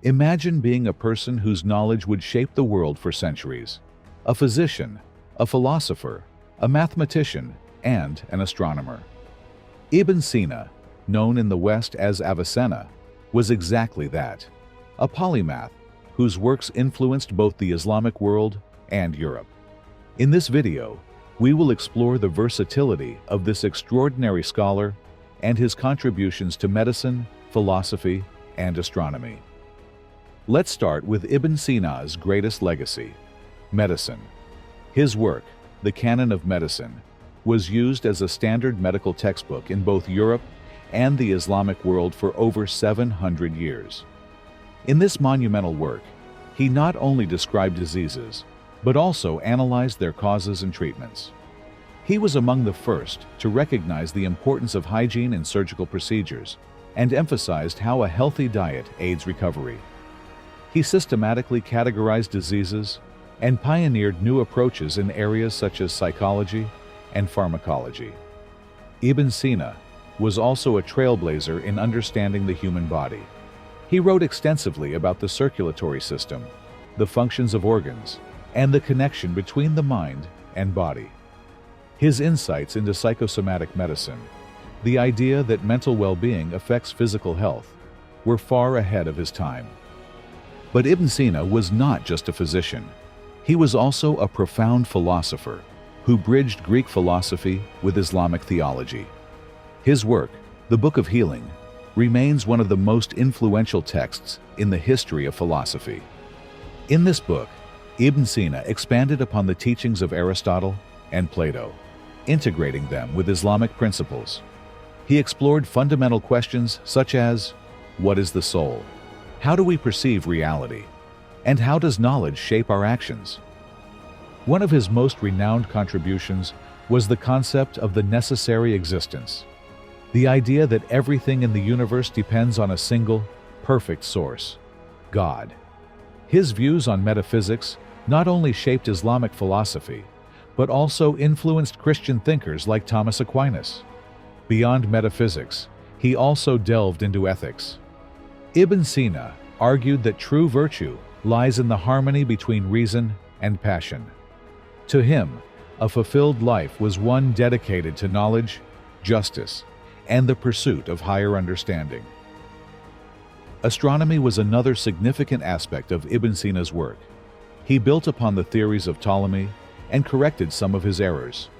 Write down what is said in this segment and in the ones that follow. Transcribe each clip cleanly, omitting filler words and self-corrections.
Imagine being a person whose knowledge would shape the world for centuries. A physician, a philosopher, a mathematician, and an astronomer. Ibn Sina, known in the West as Avicenna, was exactly that. A polymath whose works influenced both the Islamic world and Europe. In this video, we will explore the versatility of this extraordinary scholar and his contributions to medicine, philosophy, and astronomy. Let's start with Ibn Sina's greatest legacy, medicine. His work, The Canon of Medicine, was used as a standard medical textbook in both Europe and the Islamic world for over 700 years. In this monumental work, he not only described diseases, but also analyzed their causes and treatments. He was among the first to recognize the importance of hygiene in surgical procedures and emphasized how a healthy diet aids recovery. He systematically categorized diseases and pioneered new approaches in areas such as psychology and pharmacology. Ibn Sina was also a trailblazer in understanding the human body. He wrote extensively about the circulatory system, the functions of organs, and the connection between the mind and body. His insights into psychosomatic medicine, the idea that mental well-being affects physical health, were far ahead of his time. But Ibn Sina was not just a physician. He was also a profound philosopher who bridged Greek philosophy with Islamic theology. His work, The Book of Healing, remains one of the most influential texts in the history of philosophy. In this book, Ibn Sina expanded upon the teachings of Aristotle and Plato, integrating them with Islamic principles. He explored fundamental questions such as, what is the soul? How do we perceive reality? And how does knowledge shape our actions? One of his most renowned contributions was the concept of the necessary existence, the idea that everything in the universe depends on a single, perfect source, God. His views on metaphysics not only shaped Islamic philosophy, but also influenced Christian thinkers like Thomas Aquinas. Beyond metaphysics, he also delved into ethics. Ibn Sina argued that true virtue lies in the harmony between reason and passion. To him, a fulfilled life was one dedicated to knowledge, justice, and the pursuit of higher understanding. Astronomy was another significant aspect of Ibn Sina's work. He built upon the theories of Ptolemy and corrected some of his errors.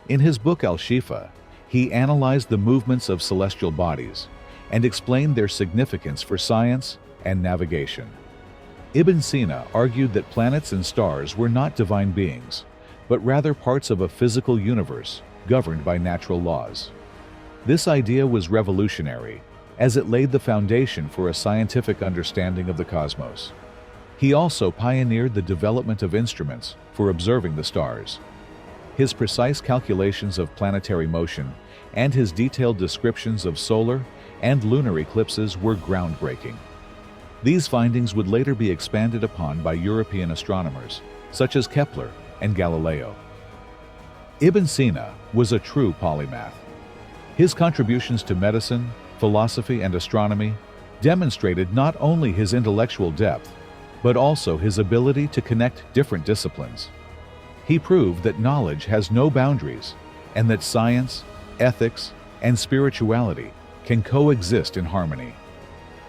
In his book Al-Shifa, he analyzed the movements of celestial bodies and explained their significance for science and navigation. Ibn Sina argued that planets and stars were not divine beings, but rather parts of a physical universe governed by natural laws. This idea was revolutionary, as it laid the foundation for a scientific understanding of the cosmos. He also pioneered the development of instruments for observing the stars. His precise calculations of planetary motion and his detailed descriptions of solar and lunar eclipses were groundbreaking. These findings would later be expanded upon by European astronomers, such as Kepler and Galileo. Ibn Sina was a true polymath. His contributions to medicine, philosophy, and astronomy demonstrated not only his intellectual depth, but also his ability to connect different disciplines. He proved that knowledge has no boundaries and that science, ethics, and spirituality can coexist in harmony.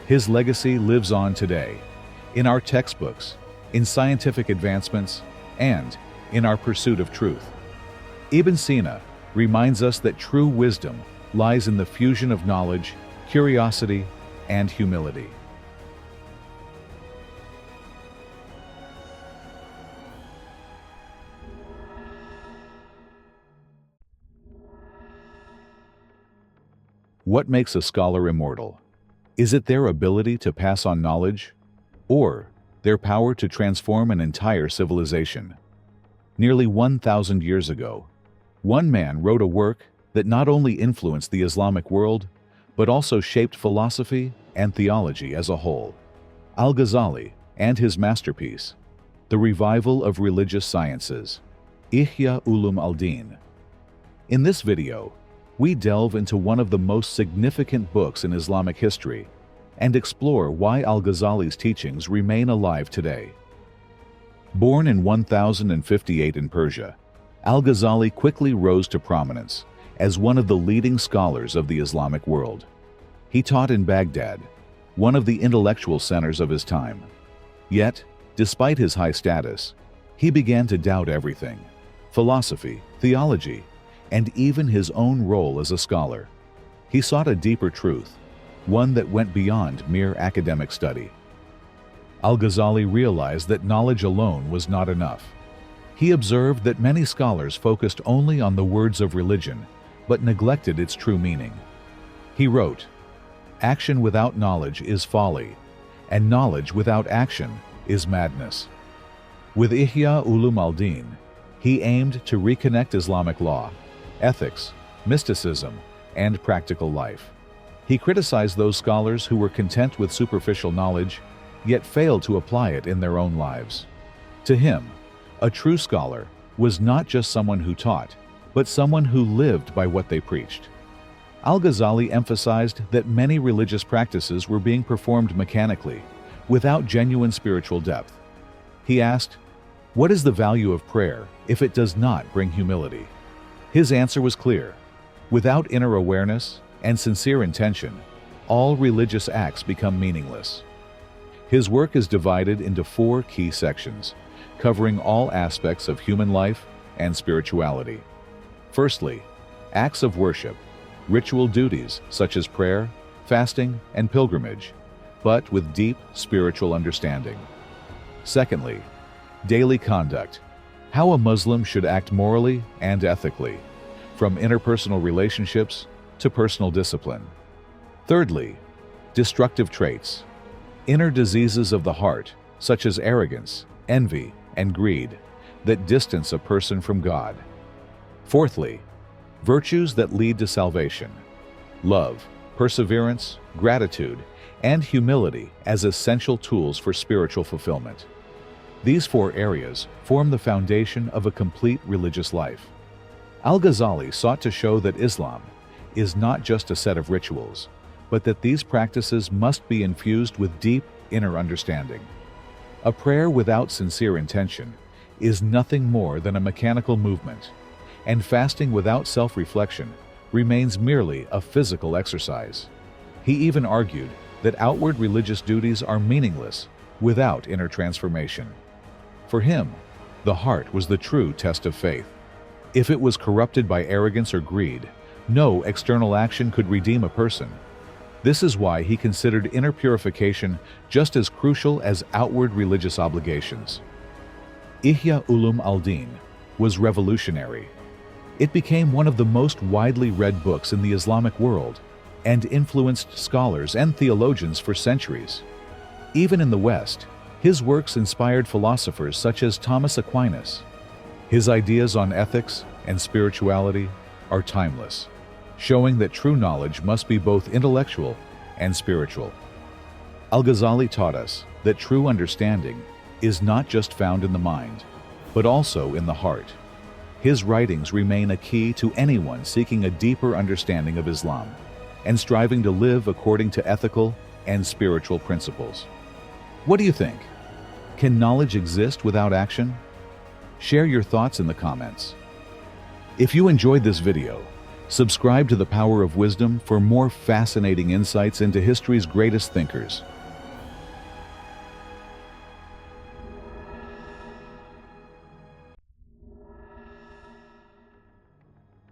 His legacy lives on today, in our textbooks, in scientific advancements, and in our pursuit of truth. Ibn Sina reminds us that true wisdom lies in the fusion of knowledge, curiosity, and humility. What makes a scholar immortal? Is it their ability to pass on knowledge, or their power to transform an entire civilization? Nearly 1,000 years ago, one man wrote a work that not only influenced the Islamic world, but also shaped philosophy and theology as a whole. Al-Ghazali and his masterpiece, The Revival of Religious Sciences, Ihya Ulum al-Din. In this video, we delve into one of the most significant books in Islamic history and explore why Al-Ghazali's teachings remain alive today. Born in 1058 in Persia, Al-Ghazali quickly rose to prominence as one of the leading scholars of the Islamic world. He taught in Baghdad, one of the intellectual centers of his time. Yet, despite his high status, he began to doubt everything: philosophy, theology, and even his own role as a scholar. He sought a deeper truth, one that went beyond mere academic study. Al-Ghazali realized that knowledge alone was not enough. He observed that many scholars focused only on the words of religion, but neglected its true meaning. He wrote, "Action without knowledge is folly, and knowledge without action is madness." With Ihya Ulum al-Din, he aimed to reconnect Islamic law, ethics, mysticism, and practical life. He criticized those scholars who were content with superficial knowledge, yet failed to apply it in their own lives. To him, a true scholar was not just someone who taught, but someone who lived by what they preached. Al-Ghazali emphasized that many religious practices were being performed mechanically, without genuine spiritual depth. He asked, "What is the value of prayer if it does not bring humility?" His answer was clear: without inner awareness and sincere intention, all religious acts become meaningless. His work is divided into 4 key sections, covering all aspects of human life and spirituality. Firstly, acts of worship, ritual duties such as prayer, fasting, and pilgrimage, but with deep spiritual understanding. Secondly, daily conduct, how a Muslim should act morally and ethically, from interpersonal relationships to personal discipline. Thirdly, destructive traits, inner diseases of the heart, such as arrogance, envy, and greed, that distance a person from God. Fourthly, virtues that lead to salvation, love, perseverance, gratitude, and humility as essential tools for spiritual fulfillment. These 4 areas form the foundation of a complete religious life. Al-Ghazali sought to show that Islam is not just a set of rituals, but that these practices must be infused with deep inner understanding. A prayer without sincere intention is nothing more than a mechanical movement, and fasting without self-reflection remains merely a physical exercise. He even argued that outward religious duties are meaningless without inner transformation. For him, the heart was the true test of faith. If it was corrupted by arrogance or greed, no external action could redeem a person. This is why he considered inner purification just as crucial as outward religious obligations. Ihya Ulum al-Din was revolutionary. It became one of the most widely read books in the Islamic world and influenced scholars and theologians for centuries. Even in the West, his works inspired philosophers such as Thomas Aquinas. His ideas on ethics and spirituality are timeless, showing that true knowledge must be both intellectual and spiritual. Al-Ghazali taught us that true understanding is not just found in the mind, but also in the heart. His writings remain a key to anyone seeking a deeper understanding of Islam and striving to live according to ethical and spiritual principles. What do you think? Can knowledge exist without action? Share your thoughts in the comments. If you enjoyed this video, subscribe to The Power of Wisdom for more fascinating insights into history's greatest thinkers.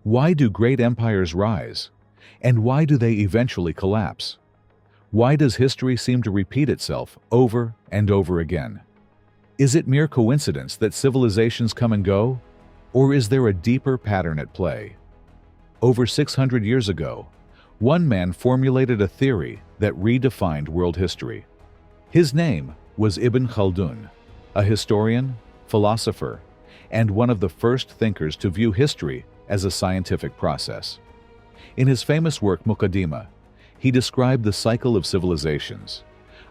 Why do great empires rise? And why do they eventually collapse? Why does history seem to repeat itself over and over again? Is it mere coincidence that civilizations come and go? Or is there a deeper pattern at play? Over 600 years ago, one man formulated a theory that redefined world history. His name was Ibn Khaldun, a historian, philosopher, and one of the first thinkers to view history as a scientific process. In his famous work Muqaddimah, he described the cycle of civilizations,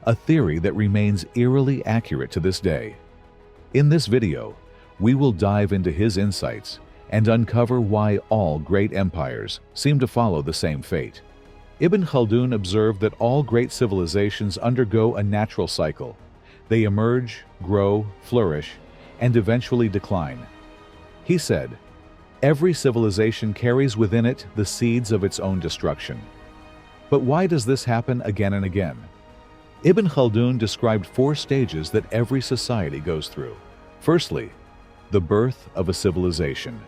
a theory that remains eerily accurate to this day. In this video, we will dive into his insights and uncover why all great empires seem to follow the same fate. Ibn Khaldun observed that all great civilizations undergo a natural cycle. They emerge, grow, flourish, and eventually decline. He said, "Every civilization carries within it the seeds of its own destruction." But why does this happen again and again? Ibn Khaldun described 4 stages that every society goes through. Firstly, the birth of a civilization.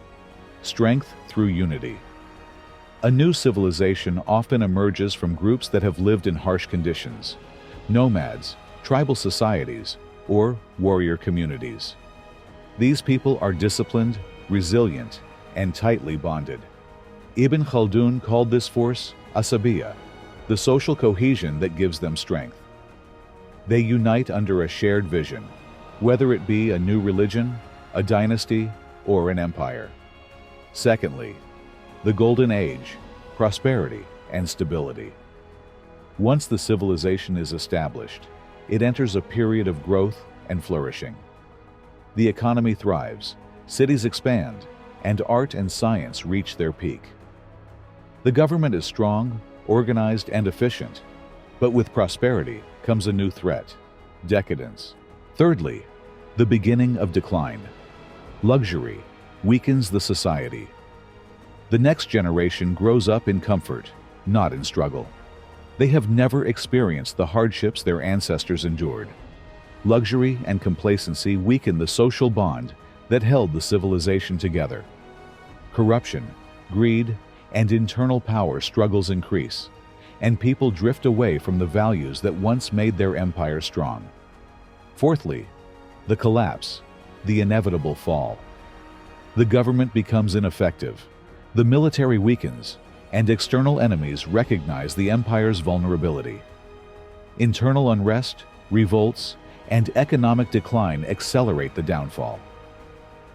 Strength through unity. A new civilization often emerges from groups that have lived in harsh conditions: nomads, tribal societies, or warrior communities. These people are disciplined, resilient, and tightly bonded. Ibn Khaldun called this force asabiya, the social cohesion that gives them strength. They unite under a shared vision, whether it be a new religion, a dynasty, or an empire. Secondly, the Golden Age, prosperity and stability. Once the civilization is established, it enters a period of growth and flourishing. The economy thrives, cities expand, and art and science reach their peak. The government is strong, organized, and efficient, but with prosperity comes a new threat: decadence. Thirdly, the beginning of decline. Luxury weakens the society. The next generation grows up in comfort, not in struggle. They have never experienced the hardships their ancestors endured. Luxury and complacency weaken the social bond that held the civilization together. Corruption, greed, and internal power struggles increase, and people drift away from the values that once made their empire strong. Fourthly, the collapse, the inevitable fall. The government becomes ineffective, the military weakens, and external enemies recognize the empire's vulnerability. Internal unrest, revolts, and economic decline accelerate the downfall.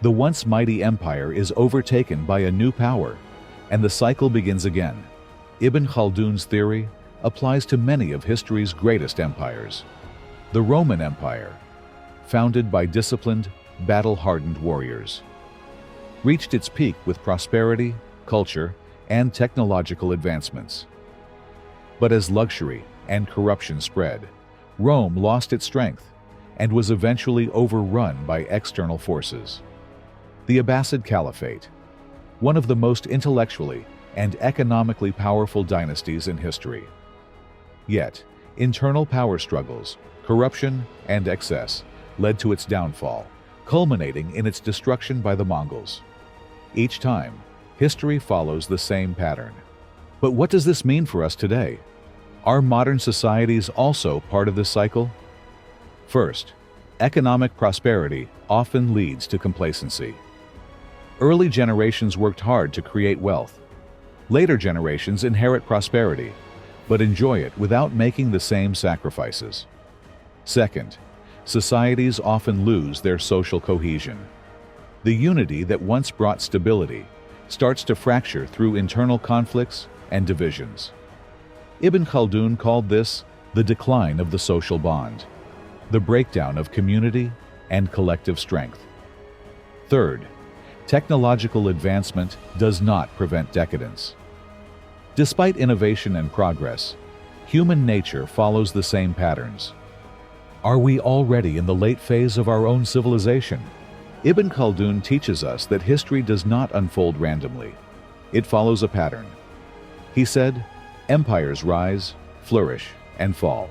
The once mighty empire is overtaken by a new power, and the cycle begins again. Ibn Khaldun's theory applies to many of history's greatest empires. The Roman Empire, founded by disciplined, battle-hardened warriors, reached its peak with prosperity, culture, and technological advancements. But as luxury and corruption spread, Rome lost its strength and was eventually overrun by external forces. The Abbasid Caliphate, one of the most intellectually and economically powerful dynasties in history. Yet, internal power struggles, corruption, and excess led to its downfall, culminating in its destruction by the Mongols. Each time, history follows the same pattern. But what does this mean for us today? Are modern societies also part of this cycle? First, economic prosperity often leads to complacency. Early generations worked hard to create wealth. Later generations inherit prosperity, but enjoy it without making the same sacrifices. Second, societies often lose their social cohesion. The unity that once brought stability starts to fracture through internal conflicts and divisions. Ibn Khaldun called this the decline of the social bond, the breakdown of community and collective strength. Third, technological advancement does not prevent decadence. Despite innovation and progress, human nature follows the same patterns. Are we already in the late phase of our own civilization? Ibn Khaldun teaches us that history does not unfold randomly. It follows a pattern. He said, empires rise, flourish, and fall,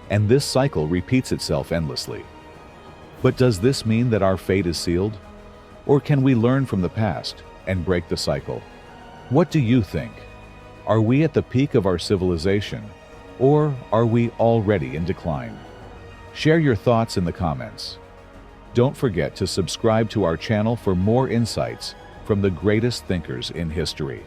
and this cycle repeats itself endlessly. But does this mean that our fate is sealed? Or can we learn from the past and break the cycle? What do you think? Are we at the peak of our civilization, or are we already in decline? Share your thoughts in the comments. Don't forget to subscribe to our channel for more insights from the greatest thinkers in history.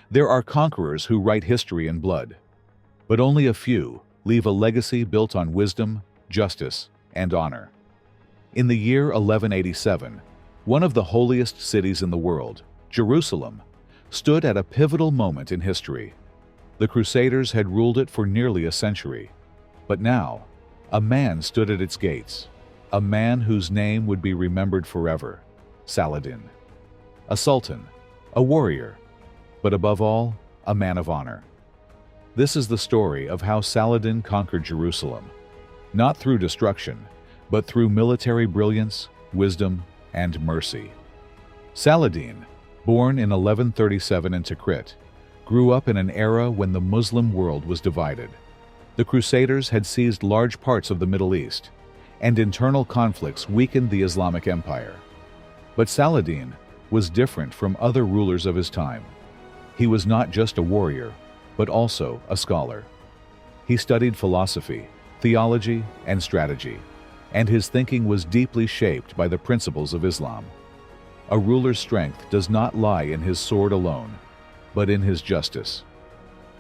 There are conquerors who write history in blood, but only a few leave a legacy built on wisdom, justice, and honor. In the year 1187, one of the holiest cities in the world, Jerusalem, stood at a pivotal moment in history. The Crusaders had ruled it for nearly a century, but now, A man stood at its gates, a man whose name would be remembered forever, Saladin. A sultan, a warrior, but above all, a man of honor. This is the story of how Saladin conquered Jerusalem, not through destruction, but through military brilliance, wisdom, and mercy. Saladin, born in 1137 in Tikrit, grew up in an era when the Muslim world was divided. The Crusaders had seized large parts of the Middle East, and internal conflicts weakened the Islamic Empire. But Saladin was different from other rulers of his time. He was not just a warrior, but also a scholar. He studied philosophy, theology, and strategy, and his thinking was deeply shaped by the principles of Islam. A ruler's strength does not lie in his sword alone, but in his justice.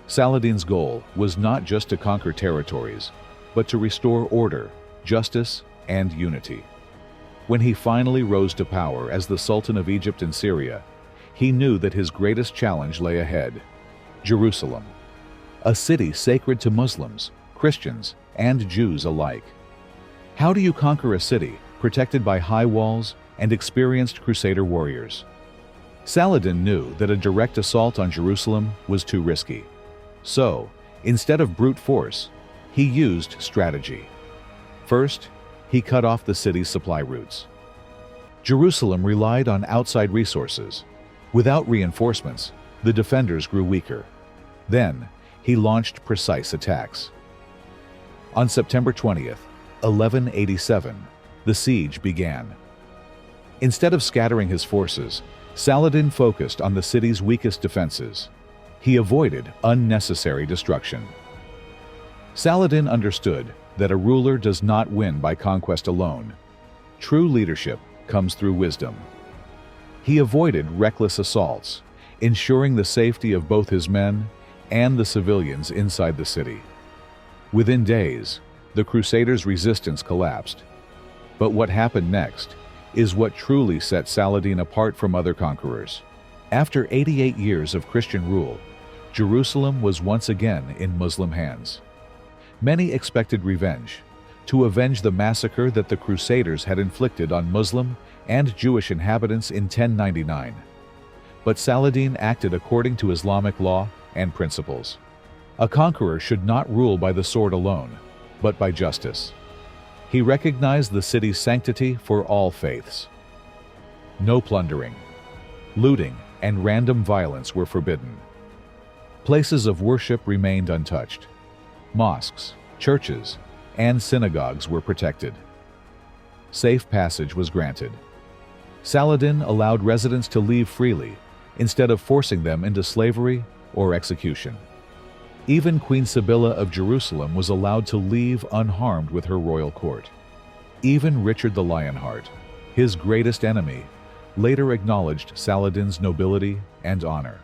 Saladin's goal was not just to conquer territories, but to restore order, justice, and unity. When he finally rose to power as the Sultan of Egypt and Syria, he knew that his greatest challenge lay ahead: Jerusalem, a city sacred to Muslims, Christians, and Jews alike. How do you conquer a city protected by high walls and experienced crusader warriors? Saladin knew that a direct assault on Jerusalem was too risky. So, instead of brute force, he used strategy. First, he cut off the city's supply routes. Jerusalem relied on outside resources. Without reinforcements, the defenders grew weaker. Then, he launched precise attacks. On September 20th, 1187, the siege began. Instead of scattering his forces, Saladin focused on the city's weakest defenses. He avoided unnecessary destruction. Saladin understood that a ruler does not win by conquest alone. True leadership comes through wisdom. He avoided reckless assaults, ensuring the safety of both his men and the civilians inside the city. Within days, the Crusaders' resistance collapsed. But what happened next is what truly set Saladin apart from other conquerors. After 88 years of Christian rule, Jerusalem was once again in Muslim hands. Many expected revenge, to avenge the massacre that the Crusaders had inflicted on Muslim and Jewish inhabitants in 1099. But Saladin acted according to Islamic law and principles. A conqueror should not rule by the sword alone, but by justice. He recognized the city's sanctity for all faiths. No plundering, looting, and random violence were forbidden. Places of worship remained untouched. Mosques, churches, and synagogues were protected. Safe passage was granted. Saladin allowed residents to leave freely instead of forcing them into slavery or execution. Even Queen Sibylla of Jerusalem was allowed to leave unharmed with her royal court. Even Richard the Lionheart, his greatest enemy, later acknowledged Saladin's nobility and honor.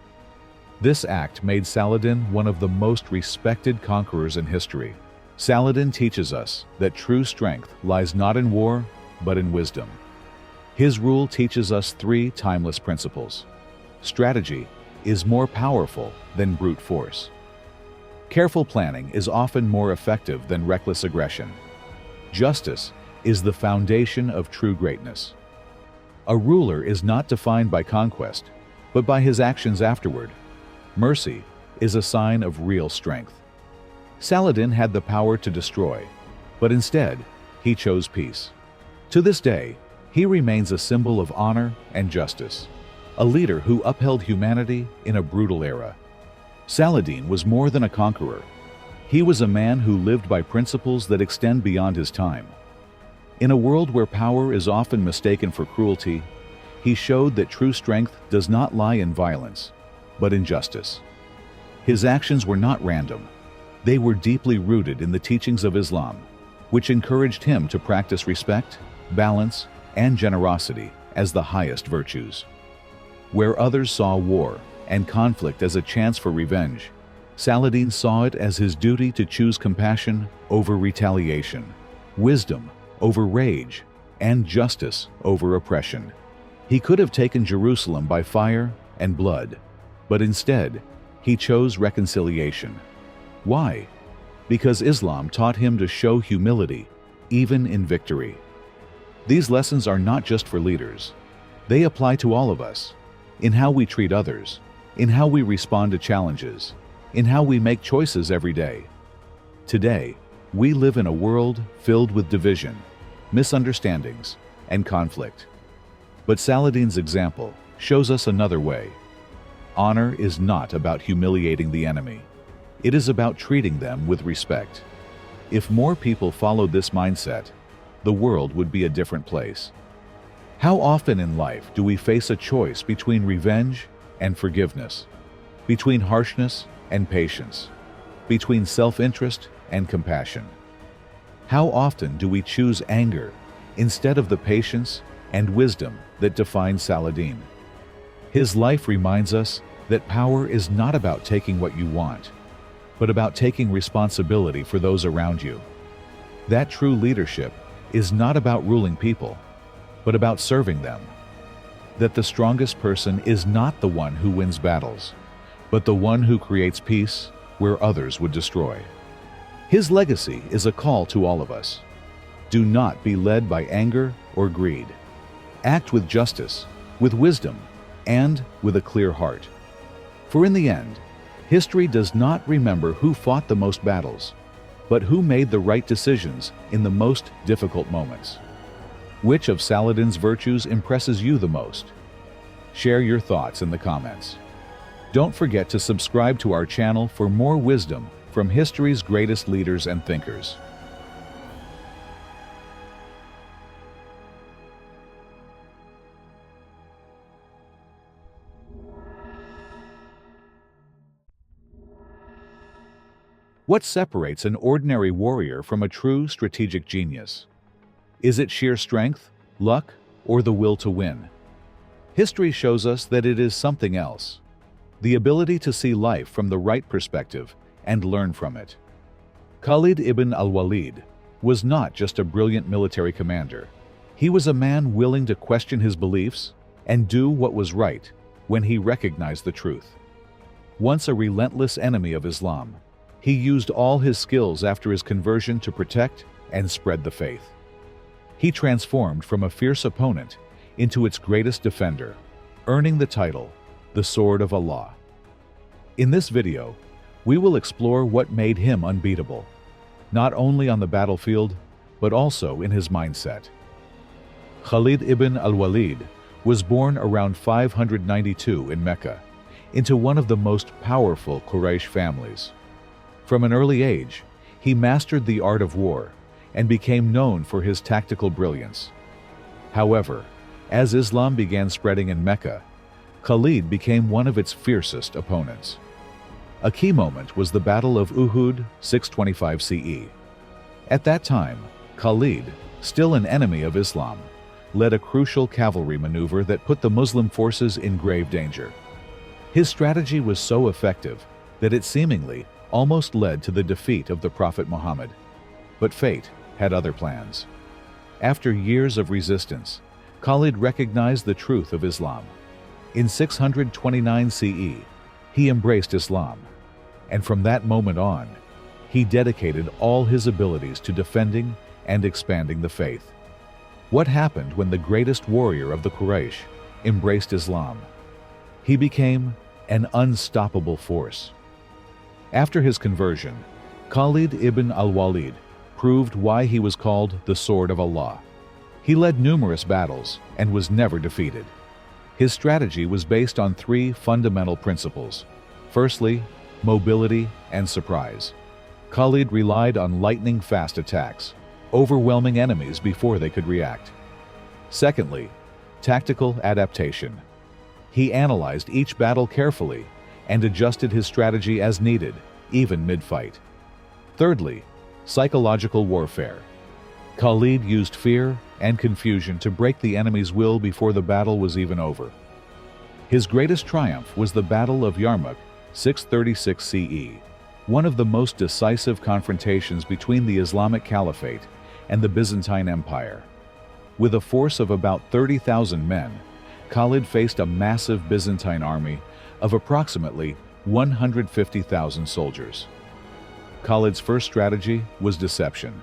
This act made Saladin one of the most respected conquerors in history. Saladin teaches us that true strength lies not in war, but in wisdom. His rule teaches us three timeless principles. Strategy is more powerful than brute force. Careful planning is often more effective than reckless aggression. Justice is the foundation of true greatness. A ruler is not defined by conquest, but by his actions afterward. Mercy is a sign of real strength. Saladin had the power to destroy, but instead, he chose peace. To this day, he remains a symbol of honor and justice, a leader who upheld humanity in a brutal era. Saladin was more than a conqueror. He was a man who lived by principles that extend beyond his time. In a world where power is often mistaken for cruelty, he showed that true strength does not lie in violence, but in justice. His actions were not random. They were deeply rooted in the teachings of Islam, which encouraged him to practice respect, balance, and generosity as the highest virtues. Where others saw war and conflict as a chance for revenge, Saladin saw it as his duty to choose compassion over retaliation, wisdom over rage, and justice over oppression. He could have taken Jerusalem by fire and blood, but instead, he chose reconciliation. Why? because Islam taught him to show humility, even in victory. These lessons are not just for leaders. They apply to all of us, in how we treat others, in how we respond to challenges, in how we make choices every day. Today, we live in a world filled with division, misunderstandings, and conflict. But Saladin's example shows us another way. Honor is not about humiliating the enemy. It is about treating them with respect. If more people followed this mindset, the world would be a different place. How often in life do we face a choice between revenge and forgiveness, between harshness and patience, between self-interest and compassion? How often do we choose anger instead of the patience and wisdom that define Saladin? His life reminds us that power is not about taking what you want, but about taking responsibility for those around you. That true leadership is not about ruling people, but about serving them. That the strongest person is not the one who wins battles, but the one who creates peace where others would destroy. His legacy is a call to all of us. Do not be led by anger or greed. Act with justice, with wisdom, and with a clear heart. For in the end, history does not remember who fought the most battles, but who made the right decisions in the most difficult moments. Which of Saladin's virtues impresses you the most? Share your thoughts in the comments. Don't forget to subscribe to our channel for more wisdom from history's greatest leaders and thinkers. What separates an ordinary warrior from a true strategic genius? Is it sheer strength, luck, or the will to win? History shows us that it is something else. The ability to see life from the right perspective and learn from it. Khalid ibn Al-Walid was not just a brilliant military commander. He was a man willing to question his beliefs and do what was right when he recognized the truth. Once a relentless enemy of Islam, he used all his skills after his conversion to protect and spread the faith. He transformed from a fierce opponent into its greatest defender, earning the title, the Sword of Allah. In this video, we will explore what made him unbeatable, not only on the battlefield, but also in his mindset. Khalid ibn Al-Walid was born around 592 in Mecca, into one of the most powerful Quraysh families. From an early age, he mastered the art of war and became known for his tactical brilliance. However, as Islam began spreading in Mecca, Khalid became one of its fiercest opponents. A key moment was the Battle of Uhud, 625 CE. At that time, Khalid, still an enemy of Islam, led a crucial cavalry maneuver that put the Muslim forces in grave danger. His strategy was so effective that it seemingly almost led to the defeat of the Prophet Muhammad. But fate had other plans. After years of resistance, Khalid recognized the truth of Islam. In 629 CE, he embraced Islam, and from that moment on, he dedicated all his abilities to defending and expanding the faith. What happened when the greatest warrior of the Quraysh embraced Islam? He became an unstoppable force. After his conversion, Khalid ibn Al-Walid proved why he was called the Sword of Allah. He led numerous battles and was never defeated. His strategy was based on three fundamental principles. Firstly, mobility and surprise. Khalid relied on lightning-fast attacks, overwhelming enemies before they could react. Secondly, tactical adaptation. He analyzed each battle carefully and adjusted his strategy as needed, even mid-fight. Thirdly, psychological warfare. Khalid used fear and confusion to break the enemy's will before the battle was even over. His greatest triumph was the Battle of Yarmouk, 636 CE, one of the most decisive confrontations between the Islamic Caliphate and the Byzantine Empire. With a force of about 30,000 men, Khalid faced a massive Byzantine army of approximately 150,000 soldiers. Khalid's first strategy was deception.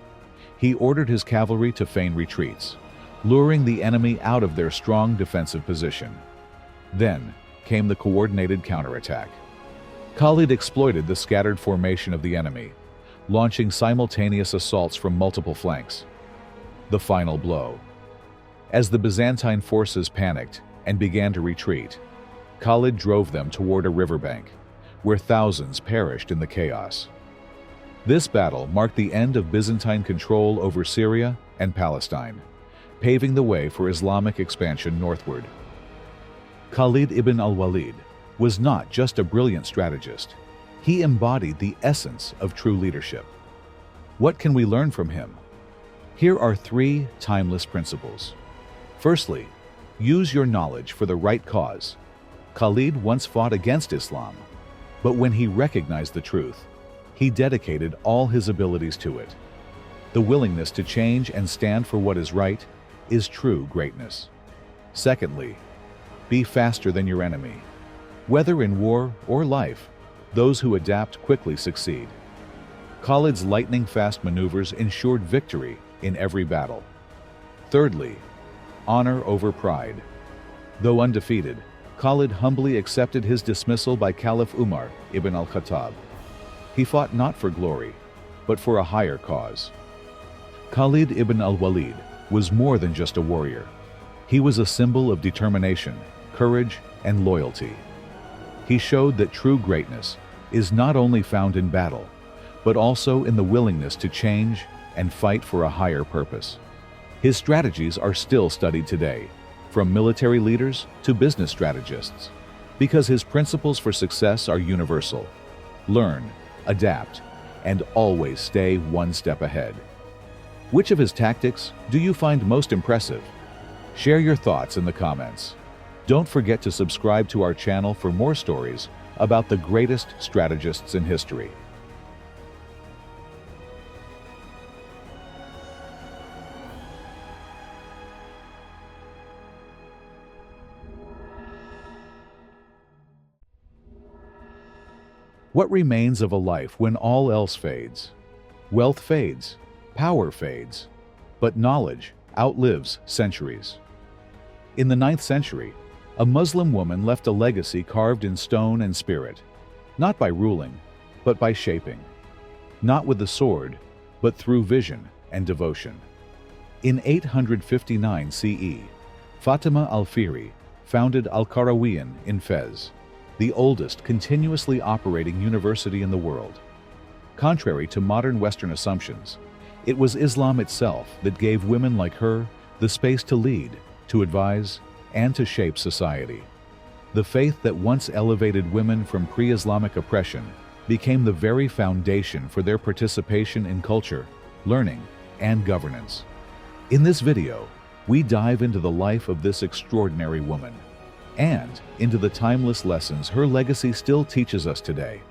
He ordered his cavalry to feign retreats, luring the enemy out of their strong defensive position. Then came the coordinated counterattack. Khalid exploited the scattered formation of the enemy, launching simultaneous assaults from multiple flanks. The final blow. As the Byzantine forces panicked and began to retreat, Khalid drove them toward a riverbank, where thousands perished in the chaos. This battle marked the end of Byzantine control over Syria and Palestine, paving the way for Islamic expansion northward. Khalid ibn Al-Walid was not just a brilliant strategist. He embodied the essence of true leadership. What can we learn from him? Here are 3 timeless principles. Firstly, use your knowledge for the right cause. Khalid once fought against Islam, but when he recognized the truth, he dedicated all his abilities to it. The willingness to change and stand for what is right is true greatness. Secondly, be faster than your enemy. Whether in war or life, those who adapt quickly succeed. Khalid's lightning-fast maneuvers ensured victory in every battle. Thirdly, honor over pride. Though undefeated, Khalid humbly accepted his dismissal by Caliph Umar ibn Al-Khattab. He fought not for glory, but for a higher cause. Khalid ibn Al-Walid was more than just a warrior. He was a symbol of determination, courage, and loyalty. He showed that true greatness is not only found in battle, but also in the willingness to change and fight for a higher purpose. His strategies are still studied today, from military leaders to business strategists, because his principles for success are universal. Learn, adapt, and always stay one step ahead. Which of his tactics do you find most impressive? Share your thoughts in the comments. Don't forget to subscribe to our channel for more stories about the greatest strategists in history. What remains of a life when all else fades? Wealth fades, power fades, but knowledge outlives centuries. In the 9th century, a Muslim woman left a legacy carved in stone and spirit, not by ruling, but by shaping. Not with the sword, but through vision and devotion. In 859 CE, Fatima Al-Fihri founded Al-Qarawiyyin in Fez, the oldest continuously operating university in the world. Contrary to modern Western assumptions, it was Islam itself that gave women like her the space to lead, to advise, and to shape society. The faith that once elevated women from pre-Islamic oppression became the very foundation for their participation in culture, learning, and governance. In this video, we dive into the life of this extraordinary woman and into the timeless lessons her legacy still teaches us today.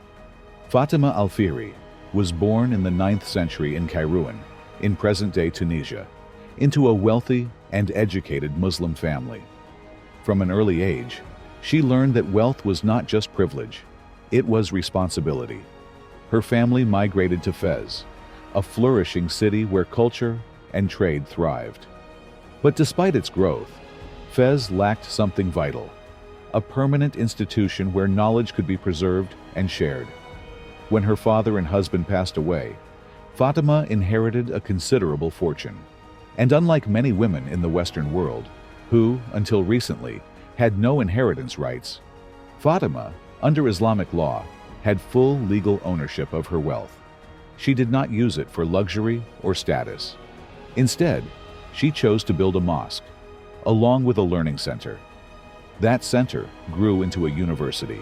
Fatima Al-Fihri was born in the 9th century in Kairouan, in present-day Tunisia, into a wealthy and educated Muslim family. From an early age, she learned that wealth was not just privilege, it was responsibility. Her family migrated to Fez, a flourishing city where culture and trade thrived. But despite its growth, Fez lacked something vital, a permanent institution where knowledge could be preserved and shared. When her father and husband passed away, Fatima inherited a considerable fortune. And unlike many women in the Western world, who, until recently, had no inheritance rights, Fatima, under Islamic law, had full legal ownership of her wealth. She did not use it for luxury or status. Instead, she chose to build a mosque, along with a learning center. That center grew into a university,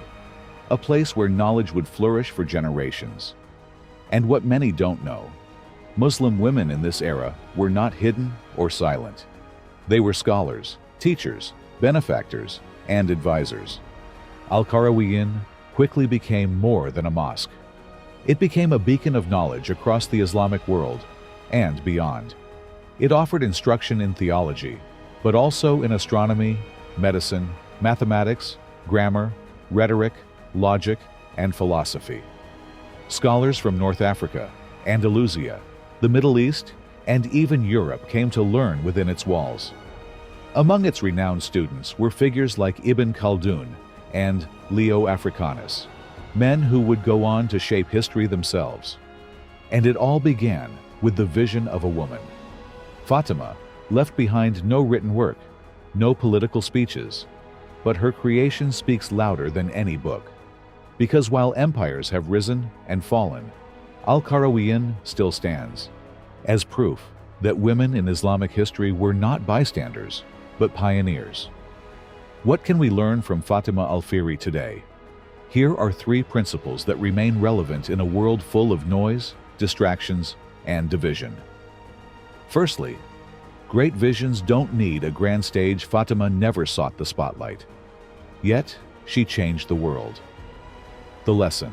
a place where knowledge would flourish for generations. And what many don't know, Muslim women in this era were not hidden or silent. They were scholars, teachers, benefactors, and advisors. Al-Qarawiyyin quickly became more than a mosque. It became a beacon of knowledge across the Islamic world and beyond. It offered instruction in theology, but also in astronomy, medicine, mathematics, grammar, rhetoric, logic, and philosophy. Scholars from North Africa, Andalusia, the Middle East, and even Europe came to learn within its walls. Among its renowned students were figures like Ibn Khaldun and Leo Africanus, men who would go on to shape history themselves. And it all began with the vision of a woman. Fatima left behind no written work, no political speeches, but her creation speaks louder than any book. Because while empires have risen and fallen, Al-Qarawiyyin still stands, as proof that women in Islamic history were not bystanders, but pioneers. What can we learn from Fatima Al-Fihri today? Here are 3 principles that remain relevant in a world full of noise, distractions, and division. Firstly, great visions don't need a grand stage. Fatima never sought the spotlight. Yet, she changed the world. The lesson: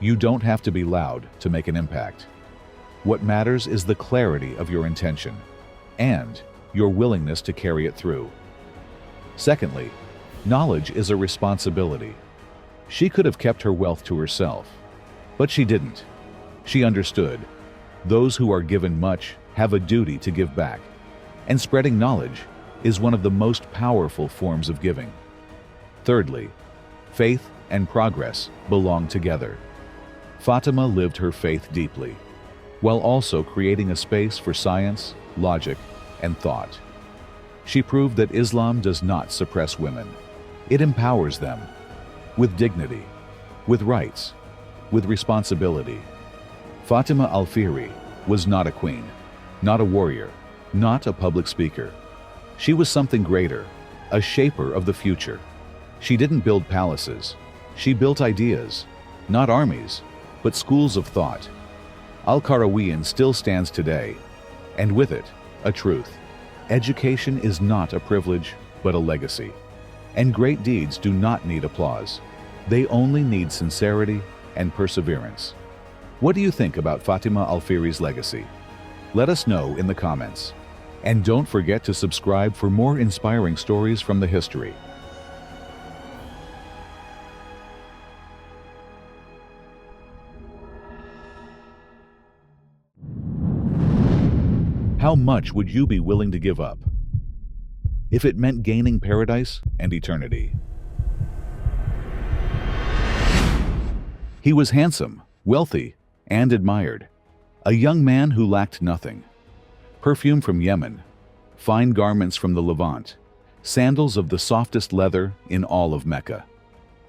you don't have to be loud to make an impact. What matters is the clarity of your intention and your willingness to carry it through. Secondly, knowledge is a responsibility. She could have kept her wealth to herself, but she didn't. She understood those who are given much have a duty to give back, and spreading knowledge is one of the most powerful forms of giving. Thirdly, faith and progress belong together. Fatima lived her faith deeply, while also creating a space for science, logic, and thought. She proved that Islam does not suppress women. It empowers them with dignity, with rights, with responsibility. Fatima Al-Fihri was not a queen, not a warrior, not a public speaker. She was something greater, a shaper of the future. She didn't build palaces. She built ideas, not armies, but schools of thought. Al-Qarawiyyin still stands today, and with it, a truth. Education is not a privilege, but a legacy. And great deeds do not need applause. They only need sincerity and perseverance. What do you think about Fatima Al-Fihri's legacy? Let us know in the comments. And don't forget to subscribe for more inspiring stories from the history. How much would you be willing to give up if it meant gaining paradise and eternity? He was handsome, wealthy, and admired, a young man who lacked nothing. Perfume from Yemen, fine garments from the Levant, sandals of the softest leather in all of Mecca.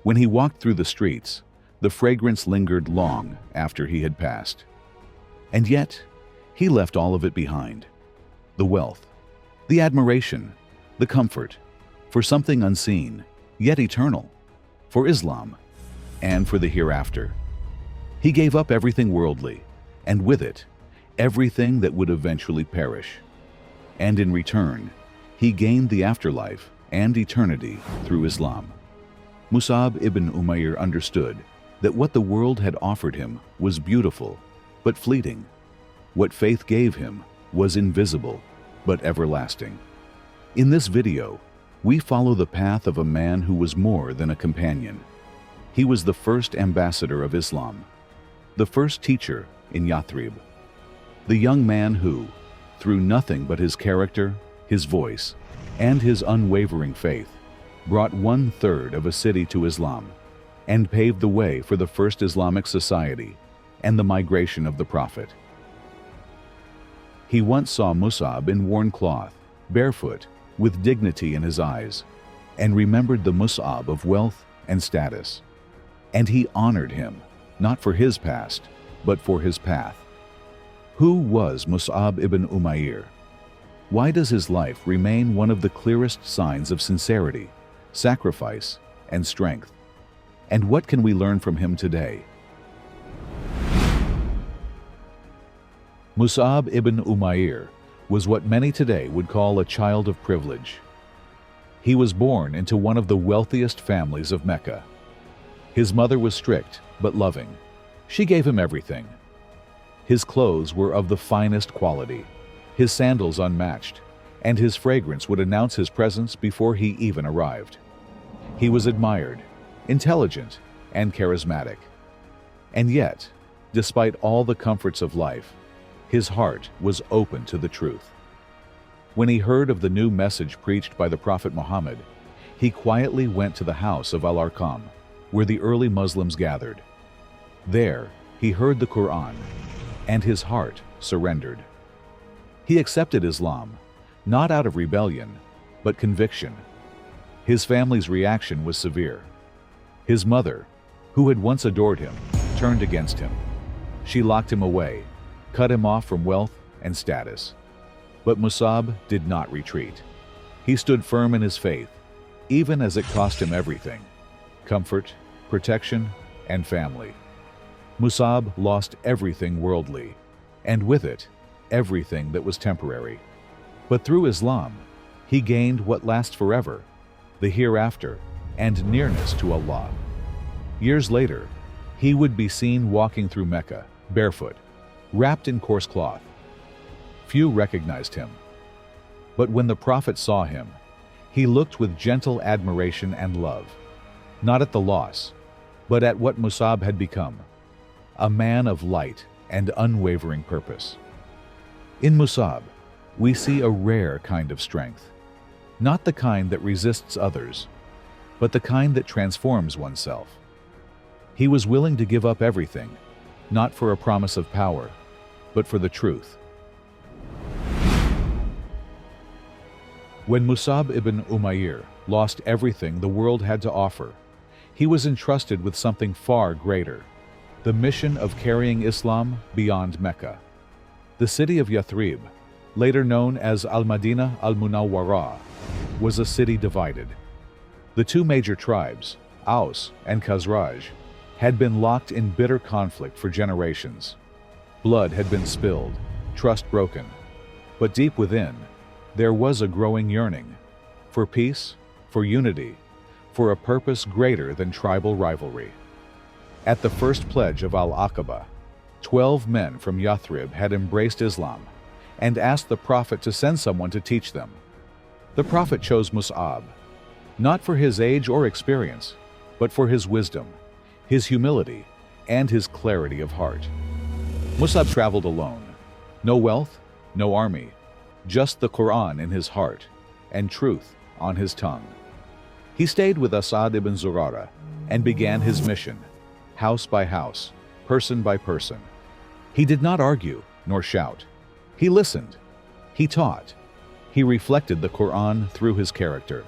When he walked through the streets, the fragrance lingered long after he had passed. And yet, he left all of it behind. The wealth, the admiration, the comfort, for something unseen, yet eternal, for Islam, and for the hereafter. He gave up everything worldly, and with it, everything that would eventually perish. And in return, he gained the afterlife and eternity through Islam. Musab ibn Umair understood that what the world had offered him was beautiful, but fleeting. What faith gave him was invisible, but everlasting. In this video, we follow the path of a man who was more than a companion. He was the first ambassador of Islam, the first teacher in Yathrib, the young man who, through nothing but his character, his voice, and his unwavering faith, brought 1/3 of a city to Islam and paved the way for the first Islamic society and the migration of the Prophet. He once saw Musab in worn cloth, barefoot, with dignity in his eyes, and remembered the Musab of wealth and status. And he honored him, not for his past, but for his path. Who was Musab ibn Umair? Why does his life remain one of the clearest signs of sincerity, sacrifice, and strength? And what can we learn from him today? Musab ibn Umair was what many today would call a child of privilege. He was born into one of the wealthiest families of Mecca. His mother was strict but loving. She gave him everything. His clothes were of the finest quality, his sandals unmatched, and his fragrance would announce his presence before he even arrived. He was admired, intelligent, and charismatic. And yet, despite all the comforts of life, his heart was open to the truth. When he heard of the new message preached by the Prophet Muhammad, he quietly went to the house of Al-Arqam, where the early Muslims gathered. There, he heard the Qur'an, and his heart surrendered. He accepted Islam, not out of rebellion, but conviction. His family's reaction was severe. His mother, who had once adored him, turned against him. She locked him away, cut him off from wealth and status. But Musab did not retreat. He stood firm in his faith, even as it cost him everything: comfort, protection, and family. Musab lost everything worldly, and with it, everything that was temporary. But through Islam, he gained what lasts forever: the hereafter and nearness to Allah. Years later, he would be seen walking through Mecca, barefoot, wrapped in coarse cloth. Few recognized him. But when the Prophet saw him, he looked with gentle admiration and love, not at the loss, but at what Musab had become: a man of light and unwavering purpose. In Musab, we see a rare kind of strength, not the kind that resists others, but the kind that transforms oneself. He was willing to give up everything, not for a promise of power, but for the truth. When Musab ibn Umair lost everything the world had to offer, he was entrusted with something far greater: the mission of carrying Islam beyond Mecca. The city of Yathrib, later known as Al-Madinah al-Munawwara, was a city divided. The two major tribes, Aus and Khazraj, had been locked in bitter conflict for generations. Blood had been spilled, trust broken, but deep within, there was a growing yearning for peace, for unity, for a purpose greater than tribal rivalry. At the first pledge of Al-Aqaba, 12 men from Yathrib had embraced Islam and asked the Prophet to send someone to teach them. The Prophet chose Musab, not for his age or experience, but for his wisdom, his humility, and his clarity of heart. Musab traveled alone. No wealth, no army, just the Qur'an in his heart and truth on his tongue. He stayed with Asad ibn Zurara and began his mission, house by house, person by person. He did not argue nor shout. He listened. He taught. He reflected the Qur'an through his character.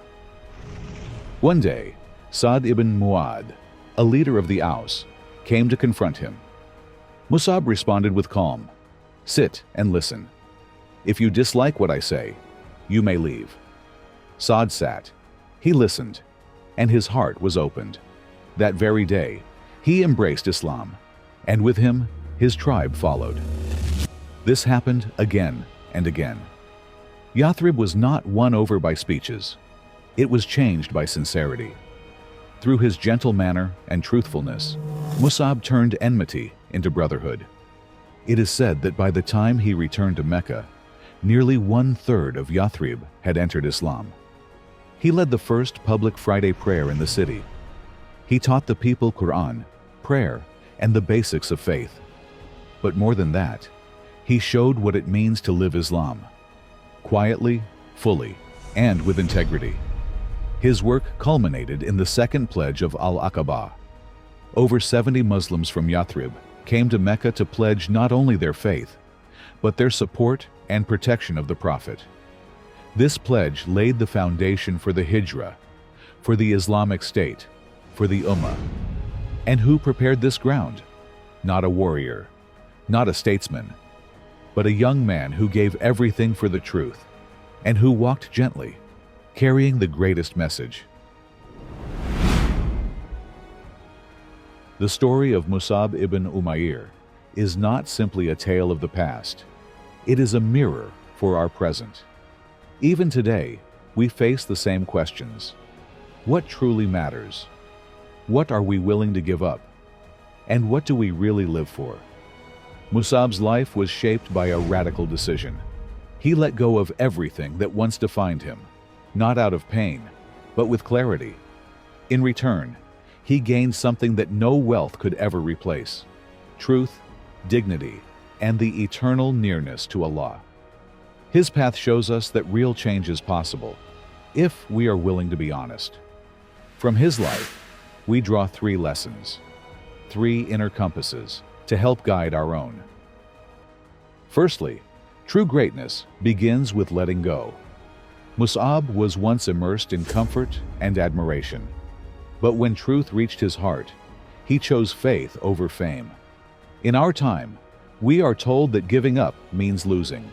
One day, Saad ibn Mu'adh, a leader of the Aus, came to confront him. Musab responded with calm: "Sit and listen. If you dislike what I say, you may leave." Saad sat. He listened, and his heart was opened. That very day, he embraced Islam, and with him, his tribe followed. This happened again and again. Yathrib was not won over by speeches. It was changed by sincerity. Through his gentle manner and truthfulness, Musab turned enmity into brotherhood. It is said that by the time he returned to Mecca, nearly 1/3 of Yathrib had entered Islam. He led the first public Friday prayer in the city. He taught the people Qur'an, prayer, and the basics of faith. But more than that, he showed what it means to live Islam, quietly, fully, and with integrity. His work culminated in the second pledge of Al-Aqaba. Over 70 Muslims from Yathrib came to Mecca to pledge not only their faith, but their support and protection of the Prophet. This pledge laid the foundation for the Hijrah, for the Islamic State, for the Ummah. And who prepared this ground? Not a warrior, not a statesman, but a young man who gave everything for the truth, and who walked gently, carrying the greatest message. The story of Musab ibn Umair is not simply a tale of the past. It is a mirror for our present. Even today, we face the same questions. What truly matters? What are we willing to give up? And what do we really live for? Musab's life was shaped by a radical decision. He let go of everything that once defined him, not out of pain, but with clarity. In return, he gained something that no wealth could ever replace: truth, dignity, and the eternal nearness to Allah. His path shows us that real change is possible, if we are willing to be honest. From his life, we draw 3 lessons, 3 inner compasses to help guide our own. Firstly, true greatness begins with letting go. Musab was once immersed in comfort and admiration, but when truth reached his heart, he chose faith over fame. In our time, we are told that giving up means losing,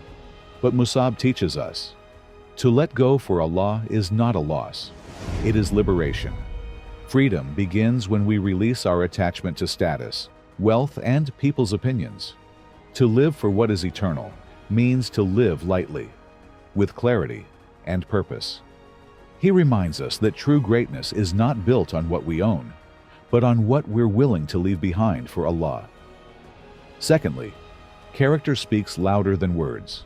but Musab teaches us, to let go for Allah is not a loss, it is liberation. Freedom begins when we release our attachment to status, wealth, and people's opinions. To live for what is eternal means to live lightly, with clarity and purpose. He reminds us that true greatness is not built on what we own, but on what we're willing to leave behind for Allah. Secondly, character speaks louder than words.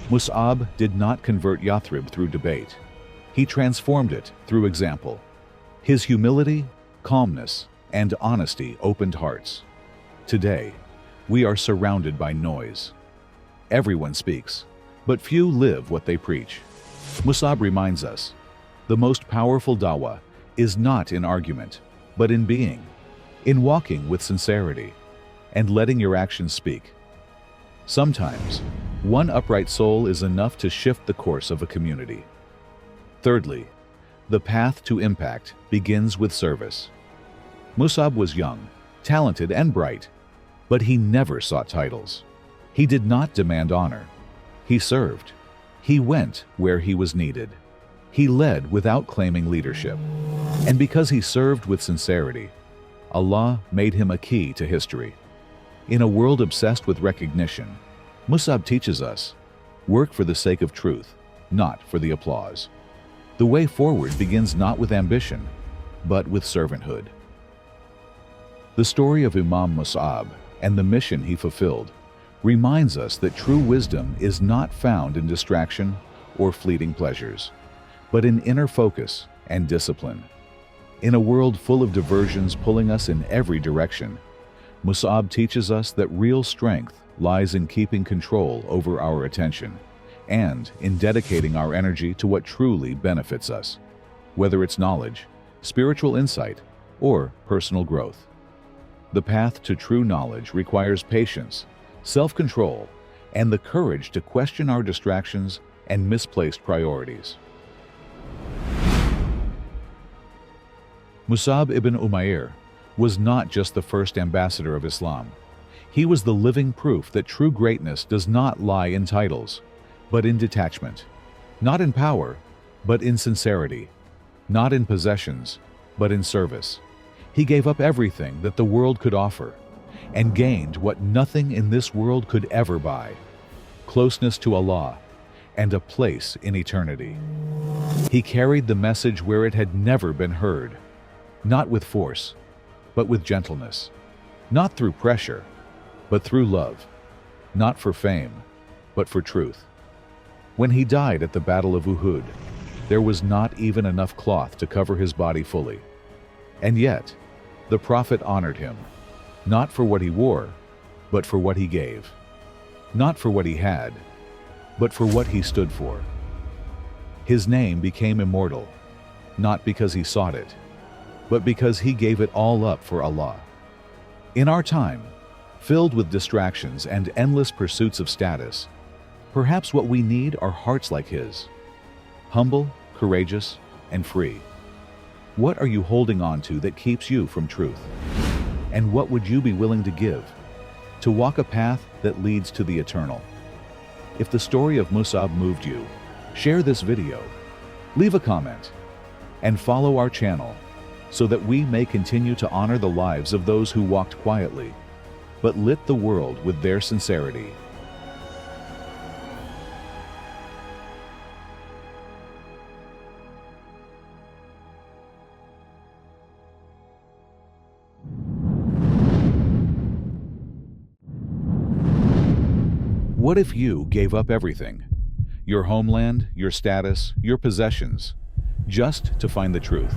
Musab did not convert Yathrib through debate. He transformed it through example. His humility, calmness, and honesty opened hearts. Today, we are surrounded by noise. Everyone speaks, but few live what they preach. Musab reminds us, the most powerful dawah is not in argument, but in being, in walking with sincerity, and letting your actions speak. Sometimes, one upright soul is enough to shift the course of a community. Thirdly, the path to impact begins with service. Musab was young, talented, and bright, but he never sought titles. He did not demand honor. He served. He went where he was needed. He led without claiming leadership. And because he served with sincerity, Allah made him a key to history. In a world obsessed with recognition, Musab teaches us, work for the sake of truth, not for the applause. The way forward begins not with ambition, but with servanthood. The story of Imam Musab and the mission he fulfilled reminds us that true wisdom is not found in distraction or fleeting pleasures, but in inner focus and discipline. In a world full of diversions pulling us in every direction, Musab teaches us that real strength lies in keeping control over our attention and in dedicating our energy to what truly benefits us, whether it's knowledge, spiritual insight, or personal growth. The path to true knowledge requires patience, self-control, and the courage to question our distractions and misplaced priorities. Musab ibn Umair was not just the first ambassador of Islam. He was the living proof that true greatness does not lie in titles, but in detachment. Not in power, but in sincerity. Not in possessions, but in service. He gave up everything that the world could offer and gained what nothing in this world could ever buy: closeness to Allah and a place in eternity. He carried the message where it had never been heard, not with force, but with gentleness, not through pressure, but through love, not for fame, but for truth. When he died at the Battle of Uhud, there was not even enough cloth to cover his body fully. And yet, the Prophet honored him, not for what he wore, but for what he gave. Not for what he had, but for what he stood for. His name became immortal, not because he sought it, but because he gave it all up for Allah. In our time, filled with distractions and endless pursuits of status, perhaps what we need are hearts like his, humble, courageous, and free. What are you holding on to that keeps you from truth? And what would you be willing to give to walk a path that leads to the eternal? If the story of Musab moved you, share this video, leave a comment, and follow our channel so that we may continue to honor the lives of those who walked quietly, but lit the world with their sincerity. What if you gave up everything? Your homeland, your status, your possessions, just to find the truth?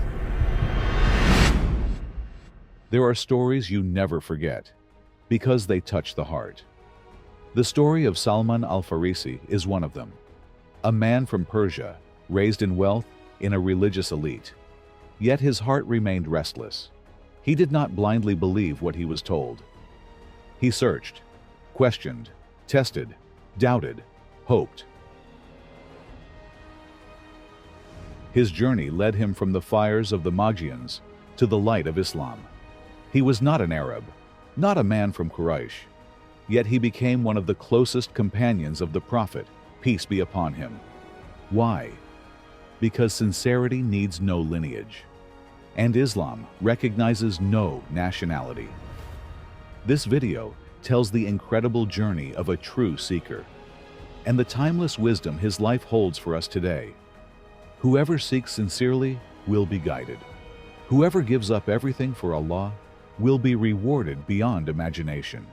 There are stories you never forget, because they touch the heart. The story of Salman Al-Farisi is one of them. A man from Persia, raised in wealth, in a religious elite. Yet his heart remained restless. He did not blindly believe what he was told. He searched, questioned, tested, doubted, hoped. His journey led him from the fires of the Magians to the light of Islam. He was not an Arab, not a man from Quraysh, yet he became one of the closest companions of the Prophet, peace be upon him. Why? Because sincerity needs no lineage, and Islam recognizes no nationality. This video tells the incredible journey of a true seeker, and the timeless wisdom his life holds for us today. Whoever seeks sincerely will be guided. Whoever gives up everything for Allah will be rewarded beyond imagination.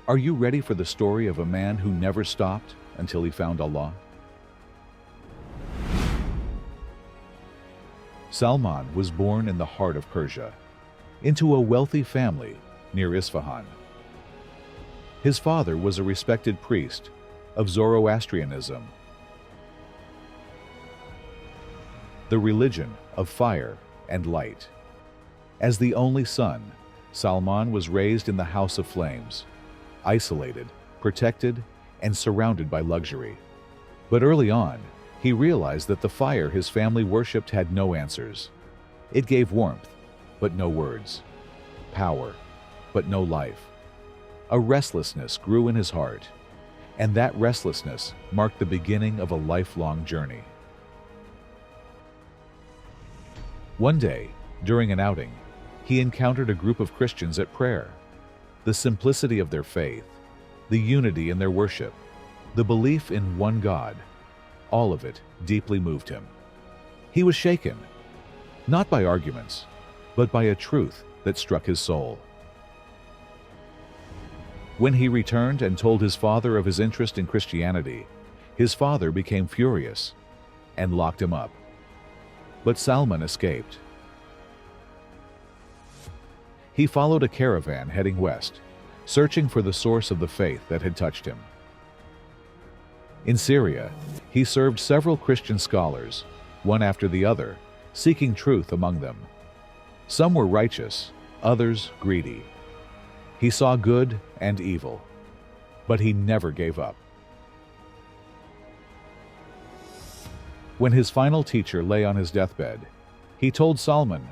Are you ready for the story of a man who never stopped until he found Allah? Salman was born in the heart of Persia, into a wealthy family near Isfahan. His father was a respected priest of Zoroastrianism, the religion of fire and light. As the only son, Salman was raised in the house of flames, isolated, protected, and surrounded by luxury. But early on, he realized that the fire his family worshipped had no answers. It gave warmth, but no words, power, but no life. A restlessness grew in his heart, and that restlessness marked the beginning of a lifelong journey. One day, during an outing, he encountered a group of Christians at prayer. The simplicity of their faith, the unity in their worship, the belief in one God, all of it deeply moved him. He was shaken, not by arguments, but by a truth that struck his soul. When he returned and told his father of his interest in Christianity, his father became furious and locked him up. But Salman escaped. He followed a caravan heading west, searching for the source of the faith that had touched him. In Syria, he served several Christian scholars, one after the other, seeking truth among them. Some were righteous, others greedy. He saw good and evil, but he never gave up. When his final teacher lay on his deathbed, he told Salman,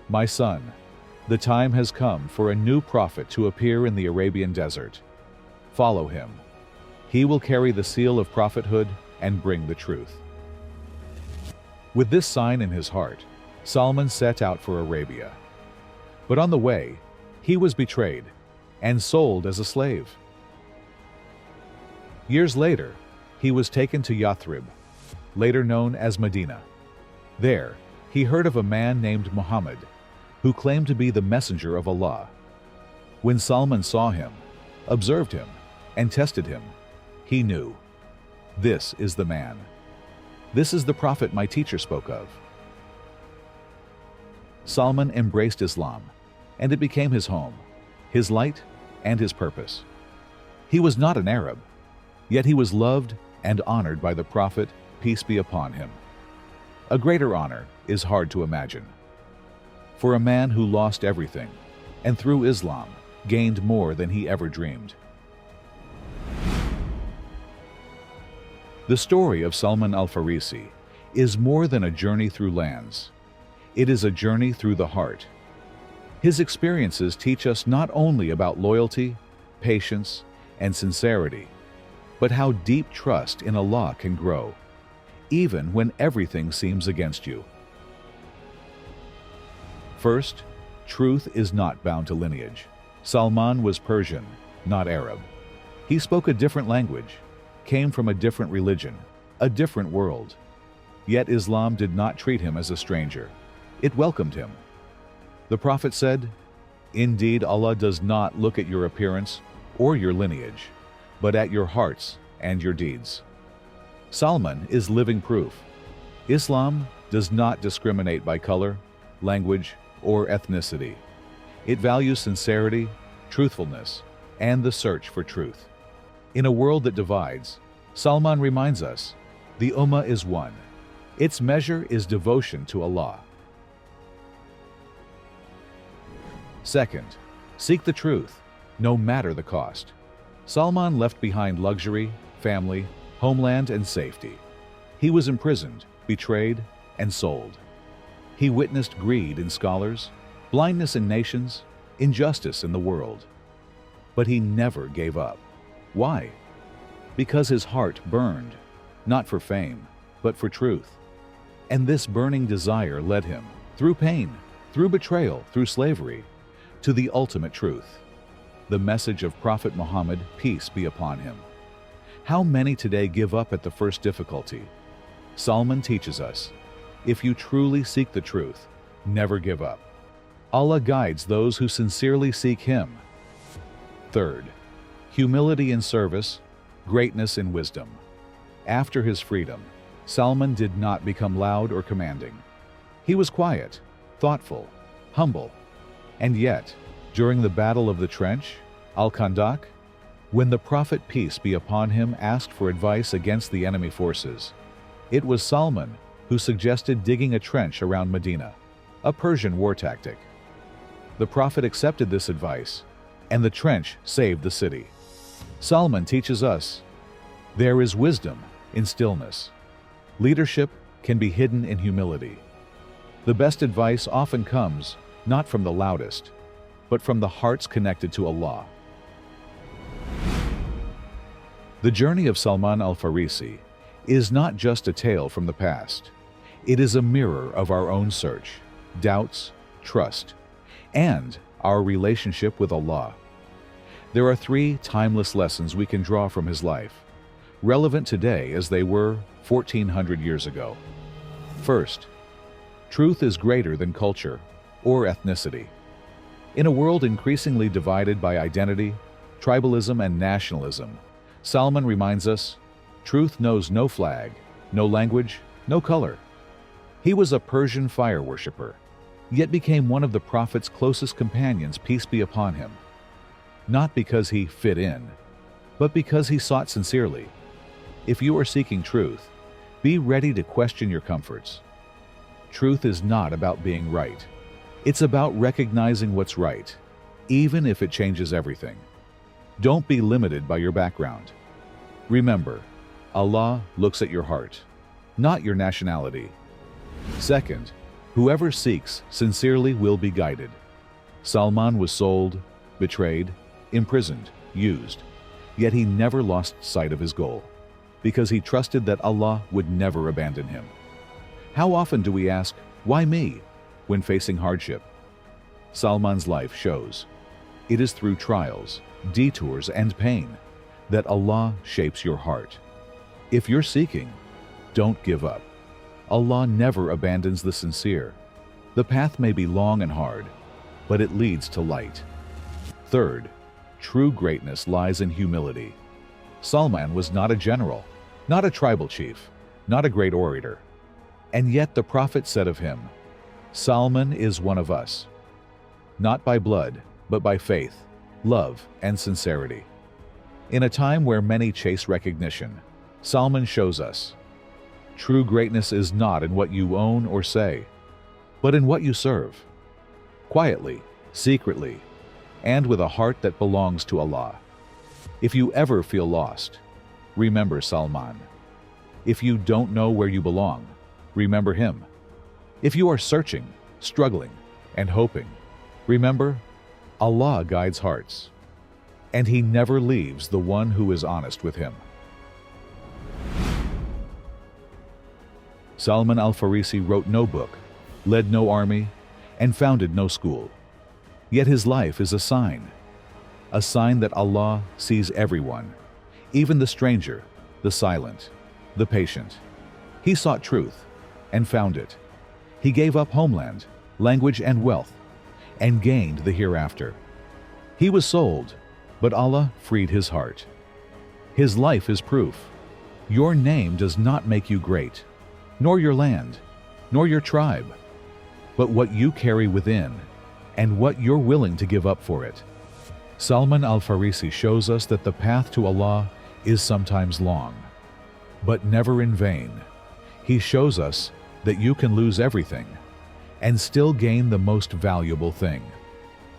"My son, the time has come for a new prophet to appear in the Arabian desert. Follow him. He will carry the seal of prophethood and bring the truth." With this sign in his heart, Salman set out for Arabia. But on the way, he was betrayed and sold as a slave. Years later, he was taken to Yathrib, later known as Medina. There, he heard of a man named Muhammad, who claimed to be the messenger of Allah. When Salman saw him, observed him, and tested him, he knew, this is the man. This is the prophet my teacher spoke of. Salman embraced Islam, and it became his home, his light, and his purpose. He was not an Arab, yet he was loved and honored by the prophet, peace be upon him. A greater honor is hard to imagine. For a man who lost everything, and through Islam, gained more than he ever dreamed. The story of Salman Al-Farisi is more than a journey through lands. It is a journey through the heart. His experiences teach us not only about loyalty, patience, and sincerity, but how deep trust in Allah can grow, even when everything seems against you. First, truth is not bound to lineage. Salman was Persian, not Arab. He spoke a different language, came from a different religion, a different world. Yet Islam did not treat him as a stranger. It welcomed him. The Prophet said, "Indeed, Allah does not look at your appearance or your lineage, but at your hearts and your deeds." Salman is living proof. Islam does not discriminate by color, language, or ethnicity. It values sincerity, truthfulness, and the search for truth. In a world that divides, Salman reminds us, the Ummah is one. Its measure is devotion to Allah. Second, seek the truth, no matter the cost. Salman left behind luxury, family, homeland, and safety. He was imprisoned, betrayed, and sold. He witnessed greed in scholars, blindness in nations, injustice in the world. But he never gave up. Why? Because his heart burned, not for fame, but for truth. And this burning desire led him, through pain, through betrayal, through slavery, to the ultimate truth, the message of Prophet Muhammad, peace be upon him. How many today give up at the first difficulty? Salman teaches us, if you truly seek the truth, never give up. Allah guides those who sincerely seek Him. Third, humility in service, greatness in wisdom. After his freedom, Salman did not become loud or commanding. He was quiet, thoughtful, humble. And yet, during the Battle of the Trench, Al-Khandaq, when the Prophet, peace be upon him, asked for advice against the enemy forces, it was Salman who suggested digging a trench around Medina, a Persian war tactic. The Prophet accepted this advice, and the trench saved the city. Salman teaches us, there is wisdom in stillness. Leadership can be hidden in humility. The best advice often comes not from the loudest, but from the hearts connected to Allah. The journey of Salman al-Farisi is not just a tale from the past. It is a mirror of our own search, doubts, trust, and our relationship with Allah. There are 3 timeless lessons we can draw from his life, relevant today as they were 1400 years ago. First, truth is greater than culture or ethnicity. In a world increasingly divided by identity, tribalism, and nationalism, Salman reminds us, truth knows no flag, no language, no color. He was a Persian fire worshipper, yet became one of the Prophet's closest companions, peace be upon him. Not because he fit in, but because he sought sincerely. If you are seeking truth, be ready to question your comforts. Truth is not about being right. It's about recognizing what's right, even if it changes everything. Don't be limited by your background. Remember, Allah looks at your heart, not your nationality. Second, whoever seeks sincerely will be guided. Salman was sold, betrayed, imprisoned, used, yet he never lost sight of his goal, because he trusted that Allah would never abandon him. How often do we ask, why me, when facing hardship? Salman's life shows, it is through trials, detours, and pain that Allah shapes your heart. If you're seeking, don't give up. Allah never abandons the sincere. The path may be long and hard, but it leads to light. Third, true greatness lies in humility. Salman was not a general, not a tribal chief, not a great orator. And yet the Prophet said of him, Salman is one of us, not by blood, but by faith, love, and sincerity. In a time where many chase recognition, Salman shows us, true greatness is not in what you own or say, but in what you serve. Quietly, secretly, and with a heart that belongs to Allah. If you ever feel lost, remember Salman. If you don't know where you belong, remember him. If you are searching, struggling, and hoping, remember, Allah guides hearts, and He never leaves the one who is honest with Him. Salman al-Farisi wrote no book, led no army, and founded no school. Yet his life is a sign that Allah sees everyone, even the stranger, the silent, the patient. He sought truth and found it. He gave up homeland, language, and wealth, and gained the hereafter. He was sold, but Allah freed his heart. His life is proof. Your name does not make you great, nor your land, nor your tribe, but what you carry within and what you're willing to give up for it. Salman Al-Farisi shows us that the path to Allah is sometimes long, but never in vain. He shows us that you can lose everything and still gain the most valuable thing: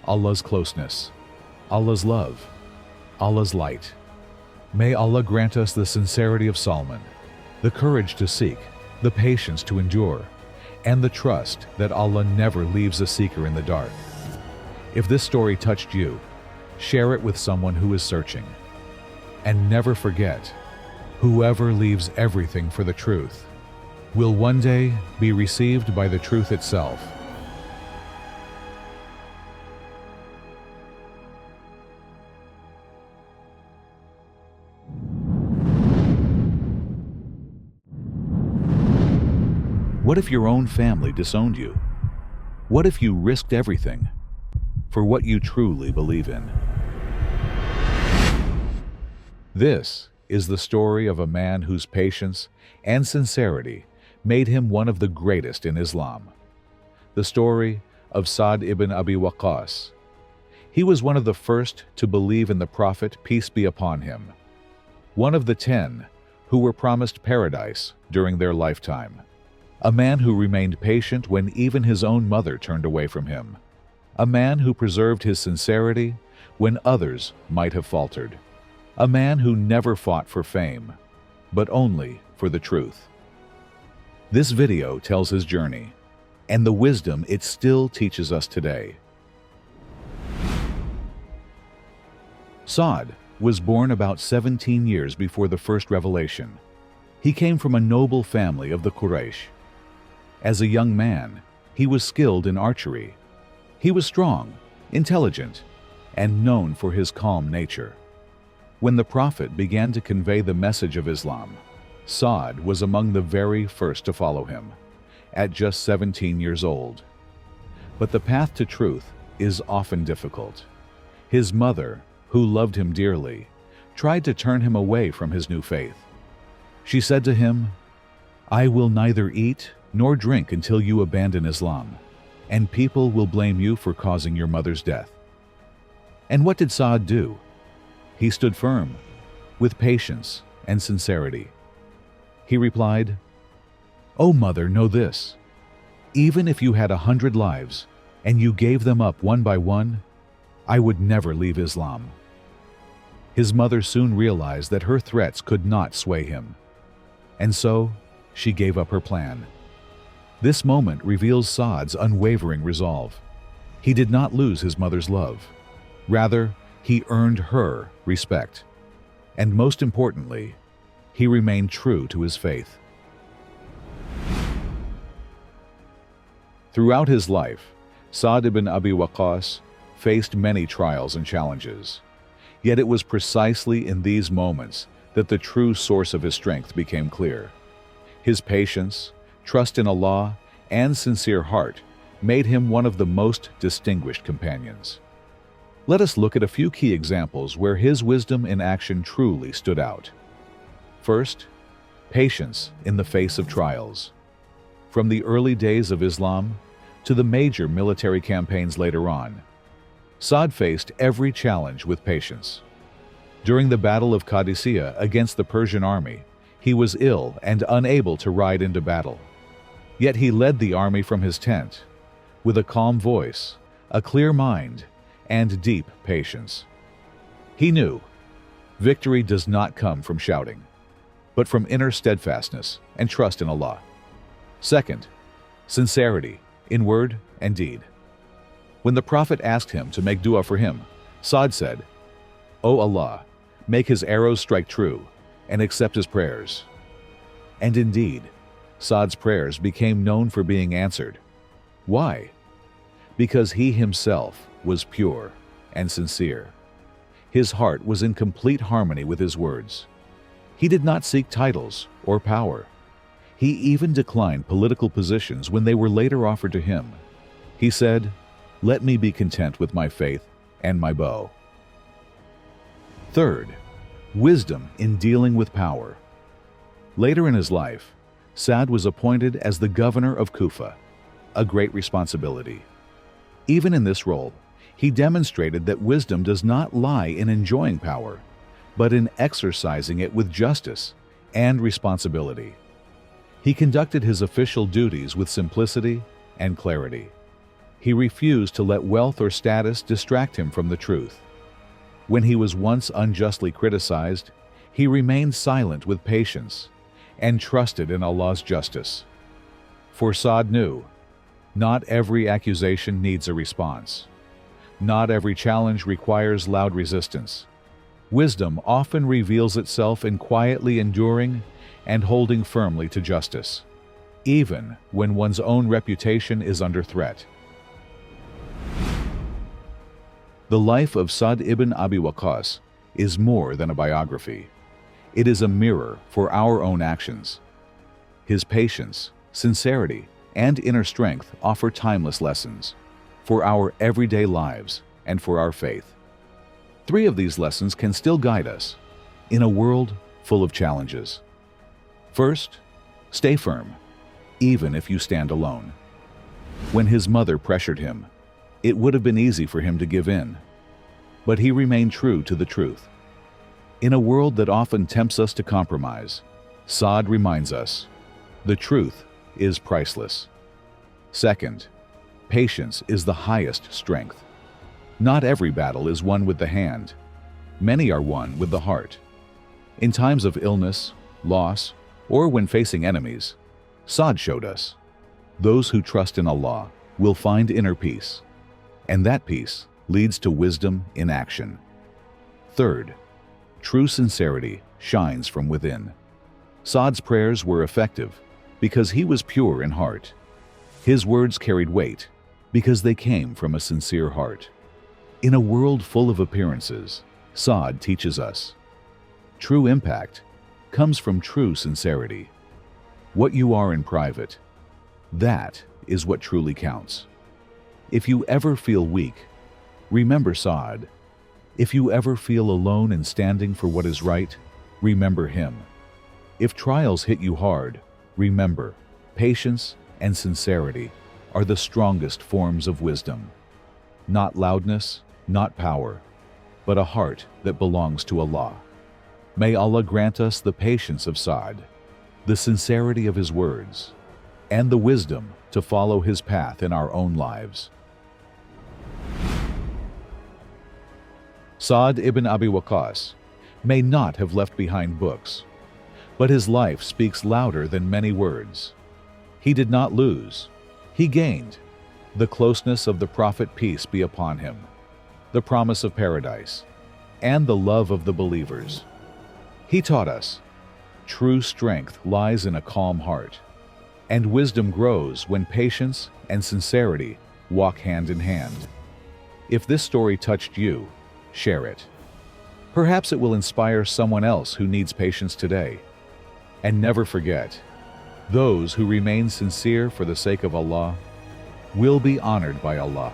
Allah's closeness, Allah's love, Allah's light. May Allah grant us the sincerity of Salman, the courage to seek, the patience to endure, and the trust that Allah never leaves a seeker in the dark. If this story touched you, share it with someone who is searching. And never forget, whoever leaves everything for the truth will one day be received by the truth itself. What if your own family disowned you? What if you risked everything for what you truly believe in? This is the story of a man whose patience and sincerity made him one of the greatest in Islam. The story of Saad ibn Abi Waqqas. He was one of the first to believe in the Prophet, peace be upon him, one of the 10 who were promised paradise during their lifetime. A man who remained patient when even his own mother turned away from him. A man who preserved his sincerity when others might have faltered. A man who never fought for fame, but only for the truth. This video tells his journey and the wisdom it still teaches us today. Saad was born about 17 years before the first revelation. He came from a noble family of the Quraysh. As a young man, he was skilled in archery. He was strong, intelligent, and known for his calm nature. When the Prophet began to convey the message of Islam, Saad was among the very first to follow him, at just 17 years old. But the path to truth is often difficult. His mother, who loved him dearly, tried to turn him away from his new faith. She said to him, "I will neither eat nor drink until you abandon Islam, and people will blame you for causing your mother's death." And what did Saad do? He stood firm, with patience and sincerity. He replied, "O mother, know this. Even if you had 100 lives, and you gave them up one by one, I would never leave Islam." His mother soon realized that her threats could not sway him, and so she gave up her plan. This moment reveals Saad's unwavering resolve. He did not lose his mother's love. Rather, he earned her respect. And most importantly, he remained true to his faith. Throughout his life, Saad ibn Abi Waqqas faced many trials and challenges. Yet it was precisely in these moments that the true source of his strength became clear. His patience, trust in Allah, and sincere heart made him one of the most distinguished companions. Let us look at a few key examples where his wisdom in action truly stood out. First, patience in the face of trials. From the early days of Islam to the major military campaigns later on, Saad faced every challenge with patience. During the Battle of Qadisiyah against the Persian army, he was ill and unable to ride into battle. Yet he led the army from his tent, with a calm voice, a clear mind, and deep patience. He knew victory does not come from shouting, but from inner steadfastness and trust in Allah. Second, sincerity in word and deed. When the Prophet asked him to make dua for him, Saad said, "O Allah, make his arrows strike true and accept his prayers." And indeed, Saad's prayers became known for being answered. Why? Because he himself was pure and sincere. His heart was in complete harmony with his words. He did not seek titles or power. He even declined political positions when they were later offered to him. He said, "Let me be content with my faith and my bow." Third, wisdom in dealing with power. Later in his life, Saad was appointed as the governor of Kufa, a great responsibility. Even in this role, He demonstrated that wisdom does not lie in enjoying power, but in exercising it with justice and responsibility. He conducted his official duties with simplicity and clarity. He refused to let wealth or status distract him from the truth. When he was once unjustly criticized, he remained silent with patience and trusted in Allah's justice. For Saad knew, not every accusation needs a response. Not every challenge requires loud resistance. Wisdom often reveals itself in quietly enduring and holding firmly to justice, even when one's own reputation is under threat. The life of Saad ibn Abi Waqqas is more than a biography. It is a mirror for our own actions. His patience, sincerity, and inner strength offer timeless lessons for our everyday lives and for our faith. 3 of these lessons can still guide us in a world full of challenges. First, stay firm, even if you stand alone. When his mother pressured him, it would have been easy for him to give in, but he remained true to the truth. In a world that often tempts us to compromise, Saad reminds us, the truth is priceless. Second, patience is the highest strength. Not every battle is won with the hand. Many are won with the heart. In times of illness, loss, or when facing enemies, Saad showed us, those who trust in Allah will find inner peace, and that peace leads to wisdom in action. Third, true sincerity shines from within. Saad's prayers were effective because he was pure in heart. His words carried weight because they came from a sincere heart. In a world full of appearances, Saad teaches us, true impact comes from true sincerity. What you are in private, that is what truly counts. If you ever feel weak, remember Saad. If you ever feel alone in standing for what is right, remember him. If trials hit you hard, remember, patience and sincerity are the strongest forms of wisdom. Not loudness, not power, but a heart that belongs to Allah. May Allah grant us the patience of Saad, the sincerity of his words, and the wisdom to follow his path in our own lives. Saad ibn Abi Waqqas may not have left behind books, but his life speaks louder than many words. He did not lose, he gained the closeness of the Prophet, peace be upon him, the promise of paradise, and the love of the believers. He taught us, true strength lies in a calm heart, and wisdom grows when patience and sincerity walk hand in hand. If this story touched you, share it. Perhaps it will inspire someone else who needs patience today. And never forget, those who remain sincere for the sake of Allah will be honored by Allah.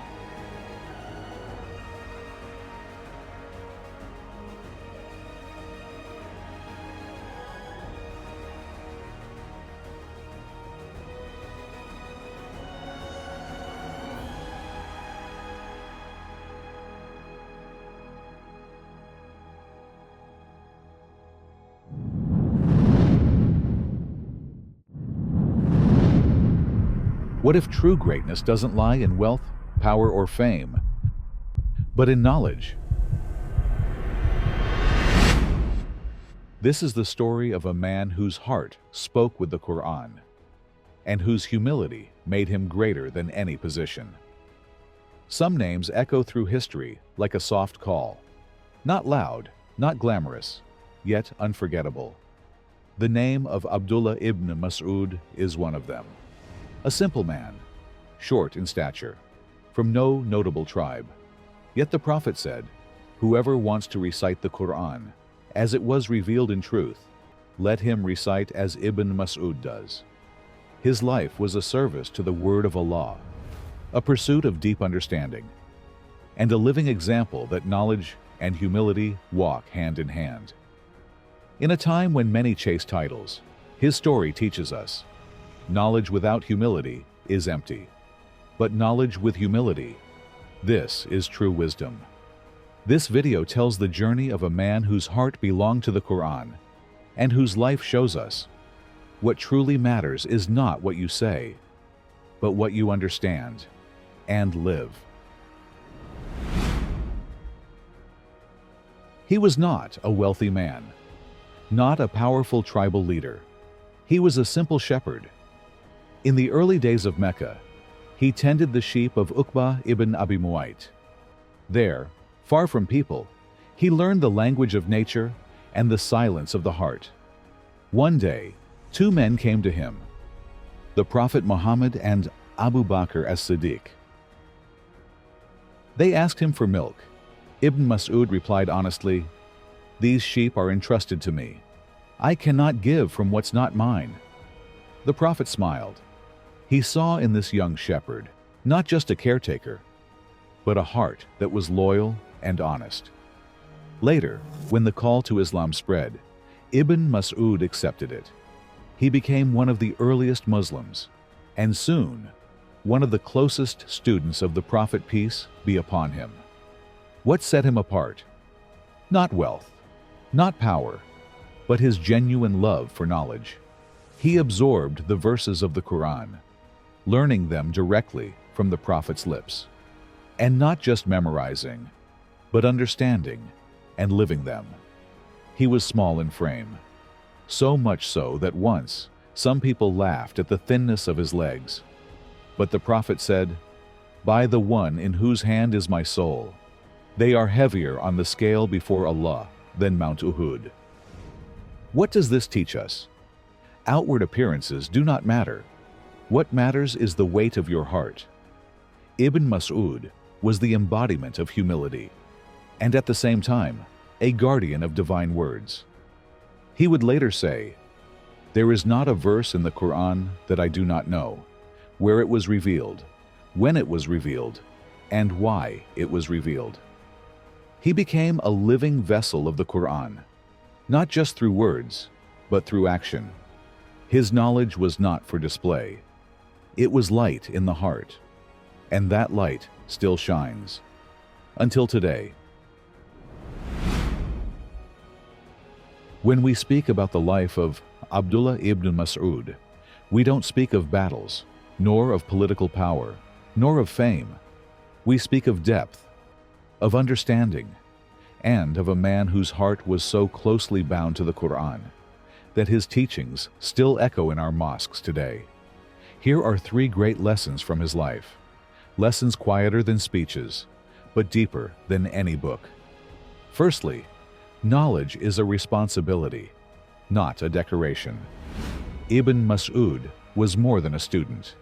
What if true greatness doesn't lie in wealth, power, or fame, but in knowledge? This is the story of a man whose heart spoke with the Qur'an, and whose humility made him greater than any position. Some names echo through history like a soft call, not loud, not glamorous, yet unforgettable. The name of Abdullah ibn Masud is one of them. A simple man, short in stature, from no notable tribe. Yet the Prophet said, whoever wants to recite the Qur'an, as it was revealed in truth, let him recite as Ibn Masud does. His life was a service to the word of Allah, a pursuit of deep understanding, and a living example that knowledge and humility walk hand in hand. In a time when many chase titles, his story teaches us, knowledge without humility is empty, but knowledge with humility This is true wisdom. This video tells the journey of a man whose heart belonged to the Qur'an and whose life shows us what truly matters is not what you say, but what you understand and live. He was not a wealthy man, not a powerful tribal leader. He was a simple shepherd. In the early days of Mecca, he tended the sheep of Uqba ibn Abi Mu'ayt. There, far from people, he learned the language of nature and the silence of the heart. One day, two men came to him, the Prophet Muhammad and Abu Bakr as-Siddiq. They asked him for milk. Ibn Masud replied honestly, "These sheep are entrusted to me. I cannot give from what's not mine." The Prophet smiled. He saw in this young shepherd not just a caretaker, but a heart that was loyal and honest. Later, when the call to Islam spread, Ibn Masud accepted it. He became one of the earliest Muslims, and soon, one of the closest students of the Prophet, peace be upon him. What set him apart? Not wealth, not power, but his genuine love for knowledge. He absorbed the verses of the Qur'an, learning them directly from the Prophet's lips, and not just memorizing, but understanding and living them. He was small in frame, so much so that once some people laughed at the thinness of his legs. But the Prophet said, "By the one in whose hand is my soul, they are heavier on the scale before Allah than Mount Uhud." What does this teach us? Outward appearances do not matter. What matters is the weight of your heart. Ibn Masud was the embodiment of humility, and at the same time, a guardian of divine words. He would later say, "There is not a verse in the Qur'an that I do not know, where it was revealed, when it was revealed, and why it was revealed." He became a living vessel of the Qur'an, not just through words, but through action. His knowledge was not for display. It was light in the heart, and that light still shines. Until today. When we speak about the life of Abdullah ibn Mas'ud, we don't speak of battles, nor of political power, nor of fame. We speak of depth, of understanding, and of a man whose heart was so closely bound to the Qur'an that his teachings still echo in our mosques today. Here are 3 great lessons from his life. Lessons quieter than speeches, but deeper than any book. Firstly, knowledge is a responsibility, not a decoration. Ibn Mas'ud was more than a student.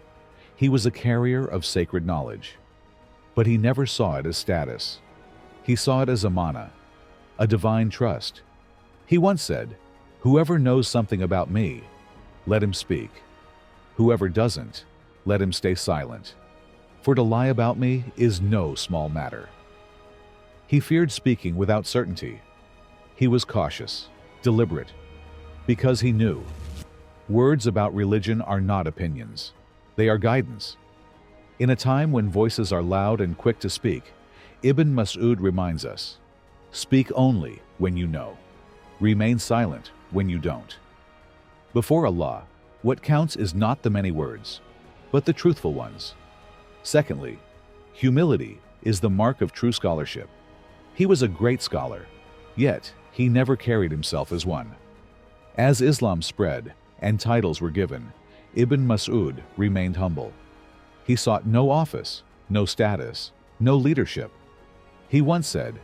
He was a carrier of sacred knowledge. But he never saw it as status. He saw it as amana, a divine trust. He once said, "Whoever knows something about me, let him speak. Whoever doesn't, let him stay silent. For to lie about me is no small matter." He feared speaking without certainty. He was cautious, deliberate, because he knew words about religion are not opinions. They are guidance. In a time when voices are loud and quick to speak, Ibn Mas'ud reminds us, speak only when you know. Remain silent when you don't. Before Allah, what counts is not the many words, but the truthful ones. Secondly, humility is the mark of true scholarship. He was a great scholar, yet he never carried himself as one. As Islam spread and titles were given, Ibn Mas'ud remained humble. He sought no office, no status, no leadership. He once said,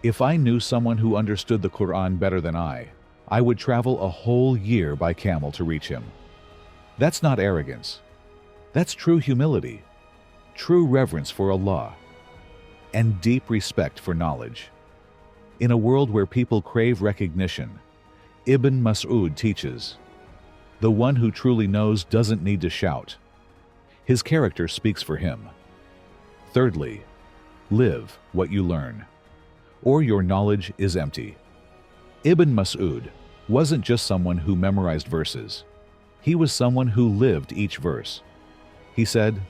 "If I knew someone who understood the Qur'an better than I would travel a whole year by camel to reach him." That's not arrogance. That's true humility, true reverence for Allah, and deep respect for knowledge. In a world where people crave recognition, Ibn Mas'ud teaches, the one who truly knows doesn't need to shout. His character speaks for him. Thirdly, live what you learn, or your knowledge is empty. Ibn Mas'ud wasn't just someone who memorized verses. He was someone who lived each verse. He said,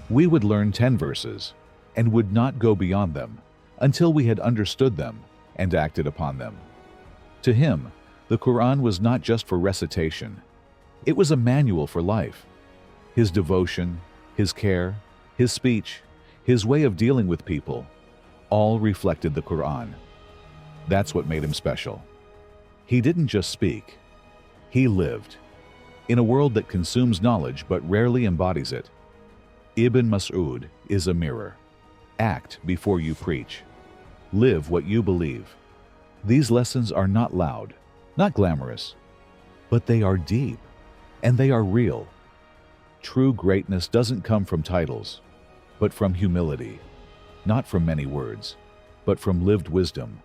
"We would learn 10 verses, and would not go beyond them until we had understood them and acted upon them. To him, the Qur'an was not just for recitation. It was a manual for life. His devotion, his care, his speech, his way of dealing with people, all reflected the Qur'an. That's what made him special. He didn't just speak. He lived. In a world that consumes knowledge but rarely embodies it, Ibn Mas'ud is a mirror. Act before you preach. Live what you believe. These lessons are not loud, not glamorous, but they are deep, and they are real. True greatness doesn't come from titles, but from humility. Not from many words, but from lived wisdom.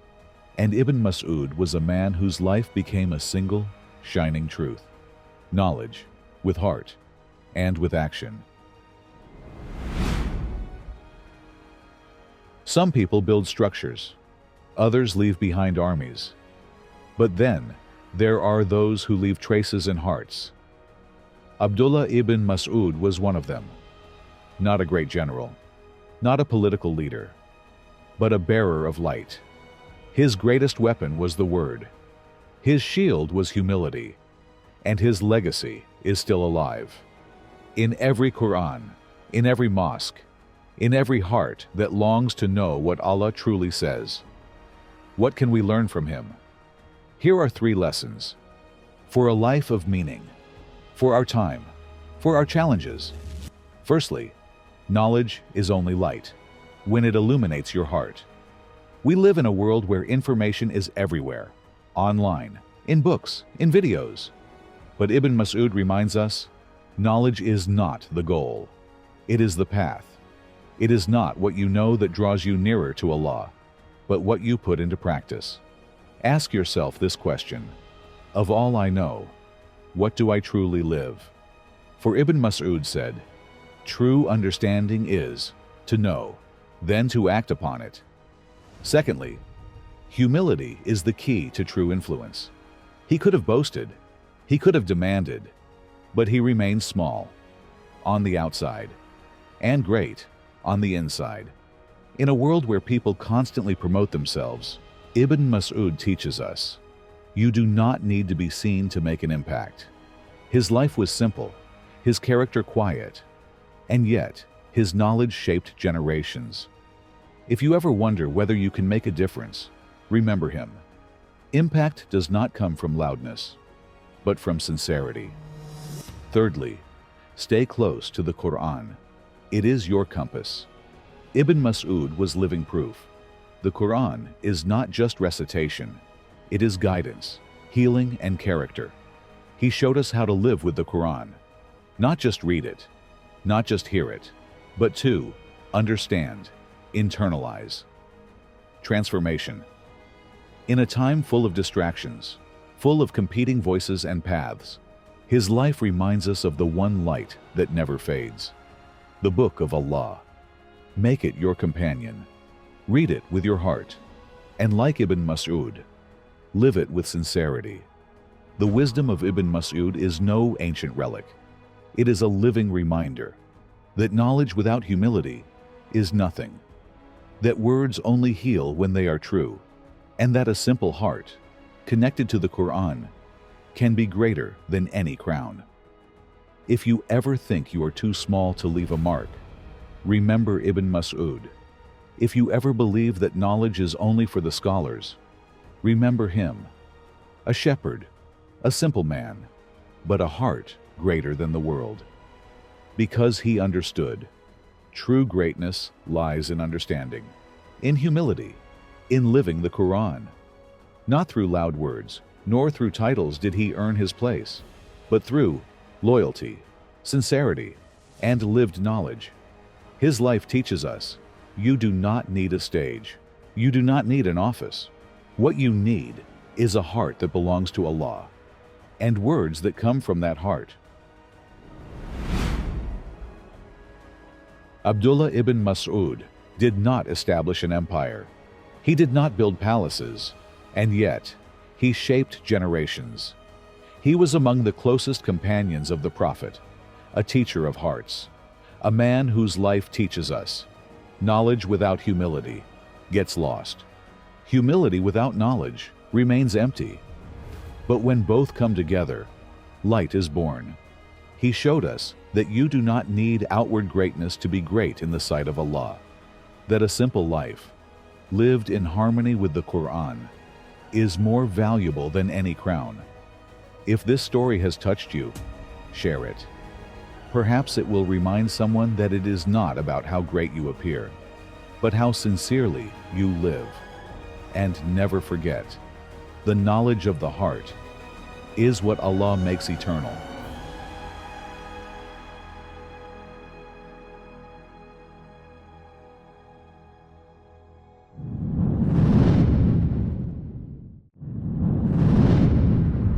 And Ibn Mas'ud was a man whose life became a single, shining truth. Knowledge, with heart, and with action. Some people build structures. Others leave behind armies. But then, there are those who leave traces in hearts. Abdullah ibn Mas'ud was one of them. Not a great general, not a political leader, but a bearer of light. His greatest weapon was the word. His shield was humility, and his legacy is still alive. In every Qur'an, in every mosque, in every heart that longs to know what Allah truly says. What can we learn from him? Here are 3 lessons. For a life of meaning. For our time. For our challenges. Firstly, knowledge is only light when it illuminates your heart. We live in a world where information is everywhere. Online, in books, in videos. But Ibn Mas'ud reminds us, knowledge is not the goal. It is the path. It is not what you know that draws you nearer to Allah, but what you put into practice. Ask yourself this question: of all I know, what do I truly live? For Ibn Mas'ud said, true understanding is to know, then to act upon it. Secondly, humility is the key to true influence. He could have boasted, he could have demanded, but he remained small, on the outside, and great on the inside. In a world where people constantly promote themselves, Ibn Mas'ud teaches us, you do not need to be seen to make an impact. His life was simple, his character quiet, and yet his knowledge shaped generations. If you ever wonder whether you can make a difference, remember him. Impact does not come from loudness, but from sincerity. Thirdly, stay close to the Qur'an. It is your compass. Ibn Mas'ud was living proof. The Qur'an is not just recitation. It is guidance, healing, and character. He showed us how to live with the Qur'an. Not just read it, not just hear it, but to understand, internalize. Transformation. In a time full of distractions, full of competing voices and paths, his life reminds us of the one light that never fades. The Book of Allah. Make it your companion. Read it with your heart. And like Ibn Mas'ud, live it with sincerity. The wisdom of Ibn Mas'ud is no ancient relic. It is a living reminder that knowledge without humility is nothing, that words only heal when they are true, and that a simple heart, connected to the Qur'an, can be greater than any crown. If you ever think you are too small to leave a mark, remember Ibn Mas'ud. If you ever believe that knowledge is only for the scholars, remember him. A shepherd, a simple man, but a heart greater than the world. Because he understood, true greatness lies in understanding, in humility, in living the Qur'an. Not through loud words, nor through titles did he earn his place, but through loyalty, sincerity, and lived knowledge. His life teaches us, you do not need a stage. You do not need an office. What you need is a heart that belongs to Allah, and words that come from that heart. Abdullah ibn Mas'ud did not establish an empire. He did not build palaces, and yet he shaped generations. He was among the closest companions of the Prophet, a teacher of hearts, a man whose life teaches us, Knowledge without humility gets lost. Humility without knowledge remains empty. But when both come together, light is born. He showed us that you do not need outward greatness to be great in the sight of Allah, that a simple life, lived in harmony with the Qur'an, is more valuable than any crown. If this story has touched you, share it. Perhaps it will remind someone that it is not about how great you appear, but how sincerely you live. And never forget, the knowledge of the heart is what Allah makes eternal.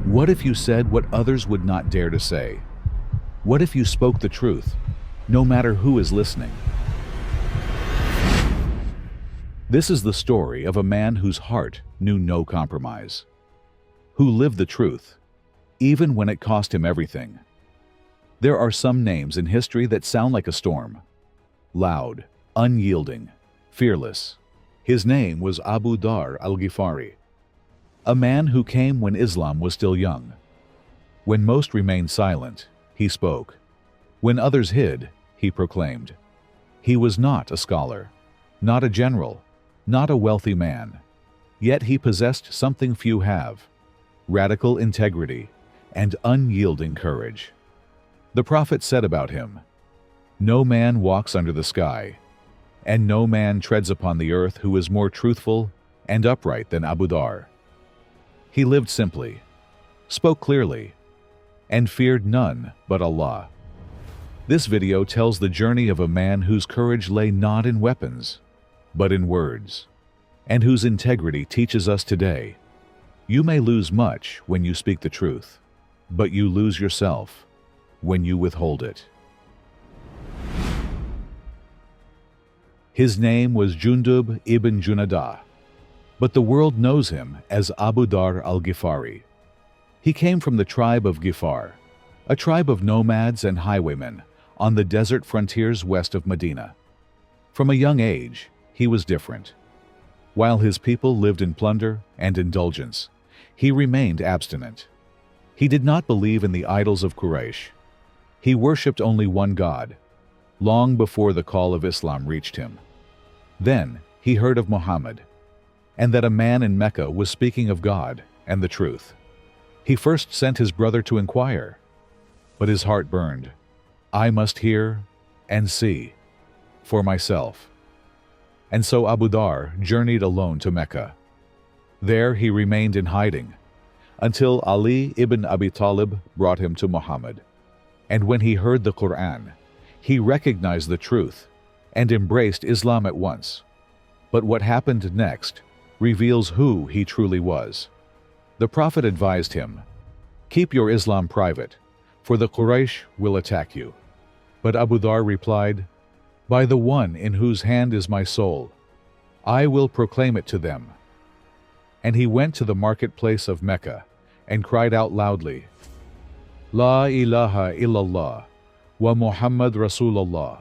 What if you said what others would not dare to say? What if you spoke the truth, no matter who is listening? This is the story of a man whose heart knew no compromise, who lived the truth, even when it cost him everything. There are some names in history that sound like a storm. Loud, unyielding, fearless. His name was Abu Dharr al-Ghifari, a man who came when Islam was still young. When most remained silent, he spoke. When others hid, he proclaimed. He was not a scholar, not a general, not a wealthy man. Yet he possessed something few have: radical integrity and unyielding courage. The Prophet said about him, "No man walks under the sky, and no man treads upon the earth who is more truthful and upright than Abu Dharr." He lived simply, spoke clearly, and feared none but Allah. This video tells the journey of a man whose courage lay not in weapons, but in words, and whose integrity teaches us today: you may lose much when you speak the truth, but you lose yourself when you withhold it. His name was Jundub ibn Junadah, but the world knows him as Abu Dharr al-Ghifari. He came from the tribe of Ghifar, a tribe of nomads and highwaymen on the desert frontiers west of Medina. From a young age, he was different. While his people lived in plunder and indulgence, he remained abstinent. He did not believe in the idols of Quraysh. He worshipped only one God, long before the call of Islam reached him. Then he heard of Muhammad, and that a man in Mecca was speaking of God and the truth. He first sent his brother to inquire, but his heart burned. "I must hear and see for myself." And so Abu Dharr journeyed alone to Mecca. There he remained in hiding until Ali ibn Abi Talib brought him to Muhammad. And when he heard the Qur'an, he recognized the truth and embraced Islam at once. But what happened next reveals who he truly was. The Prophet advised him, "Keep your Islam private, for the Quraysh will attack you." But Abu Dharr replied, "By the one in whose hand is my soul, I will proclaim it to them." And he went to the marketplace of Mecca and cried out loudly, "La ilaha illallah wa Muhammad Rasulullah."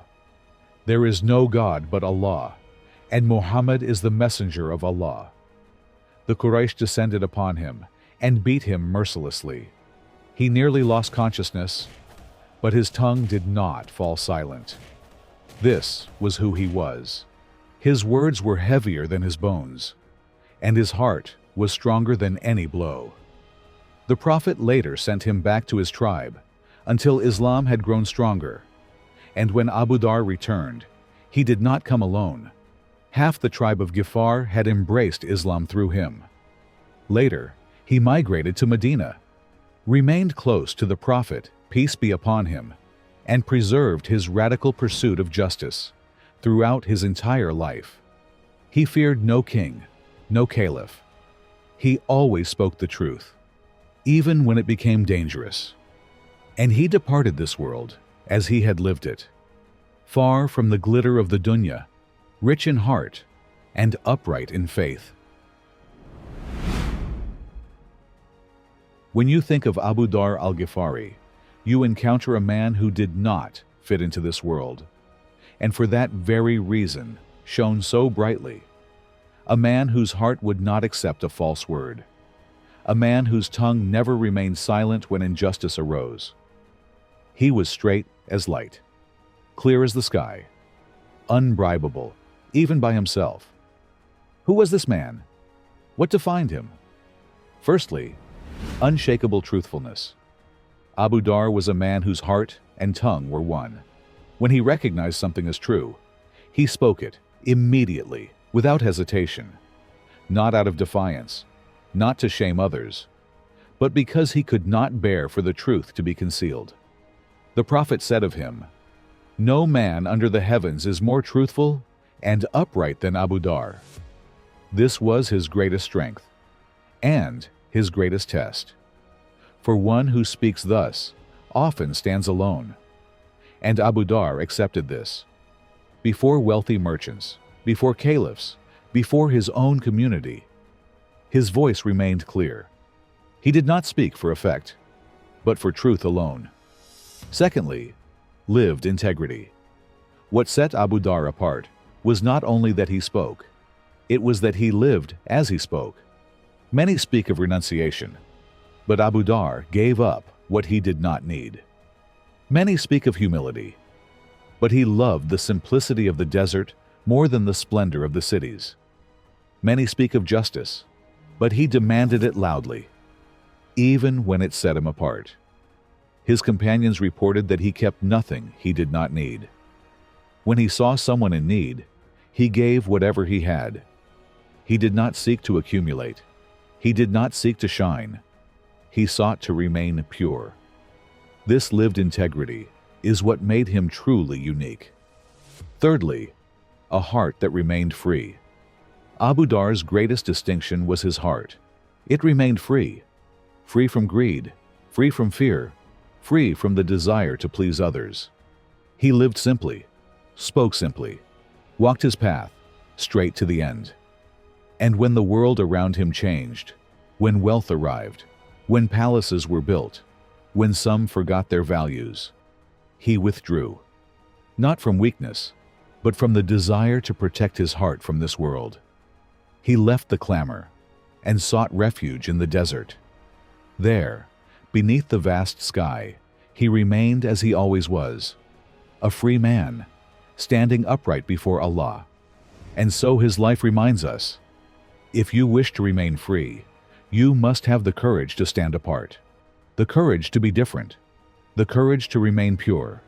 There is no God but Allah, and Muhammad is the messenger of Allah. The Quraysh descended upon him and beat him mercilessly. He nearly lost consciousness, but his tongue did not fall silent. This was who he was. His words were heavier than his bones, and his heart was stronger than any blow. The Prophet later sent him back to his tribe until Islam had grown stronger. And when Abu Dharr returned, he did not come alone. Half the tribe of Ghifar had embraced Islam through him. Later, he migrated to Medina, remained close to the Prophet, peace be upon him, and preserved his radical pursuit of justice throughout his entire life. He feared no king, no caliph. He always spoke the truth, even when it became dangerous. And he departed this world as he had lived it, far from the glitter of the dunya, rich in heart and upright in faith. When you think of Abu Dharr al-Ghifari, you encounter a man who did not fit into this world, and for that very reason shone so brightly. A man whose heart would not accept a false word. A man whose tongue never remained silent when injustice arose. He was straight as light, clear as the sky, unbribable, even by himself. Who was this man? What defined him? Firstly, unshakable truthfulness. Abu Dharr was a man whose heart and tongue were one. When he recognized something as true, he spoke it immediately, without hesitation, not out of defiance, not to shame others, but because he could not bear for the truth to be concealed. The Prophet said of him, "No man under the heavens is more truthful and upright than Abu Dharr." This was his greatest strength, and his greatest test. For one who speaks thus often stands alone. And Abu Dharr accepted this. Before wealthy merchants, before caliphs, before his own community, his voice remained clear. He did not speak for effect, but for truth alone. Secondly, lived integrity. What set Abu Dharr apart was not only that he spoke, it was that he lived as he spoke. Many speak of renunciation, but Abu Dharr gave up what he did not need. Many speak of humility, but he loved the simplicity of the desert more than the splendor of the cities. Many speak of justice, but he demanded it loudly, even when it set him apart. His companions reported that he kept nothing he did not need. When he saw someone in need, he gave whatever he had. He did not seek to accumulate. He did not seek to shine. He sought to remain pure. This lived integrity is what made him truly unique. Thirdly, a heart that remained free. Abu Dharr's greatest distinction was his heart. It remained free, free from greed, free from fear, free from the desire to please others. He lived simply, spoke simply, walked his path, straight to the end. And when the world around him changed, when wealth arrived, when palaces were built, when some forgot their values, he withdrew, not from weakness, but from the desire to protect his heart from this world. He left the clamor and sought refuge in the desert. There, beneath the vast sky, he remained as he always was, a free man, standing upright before Allah. And so his life reminds us, if you wish to remain free, you must have the courage to stand apart, the courage to be different, the courage to remain pure,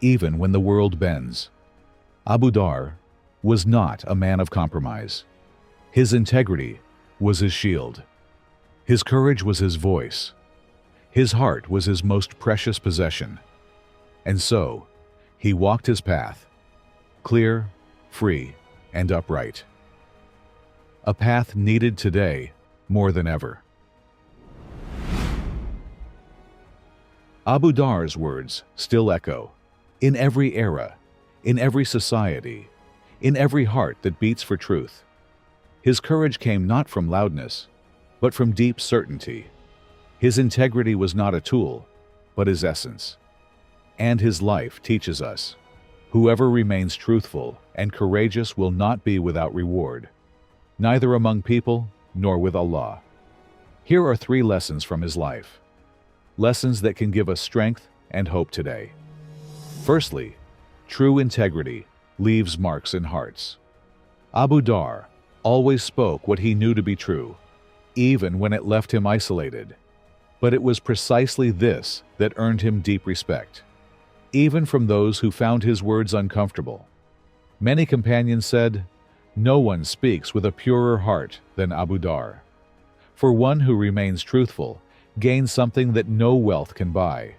even when the world bends. Abu Dharr was not a man of compromise. His integrity was his shield. His courage was his voice. His heart was his most precious possession. And so, he walked his path, clear, free, and upright. A path needed today more than ever. Abu Dharr's words still echo in every era, in every society, in every heart that beats for truth. His courage came not from loudness, but from deep certainty. His integrity was not a tool, but his essence. And his life teaches us, whoever remains truthful and courageous will not be without reward, neither among people nor with Allah. Here are 3 lessons from his life. Lessons that can give us strength and hope today. Firstly, true integrity leaves marks in hearts. Abu Dharr always spoke what he knew to be true, even when it left him isolated. But it was precisely this that earned him deep respect, even from those who found his words uncomfortable. Many companions said, "No one speaks with a purer heart than Abu Dharr." For one who remains truthful gains something that no wealth can buy,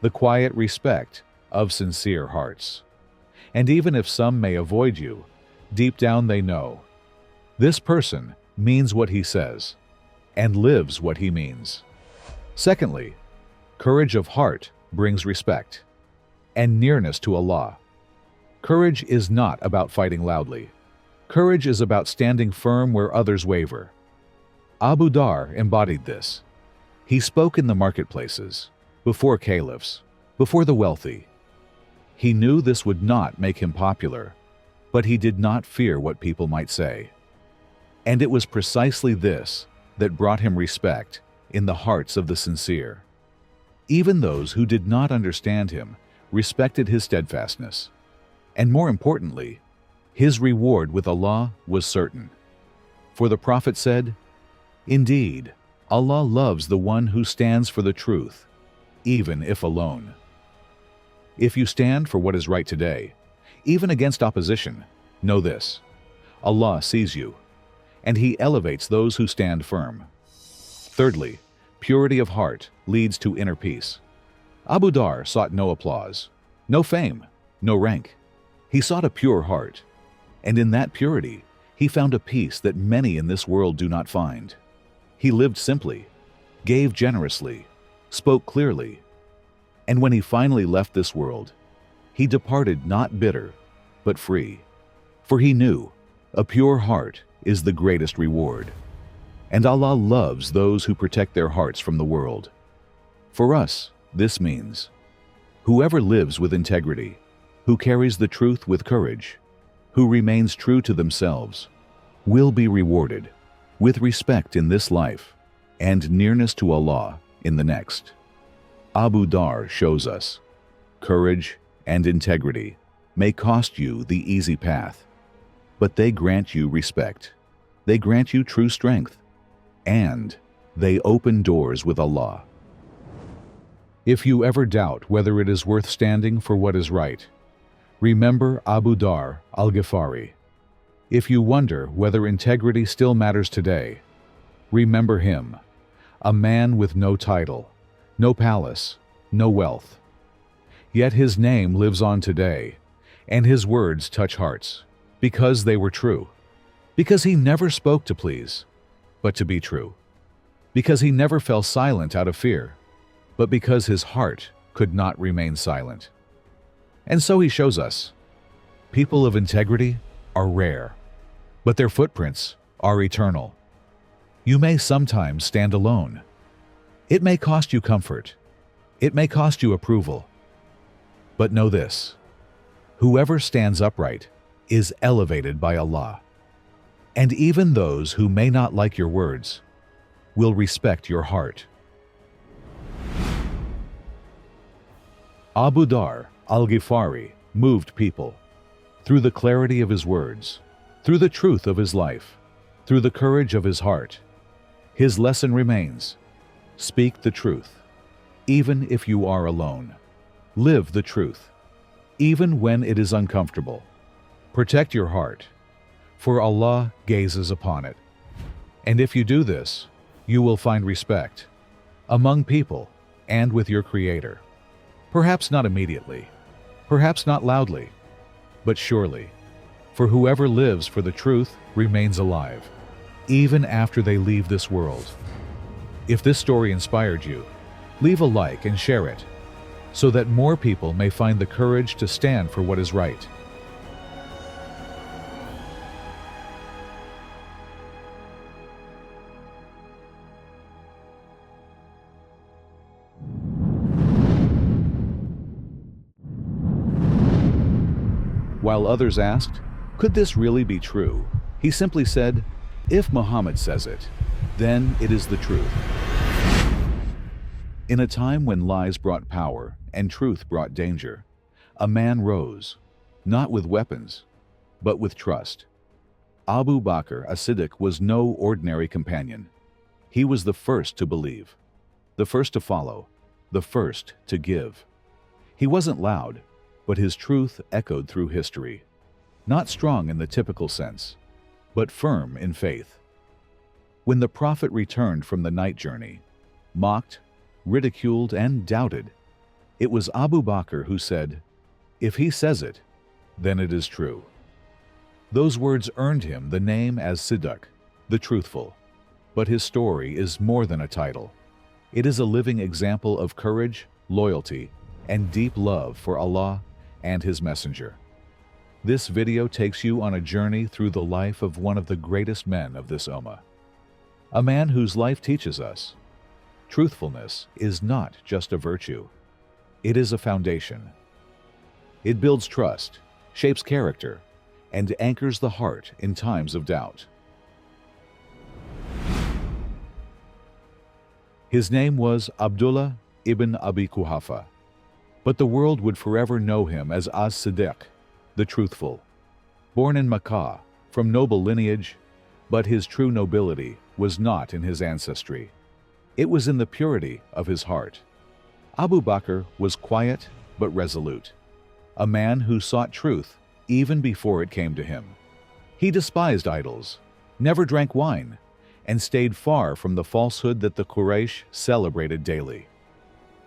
the quiet respect of sincere hearts. And even if some may avoid you, deep down they know, this person means what he says, and lives what he means. Secondly, courage of heart brings respect and nearness to Allah. Courage is not about fighting loudly. Courage is about standing firm where others waver. Abu Dharr embodied this. He spoke in the marketplaces, before caliphs, before the wealthy. He knew this would not make him popular, but he did not fear what people might say. And it was precisely this that brought him respect in the hearts of the sincere. Even those who did not understand him respected his steadfastness. And more importantly, his reward with Allah was certain. For the Prophet said, "Indeed, Allah loves the one who stands for the truth, even if alone." If you stand for what is right today, even against opposition, know this: Allah sees you, and He elevates those who stand firm. Thirdly, purity of heart leads to inner peace. Abu Dharr sought no applause, no fame, no rank. He sought a pure heart, and in that purity, he found a peace that many in this world do not find. He lived simply, gave generously, spoke clearly, and when he finally left this world, he departed not bitter, but free. For he knew a pure heart is the greatest reward, and Allah loves those who protect their hearts from the world. For us, this means whoever lives with integrity, who carries the truth with courage, who remains true to themselves, will be rewarded with respect in this life and nearness to Allah in the next. Abu Dharr shows us courage and integrity may cost you the easy path, but they grant you respect, they grant you true strength, and they open doors with Allah. If you ever doubt whether it is worth standing for what is right, remember Abu Dharr Al-Ghifari. If you wonder whether integrity still matters today, remember him, a man with no title, no palace, no wealth. Yet his name lives on today, and his words touch hearts, because they were true, because he never spoke to please, but to be true, because he never fell silent out of fear, but because his heart could not remain silent. And so he shows us, people of integrity are rare, but their footprints are eternal. You may sometimes stand alone. It may cost you comfort. It may cost you approval. But know this: whoever stands upright is elevated by Allah. And even those who may not like your words will respect your heart. Abu Dharr Al-Ghifari moved people through the clarity of his words, through the truth of his life, through the courage of his heart. His lesson remains: speak the truth, even if you are alone. Live the truth, even when it is uncomfortable. Protect your heart, for Allah gazes upon it. And if you do this, you will find respect among people and with your Creator. Perhaps not immediately, perhaps not loudly, but surely. For whoever lives for the truth remains alive, even after they leave this world. If this story inspired you, leave a like and share it, so that more people may find the courage to stand for what is right. While others asked, could this really be true? He simply said, if Muhammad says it, then it is the truth. In a time when lies brought power and truth brought danger, a man rose, not with weapons, but with trust. Abu Bakr As-Siddiq was no ordinary companion. He was the first to believe, the first to follow, the first to give. He wasn't loud, but his truth echoed through history, not strong in the typical sense, but firm in faith. When the Prophet returned from the night journey, mocked, ridiculed, and doubted, it was Abu Bakr who said, if he says it, then it is true. Those words earned him the name As-Siddiq, the Truthful. But his story is more than a title. It is a living example of courage, loyalty, and deep love for Allah and His Messenger. This video takes you on a journey through the life of one of the greatest men of this ummah. A man whose life teaches us truthfulness is not just a virtue, it is a foundation. It builds trust, shapes character, and anchors the heart in times of doubt. His name was Abdullah ibn Abi Quhafa, but the world would forever know him as As-Siddiq, the Truthful. Born in Makkah, from noble lineage, but his true nobility was not in his ancestry. It was in the purity of his heart. Abu Bakr was quiet but resolute, a man who sought truth even before it came to him. He despised idols, never drank wine, and stayed far from the falsehood that the Quraysh celebrated daily.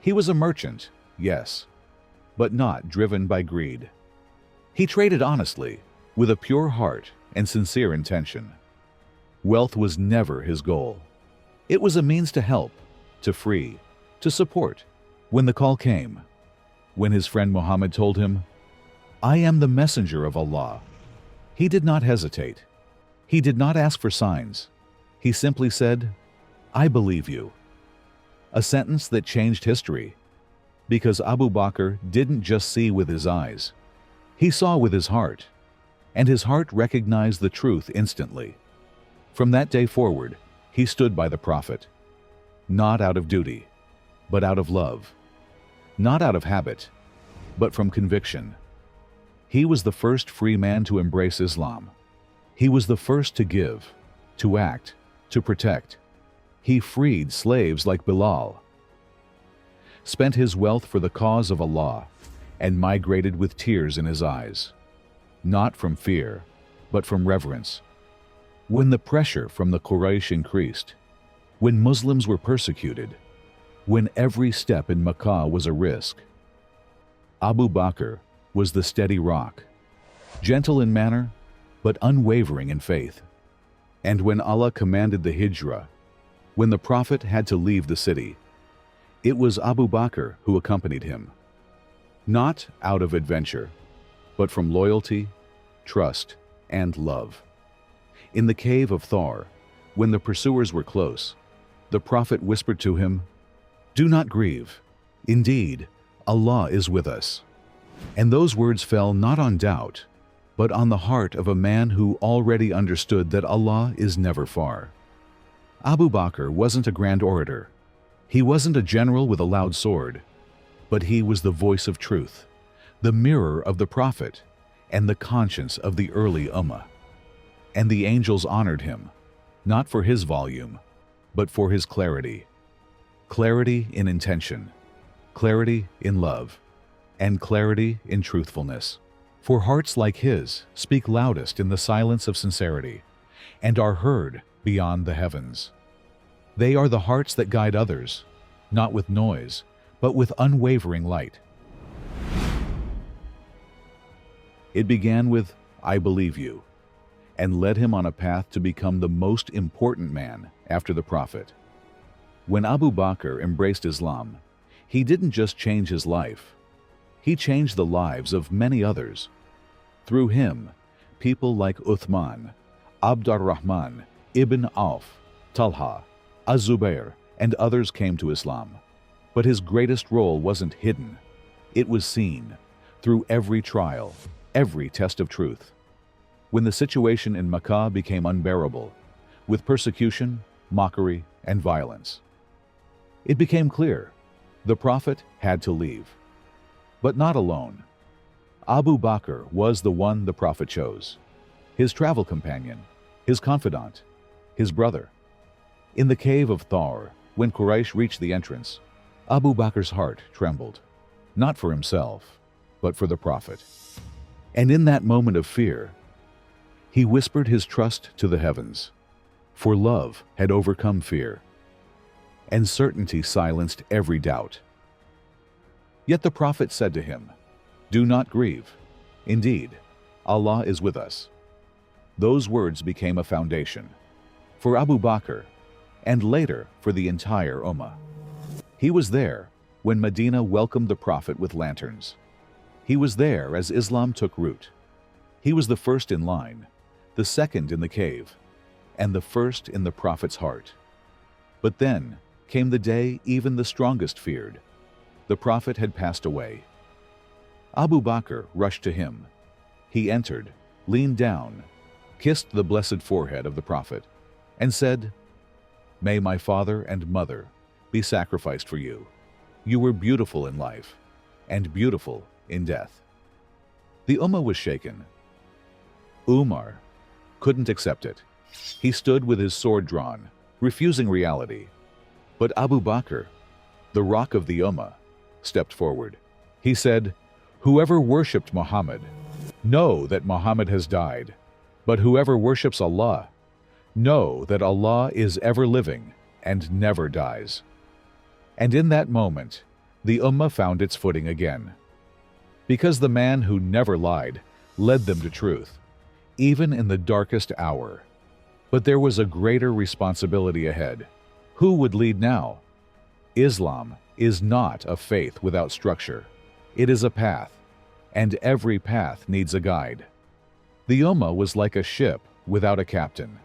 He was a merchant, yes, but not driven by greed. He traded honestly, with a pure heart and sincere intention. Wealth was never his goal. It was a means to help, to free, to support. When the call came, when his friend Muhammad told him, "I am the messenger of Allah," he did not hesitate. He did not ask for signs. He simply said, "I believe you." A sentence that changed history, because Abu Bakr didn't just see with his eyes. He saw with his heart, and his heart recognized the truth instantly. From that day forward, he stood by the Prophet, not out of duty, but out of love, not out of habit, but from conviction. He was the first free man to embrace Islam. He was the first to give, to act, to protect. He freed slaves like Bilal, spent his wealth for the cause of Allah, and migrated with tears in his eyes, not from fear, but from reverence. When the pressure from the Quraysh increased, when Muslims were persecuted, when every step in Makkah was a risk, Abu Bakr was the steady rock, gentle in manner, but unwavering in faith. And when Allah commanded the Hijrah, when the Prophet had to leave the city, it was Abu Bakr who accompanied him, not out of adventure, but from loyalty, trust, and love. In the cave of Dharr, when the pursuers were close, the Prophet whispered to him, "Do not grieve. Indeed, Allah is with us." And those words fell not on doubt, but on the heart of a man who already understood that Allah is never far. Abu Bakr wasn't a grand orator. He wasn't a general with a loud sword, but he was the voice of truth, the mirror of the Prophet, and the conscience of the early Ummah. And the angels honored him, not for his volume, but for his clarity. Clarity in intention, clarity in love, and clarity in truthfulness. For hearts like his speak loudest in the silence of sincerity, and are heard beyond the heavens. They are the hearts that guide others, not with noise, but with unwavering light. It began with, "I believe you," and led him on a path to become the most important man after the Prophet. When Abu Bakr embraced Islam, he didn't just change his life. He changed the lives of many others. Through him, people like Uthman, Abdurrahman, Ibn Auf, Talha, Az-Zubair, and others came to Islam. But his greatest role wasn't hidden. It was seen through every trial, every test of truth. When the situation in Makkah became unbearable, with persecution, mockery, and violence, it became clear the Prophet had to leave. But not alone. Abu Bakr was the one the Prophet chose, his travel companion, his confidant, his brother. In the cave of Dharr, when Quraysh reached the entrance, Abu Bakr's heart trembled, not for himself, but for the Prophet. And in that moment of fear, he whispered his trust to the heavens, for love had overcome fear, and certainty silenced every doubt. Yet the Prophet said to him, "Do not grieve. Indeed, Allah is with us." Those words became a foundation for Abu Bakr, and later for the entire Ummah. He was there when Medina welcomed the Prophet with lanterns. He was there as Islam took root. He was the first in line, the second in the cave, and the first in the Prophet's heart. But then came the day even the strongest feared. The Prophet had passed away. Abu Bakr rushed to him. He entered, leaned down, kissed the blessed forehead of the Prophet, and said, "May my father and mother be sacrificed for you. You were beautiful in life, and beautiful in death." The Ummah was shaken. Umar couldn't accept it. He stood with his sword drawn, refusing reality. But Abu Bakr, the rock of the Ummah, stepped forward. He said, "Whoever worshipped Muhammad, know that Muhammad has died. But whoever worships Allah, know that Allah is ever living and never dies." And in that moment, the Ummah found its footing again. Because the man who never lied led them to truth, even in the darkest hour. But there was a greater responsibility ahead. Who would lead now? Islam is not a faith without structure. It is a path, and every path needs a guide. The Ummah was like a ship without a captain.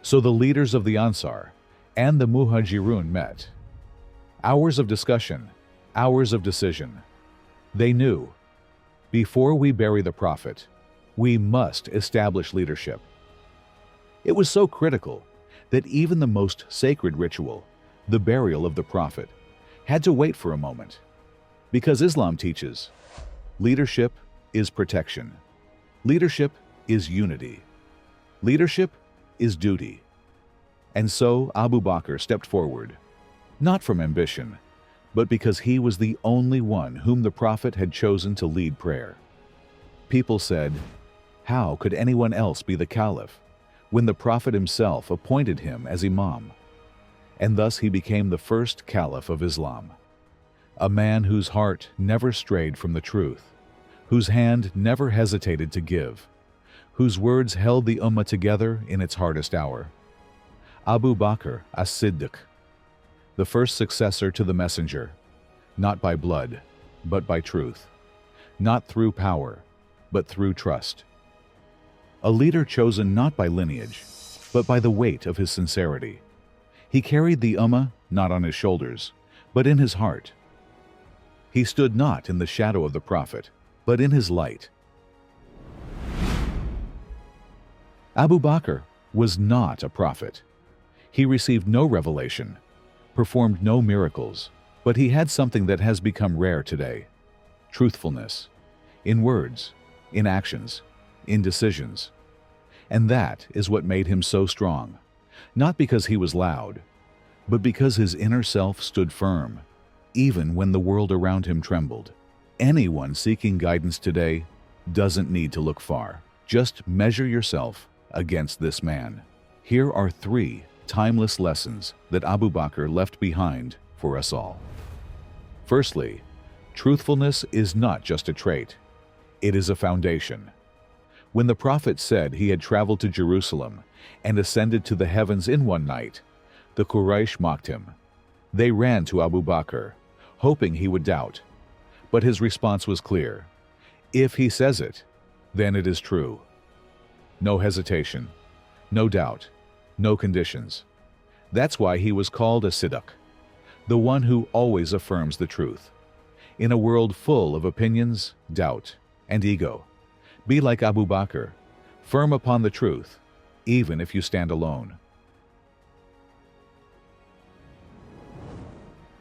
So the leaders of the Ansar and the Muhajirun met. Hours of discussion, hours of decision. They knew, before we bury the Prophet, we must establish leadership. It was so critical that even the most sacred ritual, the burial of the Prophet, had to wait for a moment. Because Islam teaches, leadership is protection. Leadership is unity. Leadership is duty. And so Abu Bakr stepped forward, not from ambition, but because he was the only one whom the Prophet had chosen to lead prayer. People said, how could anyone else be the Caliph when the Prophet himself appointed him as Imam? And thus he became the first Caliph of Islam, a man whose heart never strayed from the truth, whose hand never hesitated to give, whose words held the Ummah together in its hardest hour. Abu Bakr As-Siddiq, the first successor to the messenger, not by blood, but by truth, not through power, but through trust. A leader chosen not by lineage, but by the weight of his sincerity. He carried the Ummah not on his shoulders, but in his heart. He stood not in the shadow of the Prophet, but in his light. Abu Bakr was not a prophet. He received no revelation, performed no miracles, but he had something that has become rare today: truthfulness, in words, in actions, in decisions. And that is what made him so strong, not because he was loud, but because his inner self stood firm, even when the world around him trembled. Anyone seeking guidance today doesn't need to look far. Just measure yourself against this man. Here are 3 timeless lessons that Abu Bakr left behind for us all. Firstly, truthfulness is not just a trait, it is a foundation. When the Prophet said he had traveled to Jerusalem and ascended to the heavens in one night, the Quraysh mocked him. They ran to Abu Bakr, hoping he would doubt. But his response was clear: if he says it, then it is true. No hesitation, no doubt, no conditions. That's why he was called a Siddiq, the one who always affirms the truth. In a world full of opinions, doubt, and ego, be like Abu Bakr, firm upon the truth, even if you stand alone.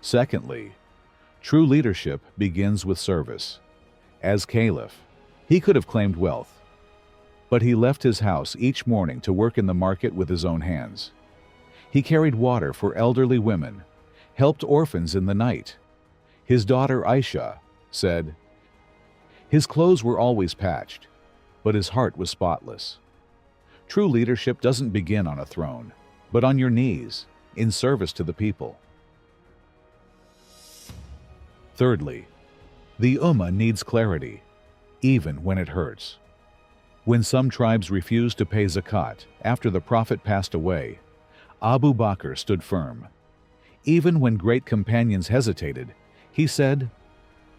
Secondly, true leadership begins with service. As Caliph, he could have claimed wealth, but he left his house each morning to work in the market with his own hands. He carried water for elderly women, helped orphans in the night. His daughter Aisha said, his clothes were always patched, but his heart was spotless. True leadership doesn't begin on a throne, but on your knees, in service to the people. Thirdly, the Ummah needs clarity, even when it hurts. When some tribes refused to pay zakat after the Prophet passed away, Abu Bakr stood firm. Even when great companions hesitated, he said,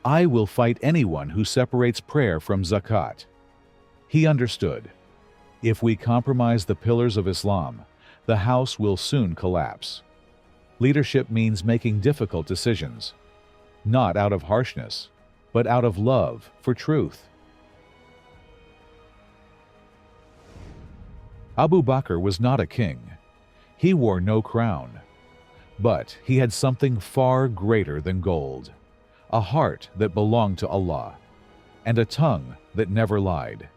I will fight anyone who separates prayer from zakat. He understood, if we compromise the pillars of Islam, the house will soon collapse. Leadership means making difficult decisions, not out of harshness, but out of love for truth. Abu Bakr was not a king. He wore no crown. But he had something far greater than gold, a heart that belonged to Allah, and a tongue that never lied.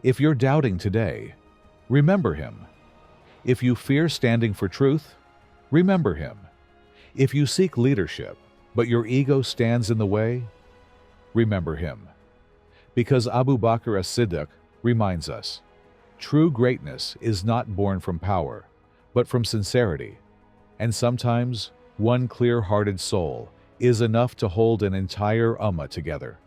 If you're doubting today, remember him. If you fear standing for truth, remember him. If you seek leadership, but your ego stands in the way, remember him. Because Abu Bakr as-Siddiq reminds us, true greatness is not born from power, but from sincerity. And sometimes, one clear-hearted soul is enough to hold an entire ummah together.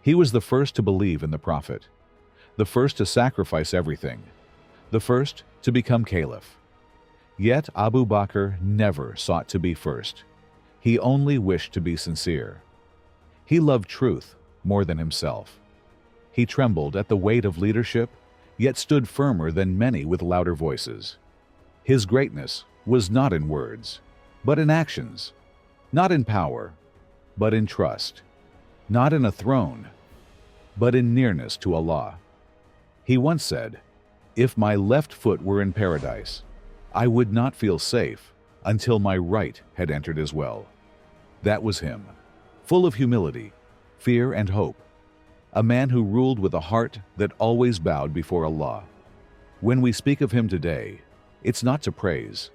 He was the first to believe in the Prophet, the first to sacrifice everything, the first to become Caliph. Yet Abu Bakr never sought to be first. He only wished to be sincere. He loved truth more than himself. He trembled at the weight of leadership, yet stood firmer than many with louder voices. His greatness was not in words, but in actions, not in power, but in trust, not in a throne, but in nearness to Allah. He once said, "If my left foot were in paradise, I would not feel safe until my right had entered as well." That was him, full of humility, fear, and hope, a man who ruled with a heart that always bowed before Allah. When we speak of him today, it's not to praise,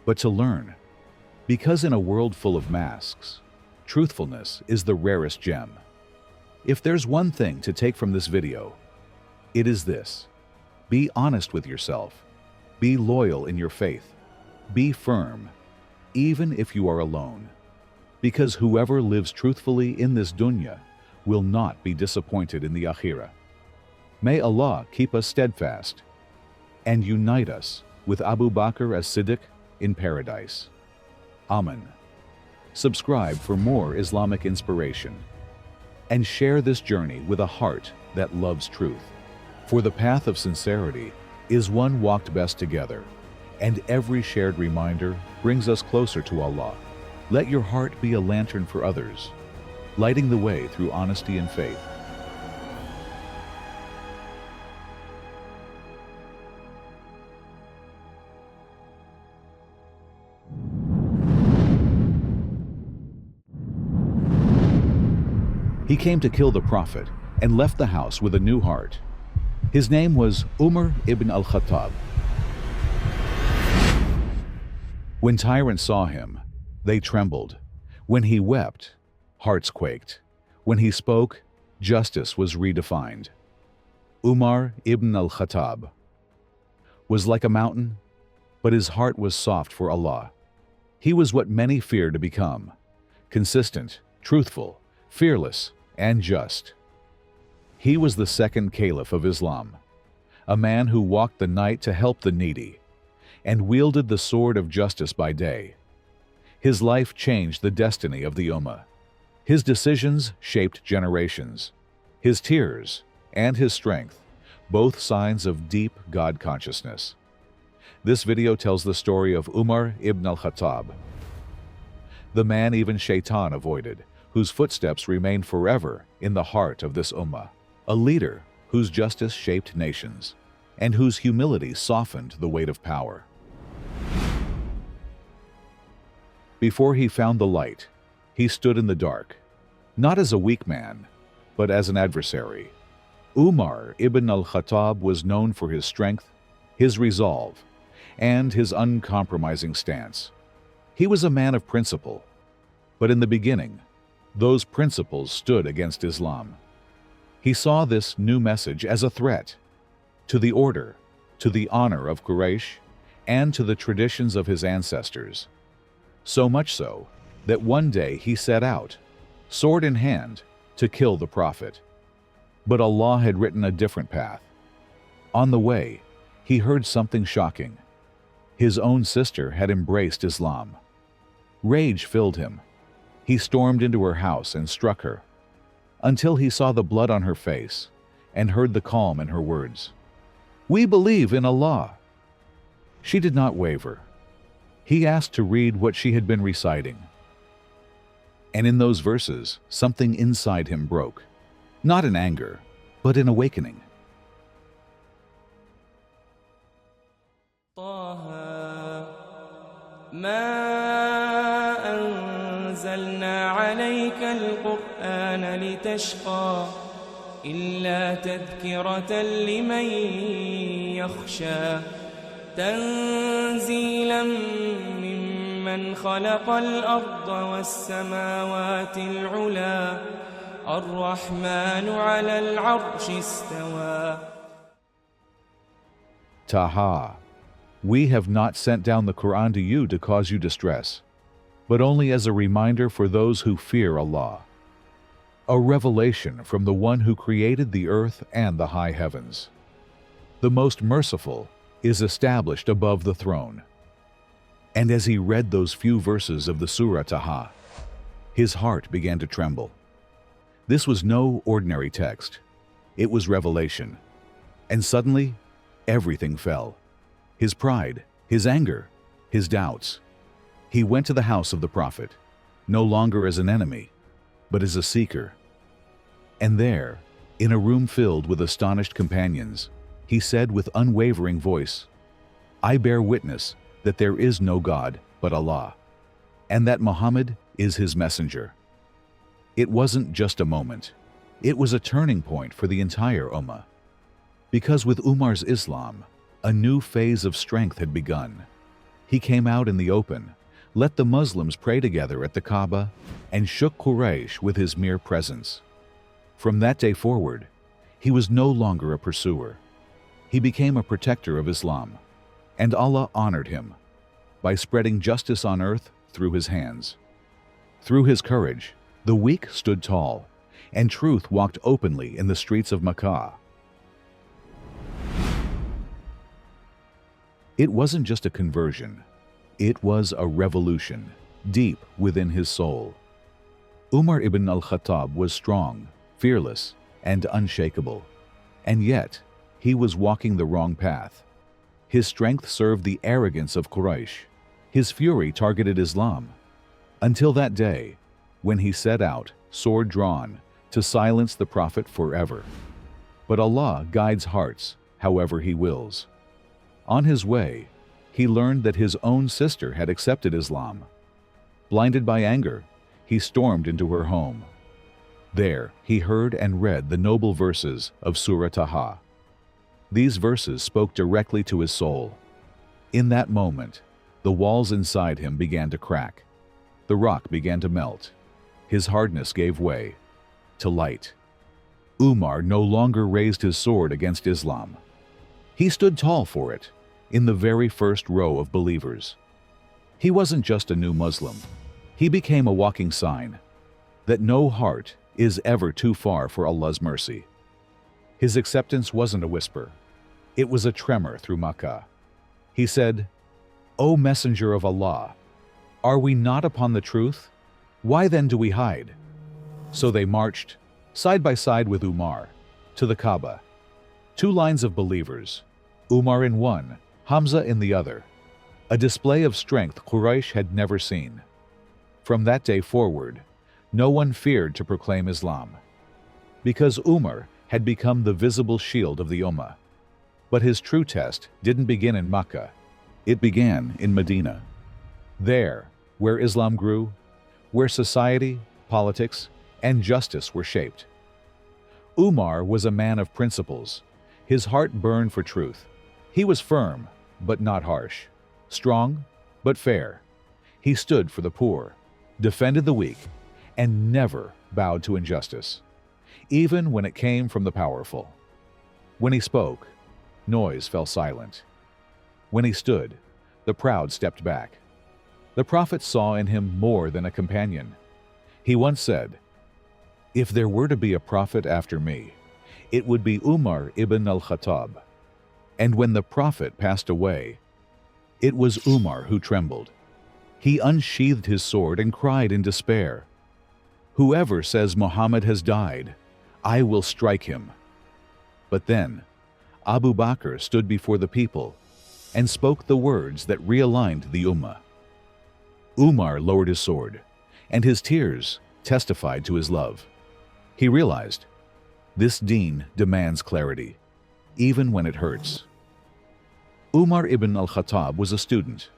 but to learn, because in a world full of masks, truthfulness is the rarest gem. If there's one thing to take from this video, it is this: be honest with yourself, be loyal in your faith, be firm, even if you are alone, because whoever lives truthfully in this dunya will not be disappointed in the akhirah. May Allah keep us steadfast and unite us with Abu Bakr as-Siddiq in paradise. Amen. Subscribe for more Islamic inspiration and share this journey with a heart that loves truth. For the path of sincerity is one walked best together, and every shared reminder brings us closer to Allah. Let your heart be a lantern for others, lighting the way through honesty and faith. He came to kill the Prophet and left the house with a new heart. His name was Umar ibn Al-Khattab. When tyrants saw him, they trembled. When he wept, hearts quaked. When he spoke, justice was redefined. Umar ibn al-Khattab was like a mountain, but his heart was soft for Allah. He was what many fear to become: consistent, truthful, fearless, and just. He was the second Caliph of Islam, a man who walked the night to help the needy and wielded the sword of justice by day. His life changed the destiny of the Ummah. His decisions shaped generations. His tears and his strength, both signs of deep God consciousness. This video tells the story of Umar ibn al-Khattab, the man even Shaitan avoided, whose footsteps remain forever in the heart of this Ummah, a leader whose justice shaped nations and whose humility softened the weight of power. Before he found the light, he stood in the dark, not as a weak man, but as an adversary. Umar ibn al-Khattab was known for his strength, his resolve, and his uncompromising stance. He was a man of principle, but in the beginning, those principles stood against Islam. He saw this new message as a threat to the order, to the honor of Quraysh, and to the traditions of his ancestors. So much so that one day he set out, sword in hand, to kill the Prophet. But Allah had written a different path. On the way, he heard something shocking. His own sister had embraced Islam. Rage filled him. He stormed into her house and struck her, until he saw the blood on her face and heard the calm in her words. "We believe in Allah." She did not waver. He asked to read what she had been reciting. And in those verses, something inside him broke. Not in anger, but in awakening. ما أنزلنا عليك القرآن لتشقى إلا تذكرة لمن يخشى تنزيلا ممن خلق الأرض والسماوات العلى الرحمن على العرش استوى. Taha, we have not sent down the Qur'an to you to cause you distress, but only as a reminder for those who fear Allah. A revelation from the one who created the earth and the high heavens. The most merciful is established above the throne. And as he read those few verses of the Surah Taha, his heart began to tremble. This was no ordinary text. It was revelation. And suddenly, everything fell. His pride, his anger, his doubts. He went to the house of the Prophet, no longer as an enemy, but as a seeker. And there, in a room filled with astonished companions, he said with unwavering voice, I bear witness that there is no God but Allah, and that Muhammad is his messenger. It wasn't just a moment. It was a turning point for the entire Ummah. Because with Umar's Islam, a new phase of strength had begun. He came out in the open, let the Muslims pray together at the Kaaba, and shook Quraysh with his mere presence. From that day forward, he was no longer a pursuer. He became a protector of Islam, and Allah honored him by spreading justice on earth through his hands. Through his courage, the weak stood tall, and truth walked openly in the streets of Makkah. It wasn't just a conversion, it was a revolution, deep within his soul. Umar ibn al-Khattab was strong, fearless, and unshakable. And yet, he was walking the wrong path. His strength served the arrogance of Quraysh. His fury targeted Islam. Until that day, when he set out, sword drawn, to silence the Prophet forever. But Allah guides hearts, however He wills. On his way, he learned that his own sister had accepted Islam. Blinded by anger, he stormed into her home. There, he heard and read the noble verses of Surah Taha. These verses spoke directly to his soul. In that moment, the walls inside him began to crack. The rock began to melt. His hardness gave way to light. Umar no longer raised his sword against Islam. He stood tall for it, in the very first row of believers. He wasn't just a new Muslim. He became a walking sign that no heart is ever too far for Allah's mercy. His acceptance wasn't a whisper. It was a tremor through Makkah. He said, O Messenger of Allah, are we not upon the truth? Why then do we hide? So they marched, side by side with Umar, to the Kaaba. Two lines of believers, Umar in one, Hamza in the other, a display of strength Quraysh had never seen. From that day forward, no one feared to proclaim Islam, because Umar had become the visible shield of the Ummah. But his true test didn't begin in Makkah. It began in Medina. There, where Islam grew, where society, politics, and justice were shaped. Umar was a man of principles. His heart burned for truth. He was firm, but not harsh. Strong, but fair. He stood for the poor, defended the weak, and never bowed to injustice, even when it came from the powerful. When he spoke, noise fell silent. When he stood, the proud stepped back. The Prophet saw in him more than a companion. He once said, If there were to be a prophet after me, it would be Umar ibn al-Khattab. And when the Prophet passed away, it was Umar who trembled. He unsheathed his sword and cried in despair, Whoever says Muhammad has died, I will strike him. But then, Abu Bakr stood before the people and spoke the words that realigned the Ummah. Umar lowered his sword, and his tears testified to his love. He realized, This deen demands clarity, even when it hurts. Umar ibn al-Khattab was a student,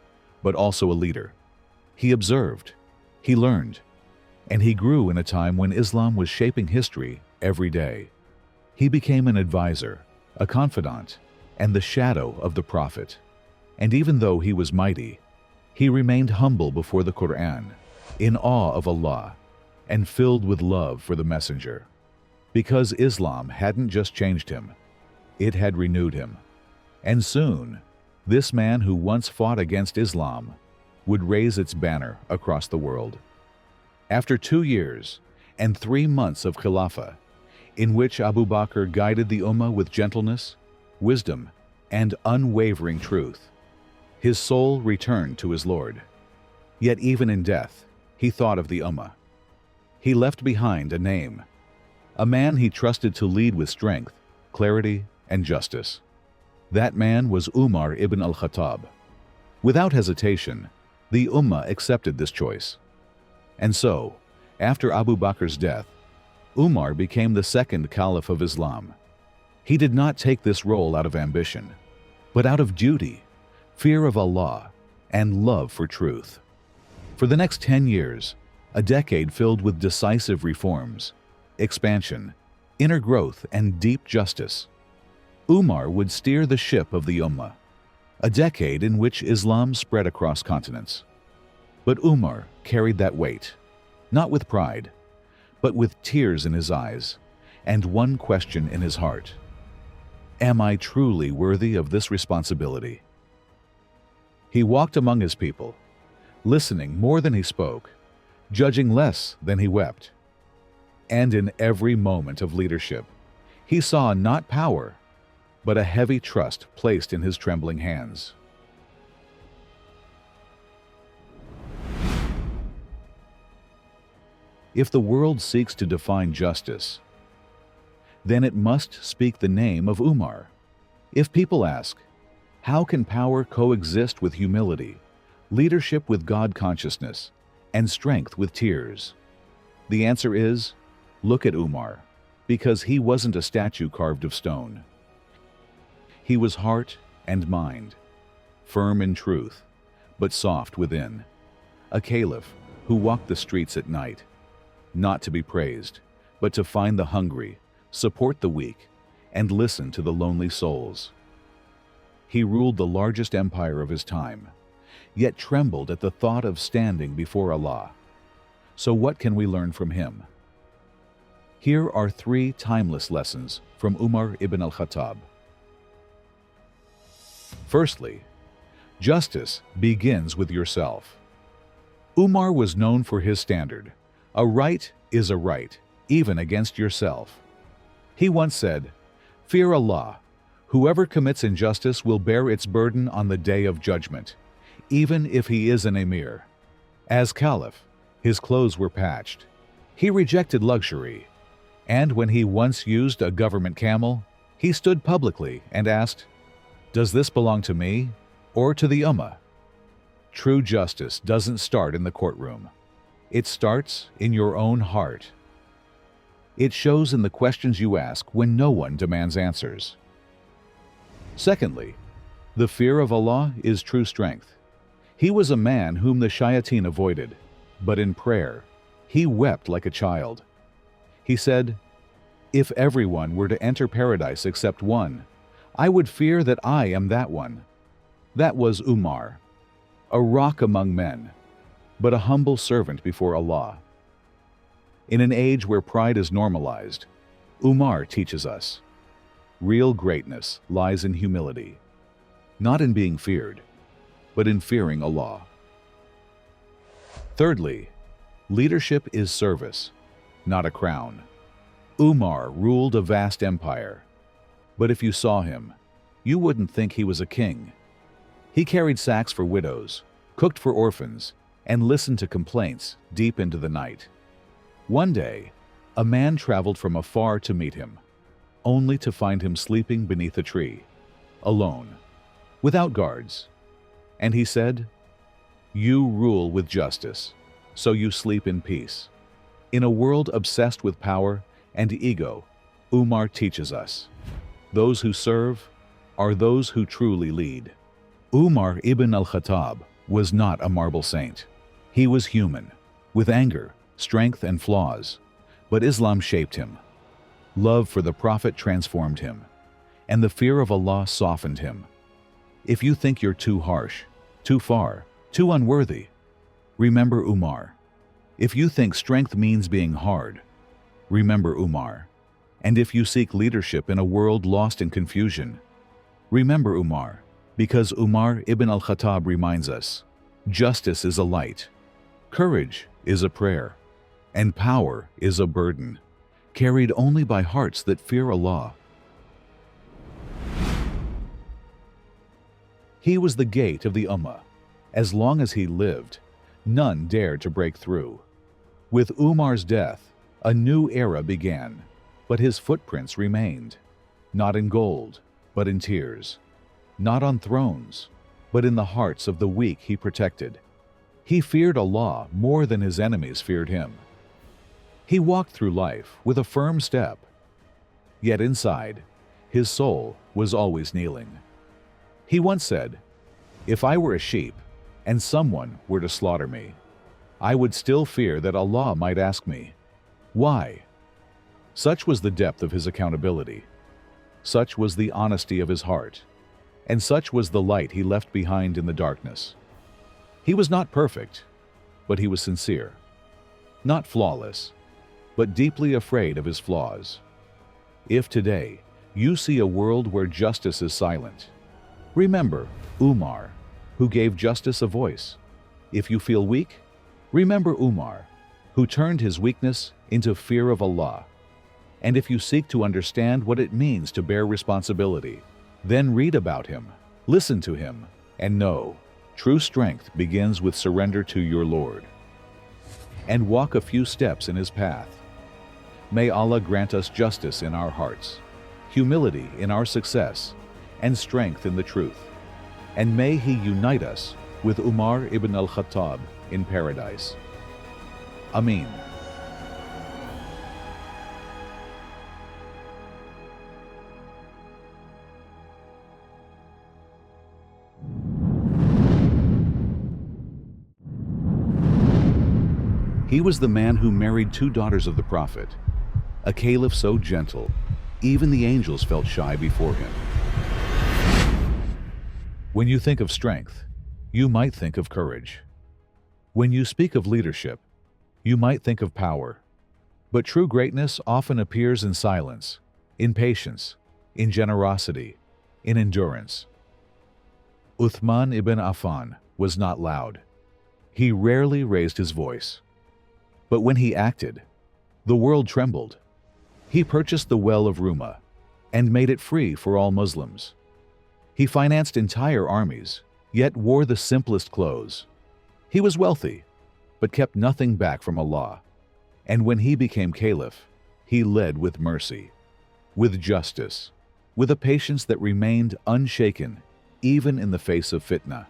but also a leader. He observed, he learned, and he grew in a time when Islam was shaping history every day. He became an advisor, a confidant, and the shadow of the Prophet. And even though he was mighty, he remained humble before the Qur'an, in awe of Allah, and filled with love for the Messenger. Because Islam hadn't just changed him, it had renewed him. And soon, this man who once fought against Islam would raise its banner across the world. After 2 years and 3 months of Khilafah, in which Abu Bakr guided the Ummah with gentleness, wisdom, and unwavering truth, his soul returned to his Lord. Yet even in death, he thought of the Ummah. He left behind a name, a man he trusted to lead with strength, clarity, and justice. That man was Umar ibn al-Khattab. Without hesitation, the Ummah accepted this choice. And so, after Abu Bakr's death, Umar became the second Caliph of Islam. He did not take this role out of ambition, but out of duty, fear of Allah, and love for truth. For the next 10 years, a decade filled with decisive reforms, expansion, inner growth, and deep justice, Umar would steer the ship of the Ummah, a decade in which Islam spread across continents. But Umar carried that weight, not with pride, but with tears in his eyes and one question in his heart. Am I truly worthy of this responsibility? He walked among his people, listening more than he spoke, judging less than he wept. And in every moment of leadership, he saw not power, but a heavy trust placed in his trembling hands. If the world seeks to define justice, then it must speak the name of Umar. If people ask, how can power coexist with humility, leadership with God consciousness, and strength with tears? The answer is, look at Umar, because he wasn't a statue carved of stone. He was heart and mind, firm in truth, but soft within. A caliph who walked the streets at night, not to be praised, but to find the hungry, support the weak, and listen to the lonely souls. He ruled the largest empire of his time, yet trembled at the thought of standing before Allah. So what can we learn from him? Here are 3 timeless lessons from Umar ibn al-Khattab. Firstly, justice begins with yourself. Umar was known for his standard. A right is a right, even against yourself. He once said, "Fear Allah. Whoever commits injustice will bear its burden on the day of judgment, even if he is an emir." As caliph, his clothes were patched. He rejected luxury, and when he once used a government camel, he stood publicly and asked, "Does this belong to me or to the Ummah?" True justice doesn't start in the courtroom. It starts in your own heart. It shows in the questions you ask when no one demands answers. Secondly, the fear of Allah is true strength. He was a man whom the shayateen avoided, but in prayer, he wept like a child. He said, "If everyone were to enter paradise except one, I would fear that I am that one." That was Umar, a rock among men, but a humble servant before Allah. In an age where pride is normalized, Umar teaches us, real greatness lies in humility, not in being feared, but in fearing Allah. Thirdly, leadership is service, not a crown. Umar ruled a vast empire, but if you saw him, you wouldn't think he was a king. He carried sacks for widows, cooked for orphans, and listened to complaints deep into the night. One day, a man traveled from afar to meet him, only to find him sleeping beneath a tree, alone, without guards. And he said, "You rule with justice, so you sleep in peace." In a world obsessed with power and ego, Umar teaches us, those who serve are those who truly lead. Umar ibn Al-Khattab was not a marble saint. He was human, with anger, strength, and flaws, but Islam shaped him. Love for the Prophet transformed him, and the fear of Allah softened him. If you think you're too harsh, too far, too unworthy, remember Umar. If you think strength means being hard, remember Umar. And if you seek leadership in a world lost in confusion, remember Umar, because Umar ibn al-Khattab reminds us, justice is a light, courage is a prayer, and power is a burden, carried only by hearts that fear Allah. He was the gate of the Ummah. As long as he lived, none dared to break through. With Umar's death, a new era began, but his footprints remained, not in gold, but in tears, not on thrones, but in the hearts of the weak he protected. He feared Allah more than his enemies feared him. He walked through life with a firm step, yet inside, his soul was always kneeling. He once said, "If I were a sheep, and someone were to slaughter me, I would still fear that Allah might ask me, 'Why?'" Such was the depth of his accountability. Such was the honesty of his heart. And such was the light he left behind in the darkness. He was not perfect, but he was sincere. Not flawless, but deeply afraid of his flaws. If today you see a world where justice is silent, remember Umar, who gave justice a voice. If you feel weak, remember Umar, who turned his weakness into fear of Allah. And if you seek to understand what it means to bear responsibility, then read about him, listen to him, and know true strength begins with surrender to your Lord. And walk a few steps in his path. May Allah grant us justice in our hearts, humility in our success, and strength in the truth. And may he unite us with Umar ibn al-Khattab in paradise. Ameen. He was the man who married 2 daughters of the Prophet, a caliph so gentle, even the angels felt shy before him. When you think of strength, you might think of courage. When you speak of leadership, you might think of power. But true greatness often appears in silence, in patience, in generosity, in endurance. Uthman ibn Affan was not loud. He rarely raised his voice. But when he acted, the world trembled. He purchased the well of Rumah and made it free for all Muslims. He financed entire armies, yet wore the simplest clothes. He was wealthy, but kept nothing back from Allah. And when he became caliph, he led with mercy, with justice, with a patience that remained unshaken even in the face of fitna.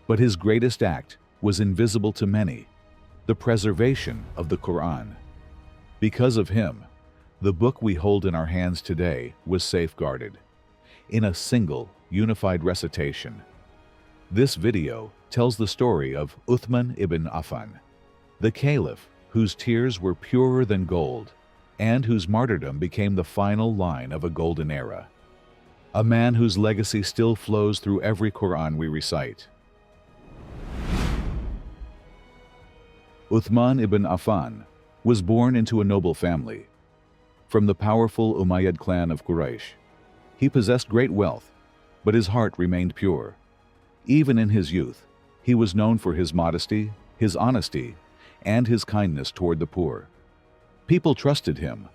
But his greatest act was invisible to many, the preservation of the Qur'an. Because of him, the book we hold in our hands today was safeguarded in a single, unified recitation. This video tells the story of Uthman ibn Affan, the caliph whose tears were purer than gold and whose martyrdom became the final line of a golden era. A man whose legacy still flows through every Qur'an we recite. Uthman ibn Affan was born into a noble family. From the powerful Umayyad clan of Quraysh, he possessed great wealth, but his heart remained pure. Even in his youth, he was known for his modesty, his honesty, and his kindness toward the poor. People trusted him,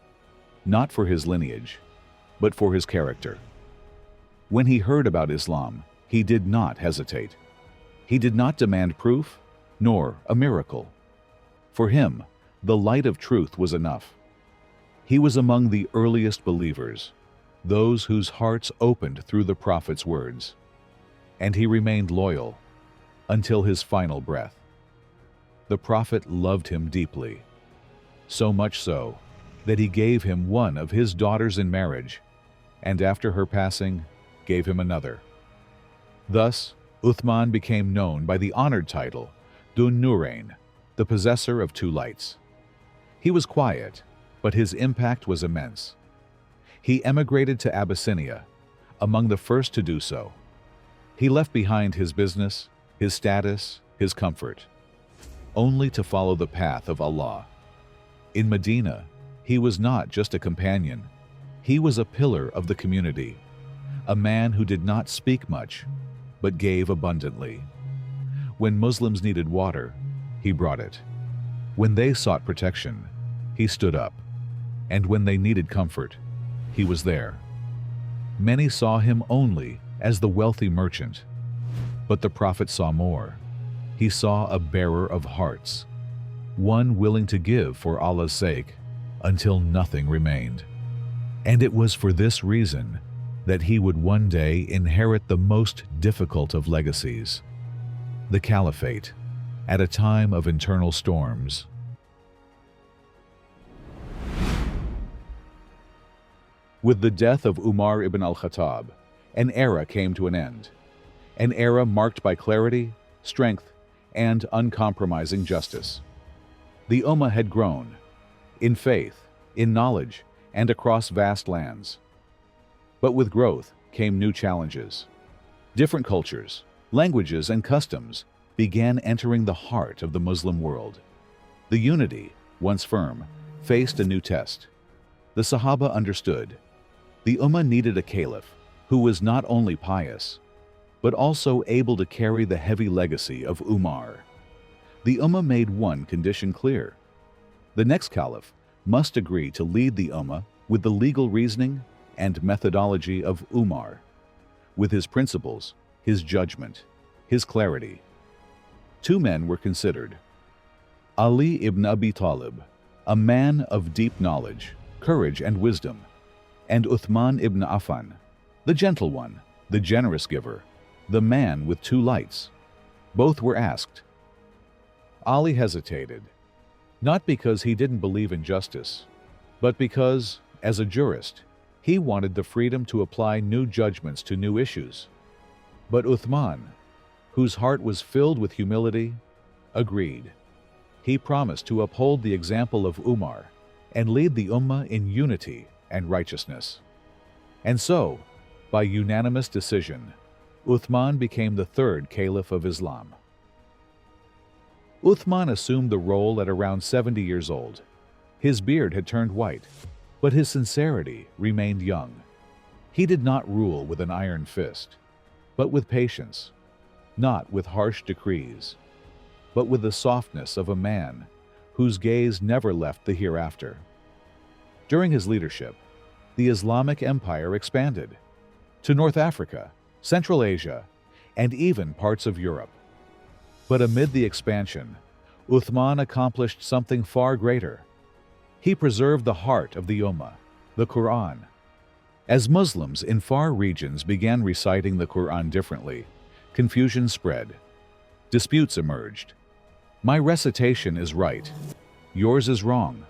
not for his lineage, but for his character. When he heard about Islam, he did not hesitate. He did not demand proof, nor a miracle. For him, the light of truth was enough. He was among the earliest believers, those whose hearts opened through the Prophet's words. And he remained loyal until his final breath. The Prophet loved him deeply, so much so that he gave him one of his daughters in marriage, and after her passing, gave him another. Thus, Uthman became known by the honored title Dun Nurain, the possessor of two lights. He was quiet, but his impact was immense. He emigrated to Abyssinia, among the first to do so. He left behind his business, his status, his comfort, only to follow the path of Allah. In Medina, he was not just a companion, he was a pillar of the community, a man who did not speak much, but gave abundantly. When Muslims needed water, he brought it. When they sought protection, he stood up. And when they needed comfort, he was there. Many saw him only as the wealthy merchant, but the Prophet saw more. He saw a bearer of hearts, one willing to give for Allah's sake until nothing remained. And it was for this reason that he would one day inherit the most difficult of legacies, the Caliphate, at a time of internal storms. With the death of Umar ibn al-Khattab, an era came to an end, an era marked by clarity, strength, and uncompromising justice. The Ummah had grown, in faith, in knowledge, and across vast lands. But with growth came new challenges. Different cultures, languages, and customs began entering the heart of the Muslim world. The unity, once firm, faced a new test. The Sahaba understood. The Ummah needed a caliph who was not only pious, but also able to carry the heavy legacy of Umar. The Ummah made one condition clear. The next caliph must agree to lead the Ummah with the legal reasoning and methodology of Umar, with his principles, his judgment, his clarity. Two men were considered. Ali ibn Abi Talib, a man of deep knowledge, courage, and wisdom, and Uthman ibn Affan, the gentle one, the generous giver, the man with two lights. Both were asked. Ali hesitated, not because he didn't believe in justice, but because, as a jurist, he wanted the freedom to apply new judgments to new issues. But Uthman, whose heart was filled with humility, agreed. He promised to uphold the example of Umar and lead the Ummah in unity and righteousness. And so, by unanimous decision, Uthman became the third caliph of Islam. Uthman assumed the role at around 70 years old. His beard had turned white, but his sincerity remained young. He did not rule with an iron fist, but with patience, not with harsh decrees, but with the softness of a man whose gaze never left the hereafter. During his leadership, the Islamic Empire expanded to North Africa, Central Asia, and even parts of Europe. But amid the expansion, Uthman accomplished something far greater. He preserved the heart of the Ummah, the Qur'an. As Muslims in far regions began reciting the Qur'an differently, confusion spread. Disputes emerged. My recitation is right. Yours is wrong.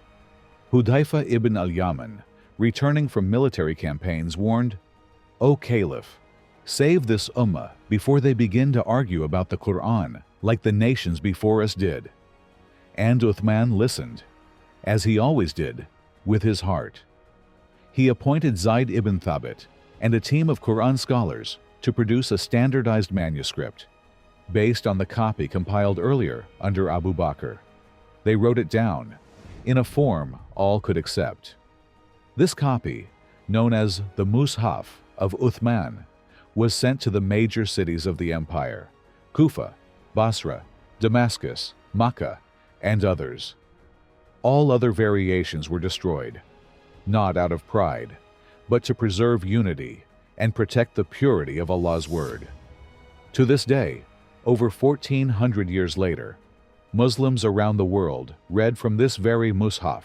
Hudayfa ibn al-Yaman, returning from military campaigns, warned, O Caliph, save this Ummah before they begin to argue about the Qur'an like the nations before us did. And Uthman listened, as he always did, with his heart. He appointed Zayd ibn Thabit and a team of Qur'an scholars to produce a standardized manuscript based on the copy compiled earlier under Abu Bakr. They wrote it down in a form all could accept. This copy, known as the Mus'haf of Uthman, was sent to the major cities of the empire, Kufa, Basra, Damascus, Makkah, and others. All other variations were destroyed, not out of pride, but to preserve unity and protect the purity of Allah's word. To this day, over 1400 years later, Muslims around the world read from this very Mus'haf.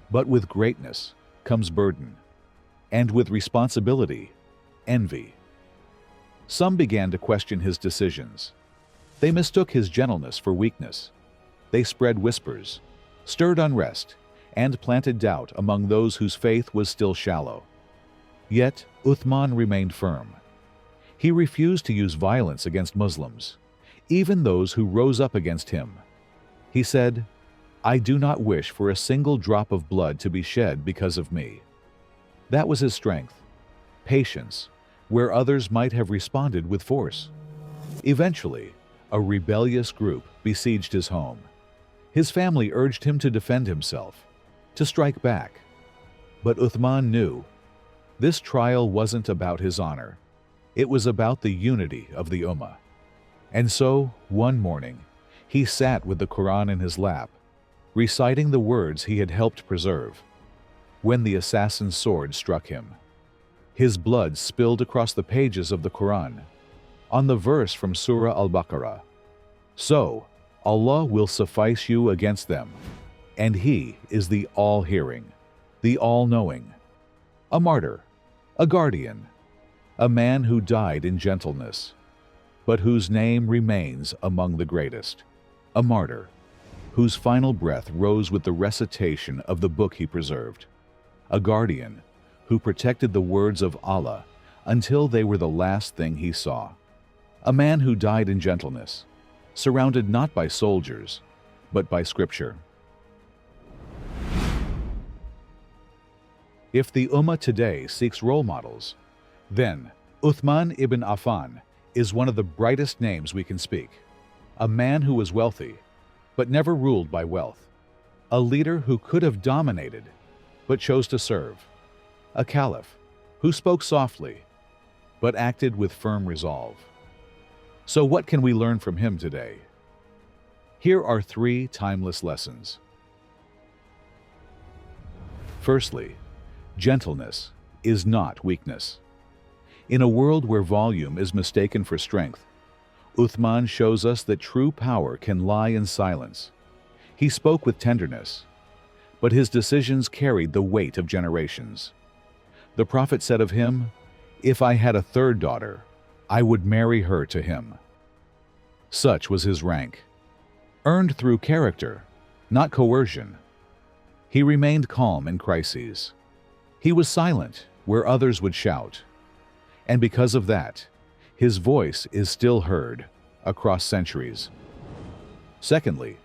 But with greatness comes burden, and with responsibility, envy. Some began to question his decisions. They mistook his gentleness for weakness. They spread whispers, stirred unrest, and planted doubt among those whose faith was still shallow. Yet Uthman remained firm. He refused to use violence against Muslims, even those who rose up against him. He said, "I do not wish for a single drop of blood to be shed because of me." That was his strength, patience, where others might have responded with force. Eventually, a rebellious group besieged his home. His family urged him to defend himself, to strike back. But Uthman knew this trial wasn't about his honor. It was about the unity of the Ummah. And so, one morning, he sat with the Qur'an in his lap, reciting the words he had helped preserve, when the assassin's sword struck him. His blood spilled across the pages of the Qur'an, on the verse from Surah Al-Baqarah. "So, Allah will suffice you against them, and He is the all-hearing, the all-knowing." A martyr, a guardian, a man who died in gentleness, but whose name remains among the greatest. A martyr, whose final breath rose with the recitation of the book he preserved. A guardian, who protected the words of Allah until they were the last thing he saw. A man who died in gentleness, surrounded not by soldiers, but by Scripture. If the Ummah today seeks role models, then Uthman ibn Affan is one of the brightest names we can speak. A man who was wealthy, but never ruled by wealth. A leader who could have dominated, but chose to serve. A caliph who spoke softly, but acted with firm resolve. So what can we learn from him today? Here are 3 timeless lessons. Firstly, gentleness is not weakness. In a world where volume is mistaken for strength, Uthman shows us that true power can lie in silence. He spoke with tenderness, but his decisions carried the weight of generations. The Prophet said of him, "If I had a 3rd daughter, I would marry her to him." Such was his rank, earned through character, not coercion. He remained calm in crises. He was silent where others would shout. And because of that, his voice is still heard across centuries. Secondly,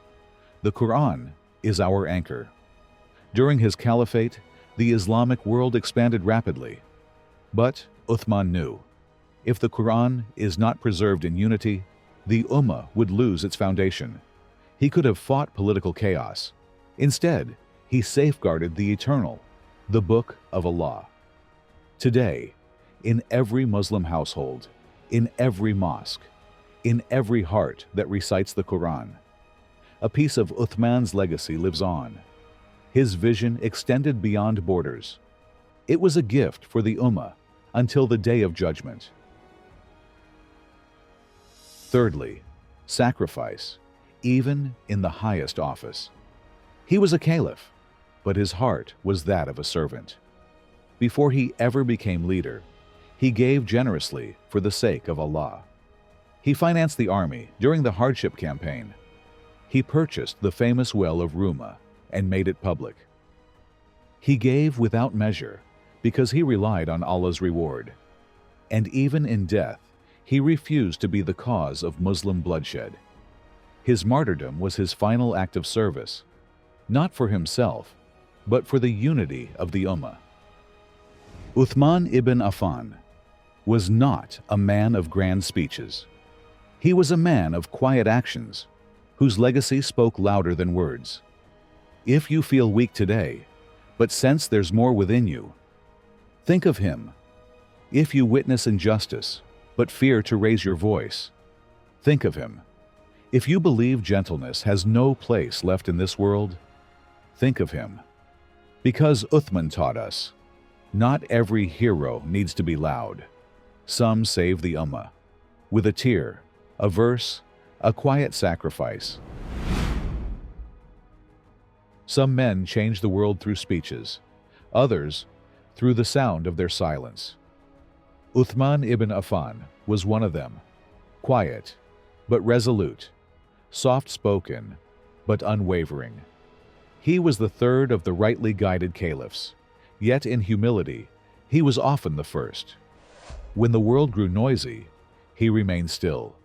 the Qur'an is our anchor. During his caliphate, the Islamic world expanded rapidly. But Uthman knew, if the Qur'an is not preserved in unity, the Ummah would lose its foundation. He could have fought political chaos. Instead, he safeguarded the eternal, the Book of Allah. Today, in every Muslim household, in every mosque, in every heart that recites the Qur'an, a piece of Uthman's legacy lives on. His vision extended beyond borders. It was a gift for the Ummah until the Day of Judgment. Thirdly, sacrifice, even in the highest office. He was a caliph, but his heart was that of a servant. Before he ever became leader, he gave generously for the sake of Allah. He financed the army during the hardship campaign. He purchased the famous well of Ruma and made it public. He gave without measure because he relied on Allah's reward. And even in death, he refused to be the cause of Muslim bloodshed. His martyrdom was his final act of service, not for himself, but for the unity of the Ummah. Uthman ibn Affan was not a man of grand speeches. He was a man of quiet actions, whose legacy spoke louder than words. If you feel weak today, but sense there's more within you, think of him. If you witness injustice, but fear to raise your voice, think of him. If you believe gentleness has no place left in this world, think of him. Because Uthman taught us, not every hero needs to be loud. Some save the Ummah, with a tear, a verse, a quiet sacrifice. Some men change the world through speeches, others through the sound of their silence. Uthman ibn Affan was one of them, quiet but resolute, soft-spoken but unwavering. He was the third of the rightly guided caliphs, yet in humility, he was often the first. When the world grew noisy, he remained still.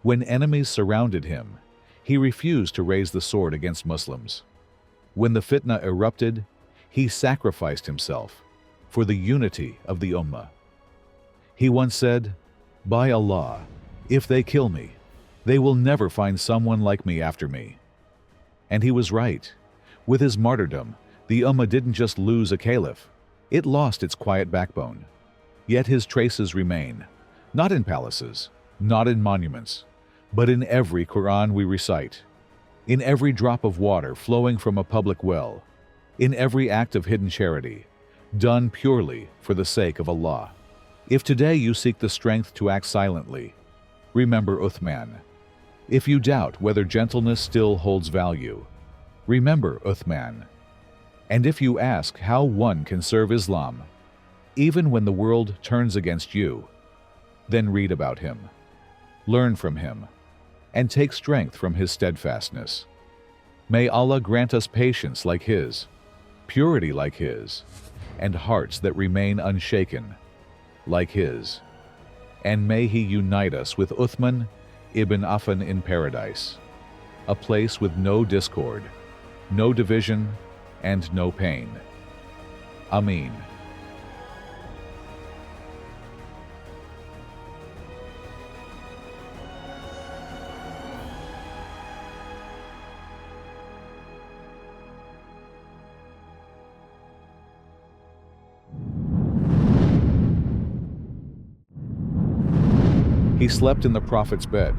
When enemies surrounded him, he refused to raise the sword against Muslims. When the fitna erupted, he sacrificed himself for the unity of the Ummah. He once said, "By Allah, if they kill me, they will never find someone like me after me." And he was right. With his martyrdom, the Ummah didn't just lose a caliph, it lost its quiet backbone. Yet his traces remain, not in palaces, not in monuments, but in every Qur'an we recite, in every drop of water flowing from a public well, in every act of hidden charity, done purely for the sake of Allah. If today you seek the strength to act silently, remember Uthman. If you doubt whether gentleness still holds value, remember Uthman. And if you ask how one can serve Islam, even when the world turns against you, then read about him, learn from him, and take strength from his steadfastness. May Allah grant us patience like his, purity like his, and hearts that remain unshaken like his. And may he unite us with Uthman ibn Affan in paradise, a place with no discord, no division, and no pain. Ameen. He slept in the Prophet's bed,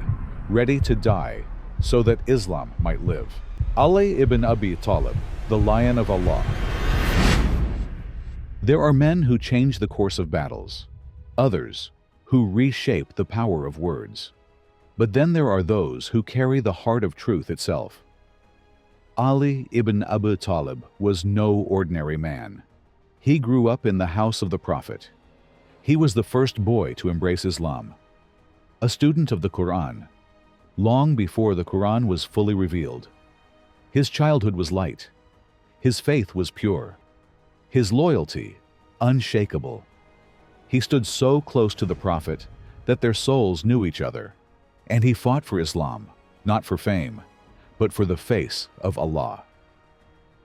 ready to die so that Islam might live. Ali ibn Abi Talib, the Lion of Allah. There are men who change the course of battles, others who reshape the power of words. But then there are those who carry the heart of truth itself. Ali ibn Abi Talib was no ordinary man. He grew up in the house of the Prophet. He was the first boy to embrace Islam, a student of the Qur'an, long before the Qur'an was fully revealed. His childhood was light. His faith was pure. His loyalty unshakable. He stood so close to the Prophet that their souls knew each other, and he fought for Islam, not for fame, but for the face of Allah.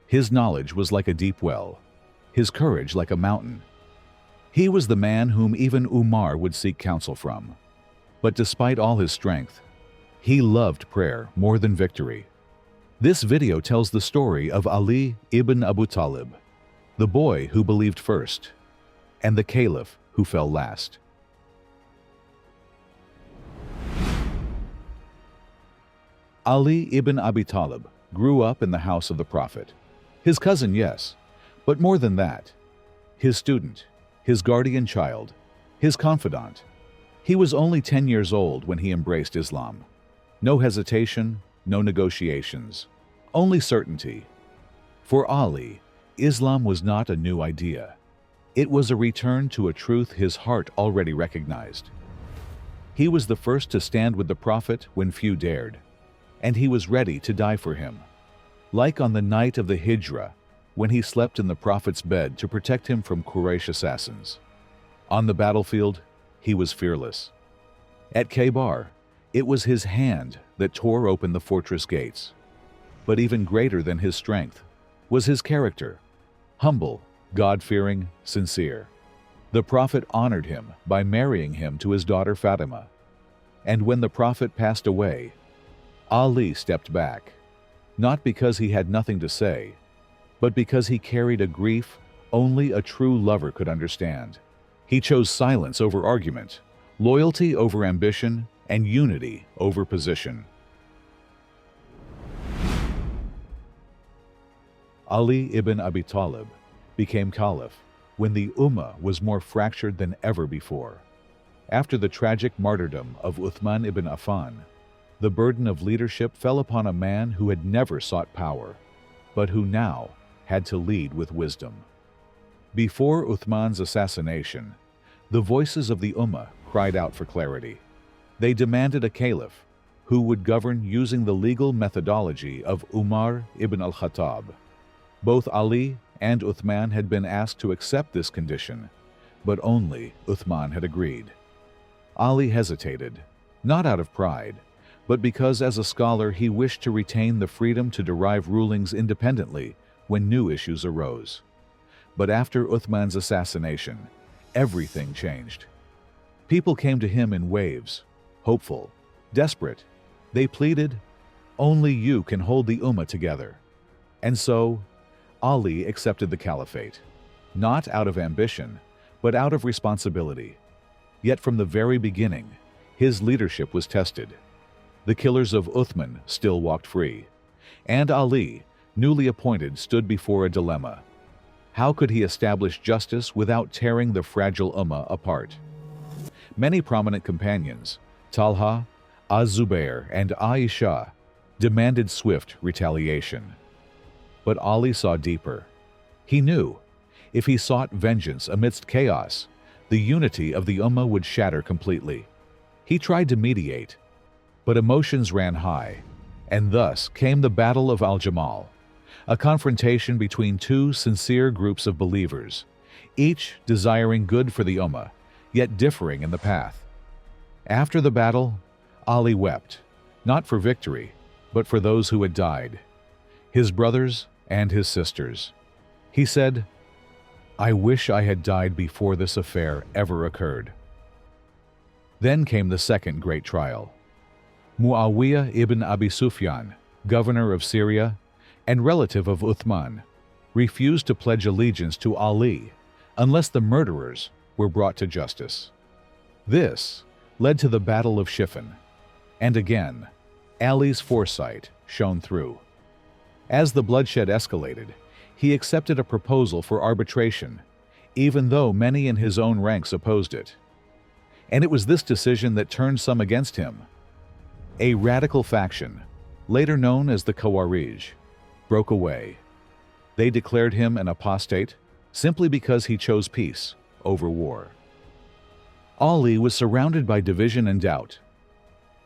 His knowledge was like a deep well, his courage like a mountain. He was the man whom even Umar would seek counsel from. But despite all his strength, he loved prayer more than victory. This video tells the story of Ali ibn Abi Talib, the boy who believed first, and the caliph who fell last. Ali ibn Abi Talib grew up in the house of the Prophet. His cousin, yes, but more than that, his student, his guardian child, his confidant. He was only 10 years old when he embraced Islam. No hesitation, no negotiations, only certainty. For Ali, Islam was not a new idea. It was a return to a truth his heart already recognized. He was the first to stand with the Prophet when few dared, and he was ready to die for him. Like on the night of the Hijrah, when he slept in the Prophet's bed to protect him from Quraysh assassins. On the battlefield, he was fearless. At Khaybar, it was his hand that tore open the fortress gates. But even greater than his strength was his character, humble, God-fearing, sincere. The Prophet honored him by marrying him to his daughter Fatima. And when the Prophet passed away, Ali stepped back, not because he had nothing to say, but because he carried a grief only a true lover could understand. He chose silence over argument, loyalty over ambition, and unity over position. Ali ibn Abi Talib became caliph when the Ummah was more fractured than ever before. After the tragic martyrdom of Uthman ibn Affan, the burden of leadership fell upon a man who had never sought power, but who now had to lead with wisdom. Before Uthman's assassination, the voices of the Ummah cried out for clarity. They demanded a caliph who would govern using the legal methodology of Umar ibn al-Khattab. Both Ali and Uthman had been asked to accept this condition, but only Uthman had agreed. Ali hesitated, not out of pride, but because as a scholar he wished to retain the freedom to derive rulings independently when new issues arose. But after Uthman's assassination, everything changed. People came to him in waves, hopeful, desperate. They pleaded, "Only you can hold the Ummah together." And so, Ali accepted the caliphate, not out of ambition, but out of responsibility. Yet from the very beginning, his leadership was tested. The killers of Uthman still walked free, and Ali, newly appointed, stood before a dilemma. How could he establish justice without tearing the fragile Ummah apart? Many prominent companions, Talha, Az-Zubair, and Aisha, demanded swift retaliation. But Ali saw deeper. He knew, if he sought vengeance amidst chaos, the unity of the Ummah would shatter completely. He tried to mediate, but emotions ran high, and thus came the Battle of Al-Jamal, a confrontation between two sincere groups of believers, each desiring good for the Ummah, yet differing in the path. After the battle, Ali wept, not for victory, but for those who had died, his brothers and his sisters. He said, "I wish I had died before this affair ever occurred." Then came the second great trial. Muawiyah ibn Abi Sufyan, governor of Syria and relative of Uthman, refused to pledge allegiance to Ali unless the murderers were brought to justice. This led to the Battle of Siffin, and again, Ali's foresight shone through. As the bloodshed escalated, he accepted a proposal for arbitration, even though many in his own ranks opposed it. And it was this decision that turned some against him. A radical faction, later known as the Khawarij, broke away. They declared him an apostate simply because he chose peace over war. Ali was surrounded by division and doubt,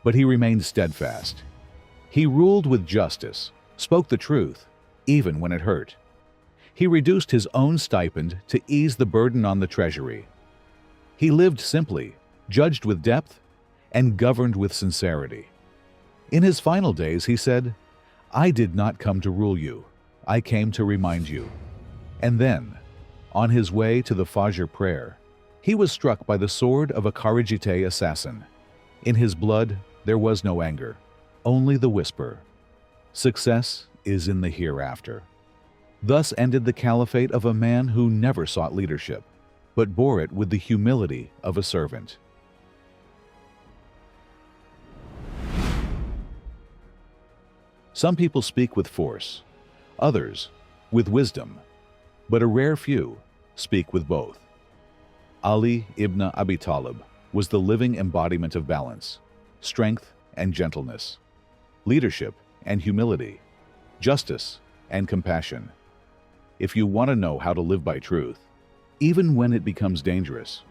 but he remained steadfast. He ruled with justice, spoke the truth, even when it hurt. He reduced his own stipend to ease the burden on the treasury. He lived simply, judged with depth, and governed with sincerity. In his final days, he said, "I did not come to rule you, I came to remind you." And then, on his way to the Fajr prayer, he was struck by the sword of a Kharijite assassin. In his blood, there was no anger, only the whisper, "Success is in the hereafter." Thus ended the caliphate of a man who never sought leadership, but bore it with the humility of a servant. Some people speak with force, others with wisdom, but a rare few speak with both. Ali ibn Abi Talib was the living embodiment of balance, strength and gentleness, leadership and humility, justice and compassion. If you want to know how to live by truth, even when it becomes dangerous,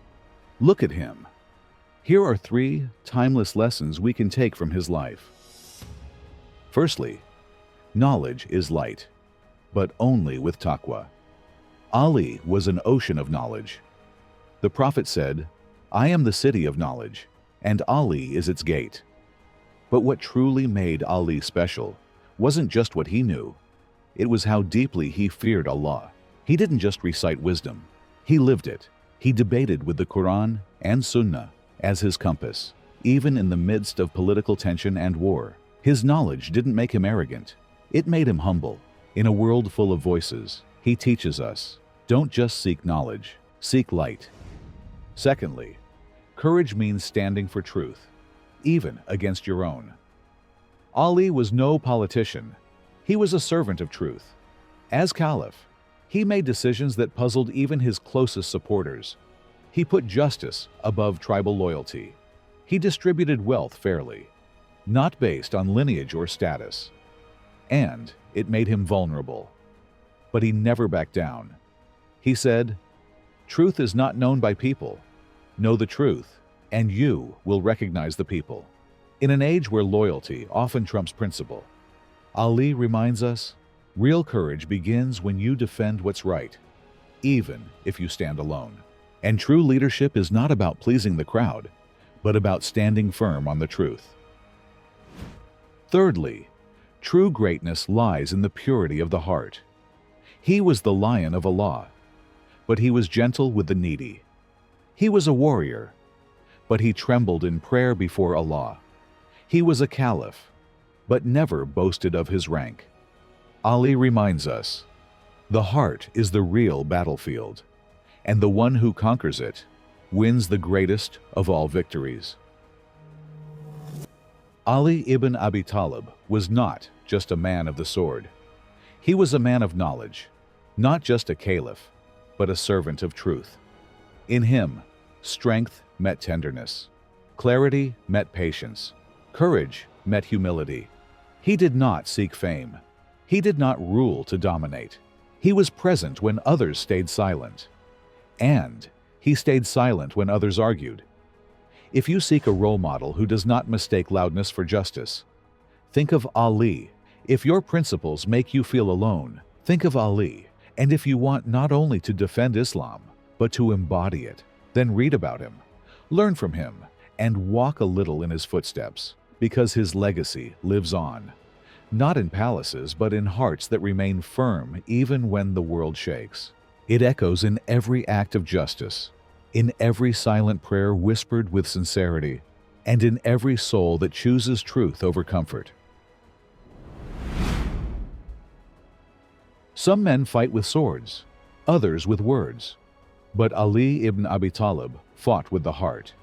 look at him. Here are 3 timeless lessons we can take from his life. Firstly, knowledge is light, but only with taqwa. Ali was an ocean of knowledge. The Prophet said, "I am the city of knowledge, and Ali is its gate." But what truly made Ali special wasn't just what he knew. It was how deeply he feared Allah. He didn't just recite wisdom. He lived it. He debated with the Qur'an and Sunnah as his compass, even in the midst of political tension and war. His knowledge didn't make him arrogant. It made him humble. In a world full of voices, he teaches us, don't just seek knowledge, seek light. Secondly, courage means standing for truth, even against your own. Ali was no politician. He was a servant of truth. As Caliph, he made decisions that puzzled even his closest supporters. He put justice above tribal loyalty. He distributed wealth fairly, not based on lineage or status. And it made him vulnerable. But he never backed down. He said, "Truth is not known by people. Know the truth, and you will recognize the people." In an age where loyalty often trumps principle, Ali reminds us, real courage begins when you defend what's right, even if you stand alone. And true leadership is not about pleasing the crowd, but about standing firm on the truth. Thirdly, true greatness lies in the purity of the heart. He was the lion of Allah, but he was gentle with the needy. He was a warrior, but he trembled in prayer before Allah. He was a caliph, but never boasted of his rank. Ali reminds us, the heart is the real battlefield, and the one who conquers it wins the greatest of all victories. Ali ibn Abi Talib was not just a man of the sword. He was a man of knowledge, not just a caliph, but a servant of truth. In him, strength met tenderness, clarity met patience, courage met humility. He did not seek fame. He did not rule to dominate. He was present when others stayed silent. And he stayed silent when others argued. If you seek a role model who does not mistake loudness for justice, think of Ali. If your principles make you feel alone, think of Ali. And if you want not only to defend Islam, but to embody it, then read about him, learn from him, and walk a little in his footsteps, because his legacy lives on, not in palaces, but in hearts that remain firm even when the world shakes. It echoes in every act of justice, in every silent prayer whispered with sincerity, and in every soul that chooses truth over comfort. Some men fight with swords, others with words, but Ali ibn Abi Talib fought with the heart.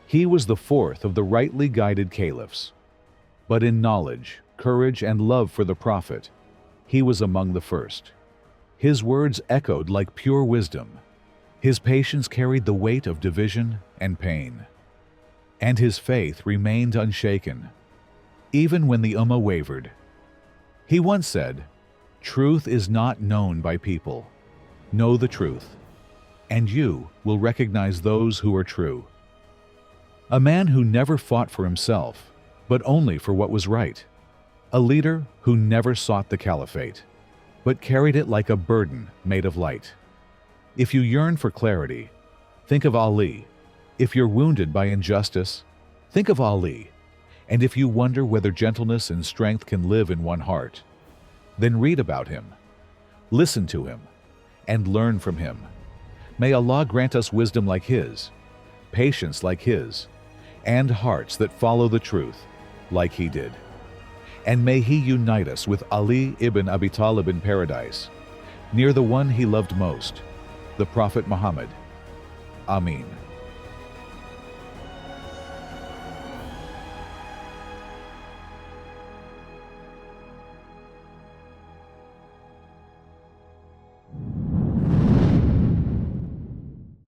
He was the fourth of the rightly guided caliphs, but in knowledge, courage, and love for the Prophet, he was among the first. His words echoed like pure wisdom. His patience carried the weight of division and pain. And his faith remained unshaken, even when the Ummah wavered. He once said, "Truth is not known by people. Know the truth, and you will recognize those who are true." A man who never fought for himself, but only for what was right. A leader who never sought the caliphate, but carried it like a burden made of light. If you yearn for clarity, think of Ali. If you're wounded by injustice, think of Ali. And if you wonder whether gentleness and strength can live in one heart, then read about him, listen to him, and learn from him. May Allah grant us wisdom like his, patience like his, and hearts that follow the truth like he did. And may he unite us with Ali ibn Abi Talib in paradise, near the one he loved most, the Prophet Muhammad. Ameen.